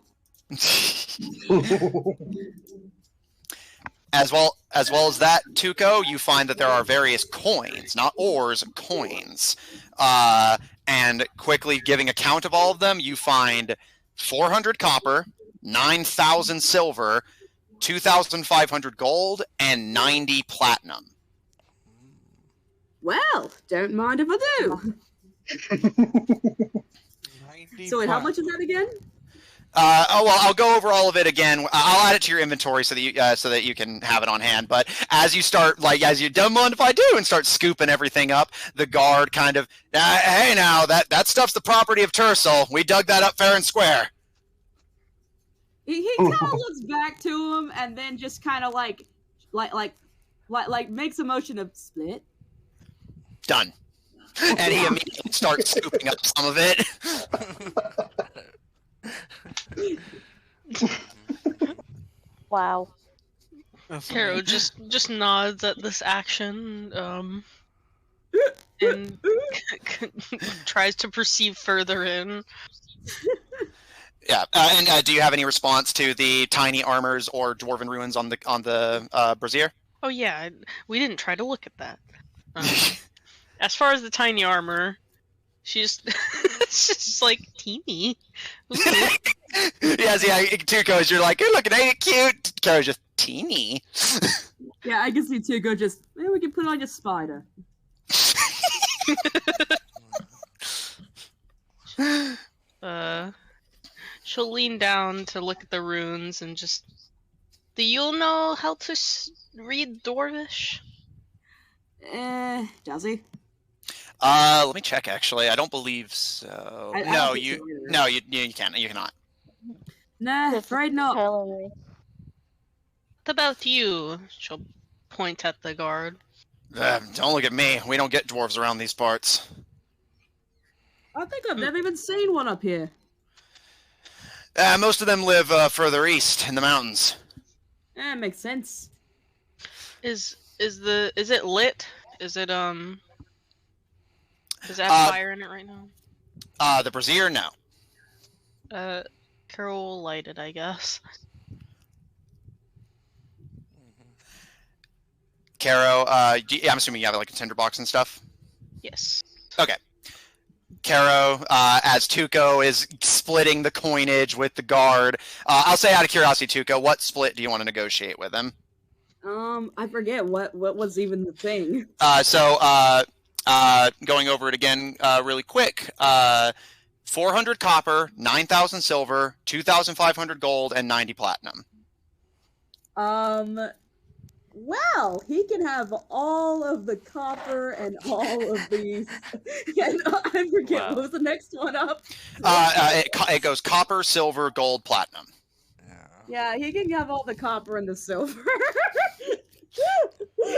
As well as that, Tuco, you find that there are various coins, not ores, coins. And quickly giving a count of all of them, you find 400 copper, 9,000 silver, 2,500 gold, and 90 platinum. Well, don't mind if I do. So wait, how much is that again? I'll go over all of it again. I'll add it to your inventory so that you can have it on hand. But as you start, as you don't mind if I do, and start scooping everything up, the guard kind of, hey now, that stuff's the property of Tercel. We dug that up fair and square. He kind of looks back to him and then just kind of like makes a motion of split. Done. And he immediately starts scooping up some of it. Wow. Caro just nods at this action, and tries to perceive further in. Yeah, and do you have any response to the tiny armors or dwarven ruins on the brazier? Oh yeah, we didn't try to look at that. As far as the tiny armor, she's just like teeny. Yes, yeah. Tuco, you're like, you're looking, ain't it cute? Caro's just teeny. Yeah, I can see Tuco just. Maybe we can put on your spider. She'll lean down to look at the runes and just. Do you know how to read Dwarvish? Does he? Let me check. Actually, I don't believe so. I No, don't think you so either. no, you can't. You cannot. Nah, afraid not. Telling me. What about you? She'll point at the guard. Don't look at me. We don't get dwarves around these parts. I think I've never even seen one up here. Most of them live further east in the mountains. Yeah, makes sense. Is it lit? Is it Does it have fire in it right now? The brazier, no. Carol will light it, I guess. Caro, I'm assuming you have like a tinderbox and stuff. Yes. Okay. Caro, as Tuco is splitting the coinage with the guard, I'll say out of curiosity, Tuco, what split do you want to negotiate with him? I forget what was even the thing. Going over it again really quick. 400 copper, 9,000 silver, 2,500 gold, and 90 platinum. Well, he can have all of the copper and all of these. And I forget what was the next one up. It goes copper, silver, gold, platinum. Yeah, he can have all the copper and the silver.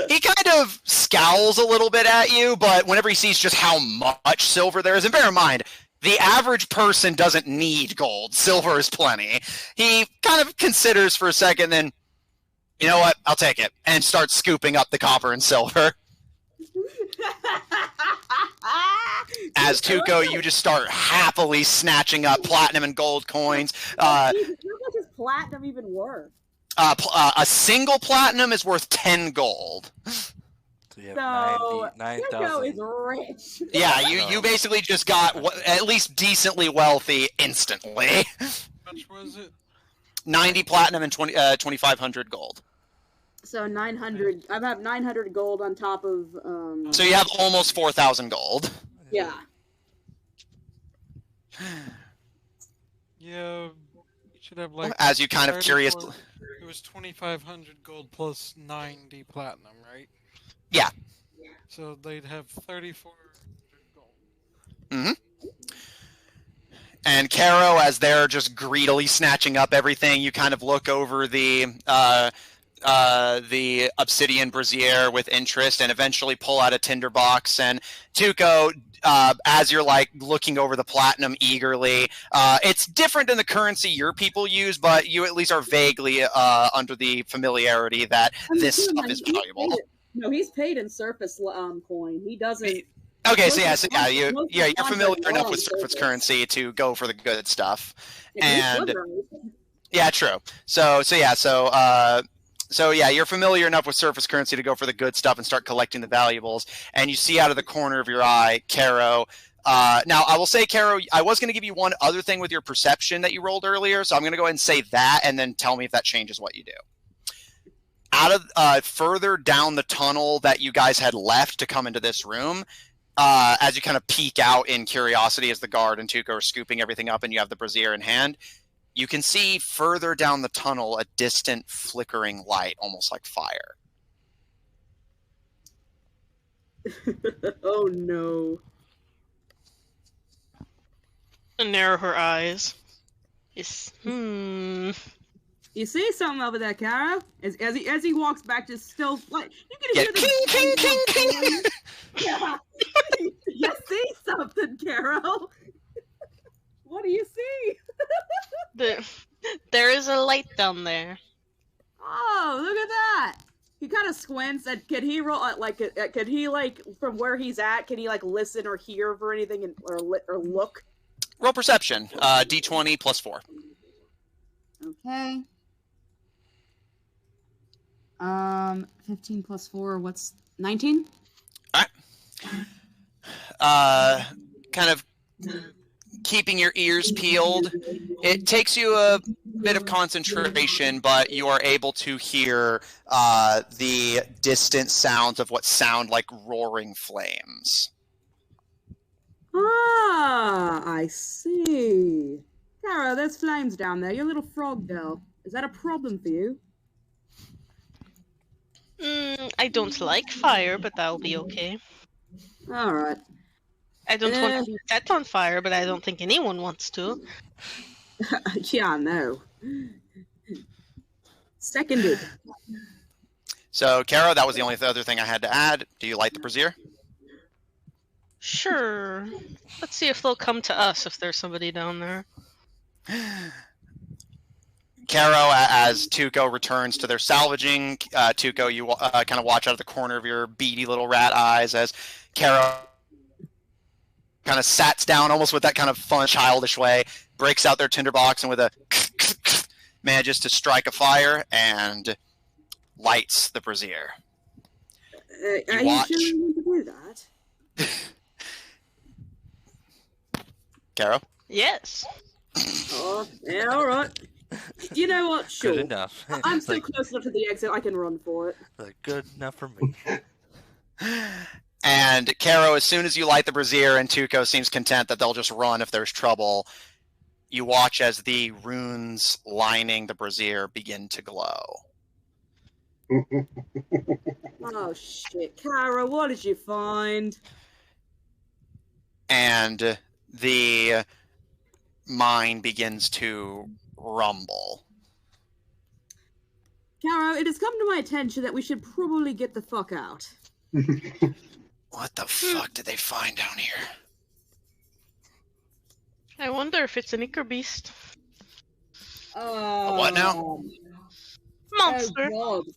He kind of scowls a little bit at you, but whenever he sees just how much silver there is, and bear in mind, the average person doesn't need gold. Silver is plenty. He kind of considers for a second, then, you know what, I'll take it, and starts scooping up the copper and silver. As Tuco, you just start happily snatching up platinum and gold coins. How much is platinum even worth? A single platinum is worth 10 gold. So you have So 9,000. is rich. Yeah, you basically just got at least decently wealthy instantly. How much was it? 90 platinum and 2,500 gold. So 900. I have 900 gold on top of. So you have almost 4,000 gold. Yeah. Yeah, you should have like. As you kind of curious. It was 2,500 gold plus 90 platinum, right? Yeah. So they'd have 3,400 gold. Mm-hmm. And Caro, as they're just greedily snatching up everything, you kind of look over the obsidian brazier with interest and eventually pull out a tinderbox. And Tuco, as you're like looking over the platinum eagerly, it's different than the currency your people use, but you at least are vaguely under the familiarity that this stuff is valuable. No, he's paid in surface coin. He doesn't. Okay, you're familiar enough with surface currency to go for the good stuff, and yeah, true. So you're familiar enough with surface currency to go for the good stuff and start collecting the valuables. And you see out of the corner of your eye, Caro. Now, I will say, Caro, I was going to give you one other thing with your perception that you rolled earlier, so I'm going to go ahead and say that, and then tell me if that changes what you do. Out of further down the tunnel that you guys had left to come into this room, as you kind of peek out in curiosity as the guard and Tuco are scooping everything up and you have the brazier in hand, you can see further down the tunnel a distant flickering light, almost like fire. Oh no. And narrow her eyes. You see something over there, Caro? As he walks back, just still like you can hear King, king, king. Yeah. You see something, Caro? What do you see? There is a light down there. Oh, look at that! He kind of squints, and could he roll, could he, from where he's at, can he, listen or hear for anything, or look? Roll perception. D20 plus 4. Okay. 15 plus 4, what's 19? Alright. Kind of keeping your ears peeled. It takes you a bit of concentration, but you are able to hear the distant sounds of what sound like roaring flames. Ah, I see. Caro, there's flames down there. Your little frog girl. Is that a problem for you? I don't like fire, but that'll be okay. Alright. I don't want to be set on fire, but I don't think anyone wants to. Yeah, I know. Seconded. So, Caro, that was the only other thing I had to add. Do you light the brazier? Sure. Let's see if they'll come to us if there's somebody down there. Caro, as Tuco returns to their salvaging, Tuco, you kind of watch out of the corner of your beady little rat eyes as Caro kind of sats down almost with that kind of fun, childish way, breaks out their tinderbox, and with a manages to strike a fire and lights the brazier. Are you sure you want to do that? Caro? Yes. Oh, yeah, alright. You know what? Sure. Good enough. I'm still close enough to the exit, I can run for it. Good enough for me. And Caro, as soon as you light the brazier and Tuco seems content that they'll just run if there's trouble, you watch as the runes lining the brazier begin to glow. Oh shit. Caro, what did you find? And the mine begins to rumble. Caro, it has come to my attention that we should probably get the fuck out. What the fuck did they find down here? I wonder if it's an Ichor beast. A what now? Monster. Oh, God.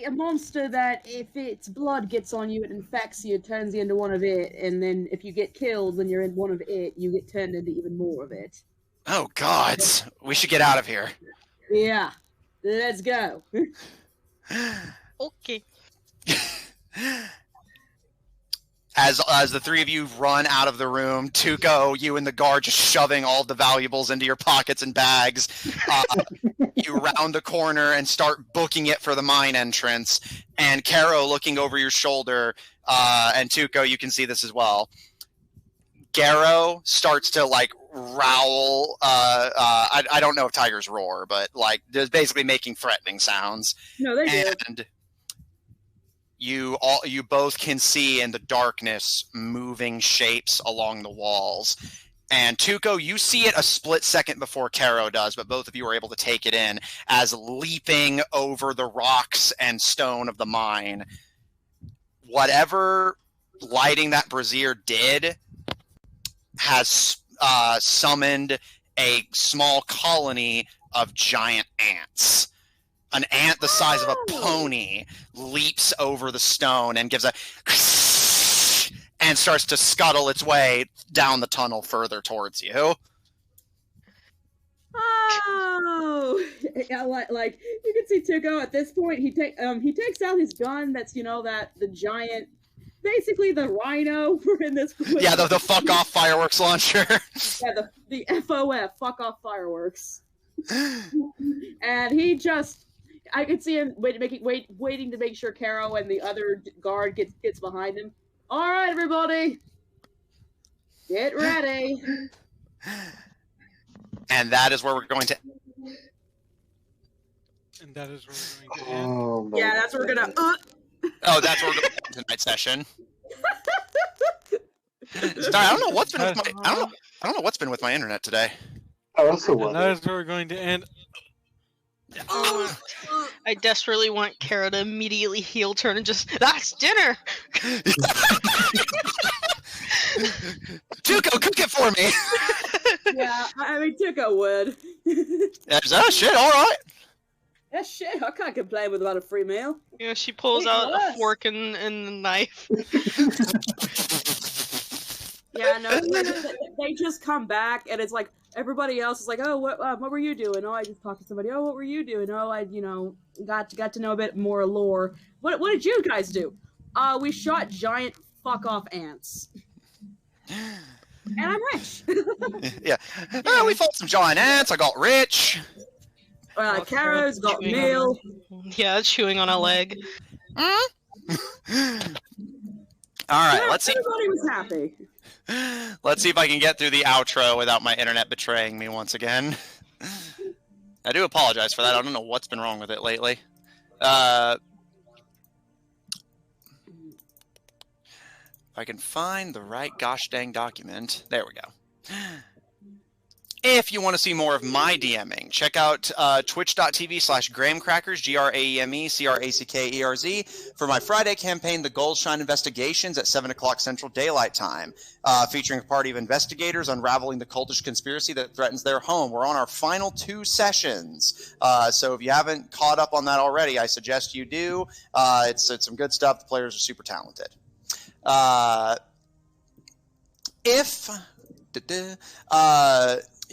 A monster that, if its blood gets on you, it infects you, turns you into one of it, and then if you get killed when you're in one of it, you get turned into even more of it. Oh, gods. We should get out of here. Yeah. Let's go. Okay. As the three of you run out of the room, Tuco, you and the guard just shoving all the valuables into your pockets and bags. You round the corner and start booking it for the mine entrance. And Caro looking over your shoulder, and Tuco, you can see this as well. Garrow starts to growl. I don't know if tigers roar, but just basically making threatening sounds. No, they do. And you both can see in the darkness moving shapes along the walls. And Tuco, you see it a split second before Caro does, but both of you are able to take it in as leaping over the rocks and stone of the mine. Whatever lighting that brazier did has summoned a small colony of giant ants. An ant the size of a pony leaps over the stone and gives a and starts to scuttle its way down the tunnel further towards you. Oh, yeah, like you can see Tuco at this point. He takes out his gun. That's the giant, basically the rhino. We're in this. Yeah, the fuck off fireworks launcher. Yeah, the FOF fuck off fireworks. And he just. I could see him waiting to make sure Caro and the other guard gets behind him. All right, everybody, get ready. And that is where we're going to. And that is where we're going to end. Oh, Yeah, that's where we're gonna. Oh, that's where we're going to end tonight's session. Sorry, I don't know what's been with my. I don't know what's been with my internet today. I also And love that it. is where we're going to end. I desperately want Kara to immediately heel turn and just, that's dinner! Tuco, cook it for me! Yeah, I mean, Tico would. Oh, shit, all right. Yeah, shit, I can't complain with about a free meal. She pulls Eat out a less. fork and the knife. Yeah, no, they just come back, and it's like, everybody else is like, oh, what were you doing? Oh, I just talked to somebody. Oh, what were you doing? Oh, I, got to know a bit more lore. What did you guys do? We shot giant fuck-off ants. And I'm rich. Yeah. Oh, we fought some giant ants. I got rich. Caro's got meal. Yeah, chewing on a leg. All right, let's see. Everybody was happy. Let's see if I can get through the outro without my internet betraying me once again. I do apologize for that. I don't know what's been wrong with it lately. If I can find the right gosh dang document. There we go. If you want to see more of my DMing, check out twitch.tv/Grahamcrackers, GRAMECRACKERZ, for my Friday campaign, The Goldshine Investigations, at 7 o'clock Central Daylight Time, featuring a party of investigators unraveling the cultish conspiracy that threatens their home. We're on our final 2 sessions, so if you haven't caught up on that already, I suggest you do. It's some good stuff. The players are super talented. If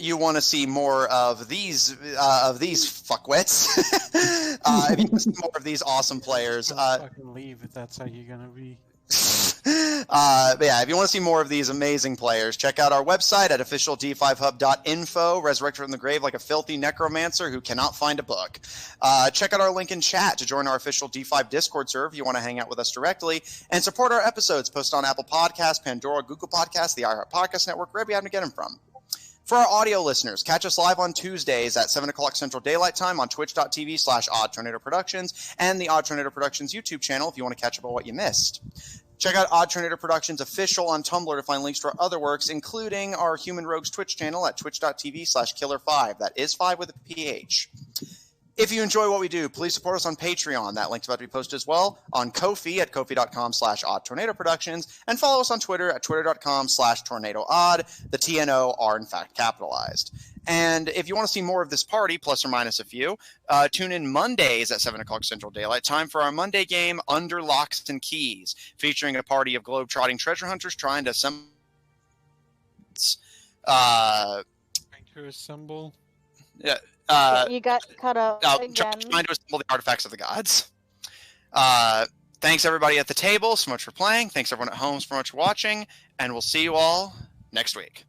you want to see more of these fuckwits, if you want to see more of these awesome players, fucking leave if that's how you're gonna be. but yeah, if you want to see more of these amazing players, check out our website at officiald5hub.info. Resurrected from the grave like a filthy necromancer who cannot find a book. Check out our link in chat to join our official D5 Discord server if you want to hang out with us directly, and support our episodes posted on Apple Podcasts, Pandora, Google Podcasts, the iHeart Podcast Network, wherever you happen to get them from. For our audio listeners, catch us live on Tuesdays at 7 o'clock Central Daylight Time on twitch.tv/Odd Tornado Productions and the Odd Tornado Productions YouTube channel if you want to catch up on what you missed. Check out Odd Tornado Productions Official on Tumblr to find links to our other works, including our Human Rogues Twitch channel at twitch.tv/Killer5. That is 5 with a PH. If you enjoy what we do, please support us on Patreon. That link's about to be posted as well. On Ko-fi at kofi.com/oddtornadoproductions. And follow us on Twitter at twitter.com/tornadoodd. The TNO are, in fact, capitalized. And if you want to see more of this party, plus or minus a few, tune in Mondays at 7 o'clock Central Daylight Time for our Monday game, Under Locks and Keys, featuring a party of globe-trotting treasure hunters trying to assemble... Trying to assemble? Yeah. You got cut out again. Trying to assemble the artifacts of the gods. Thanks everybody at the table so much for playing. Thanks everyone at home so much for watching, and we'll see you all next week.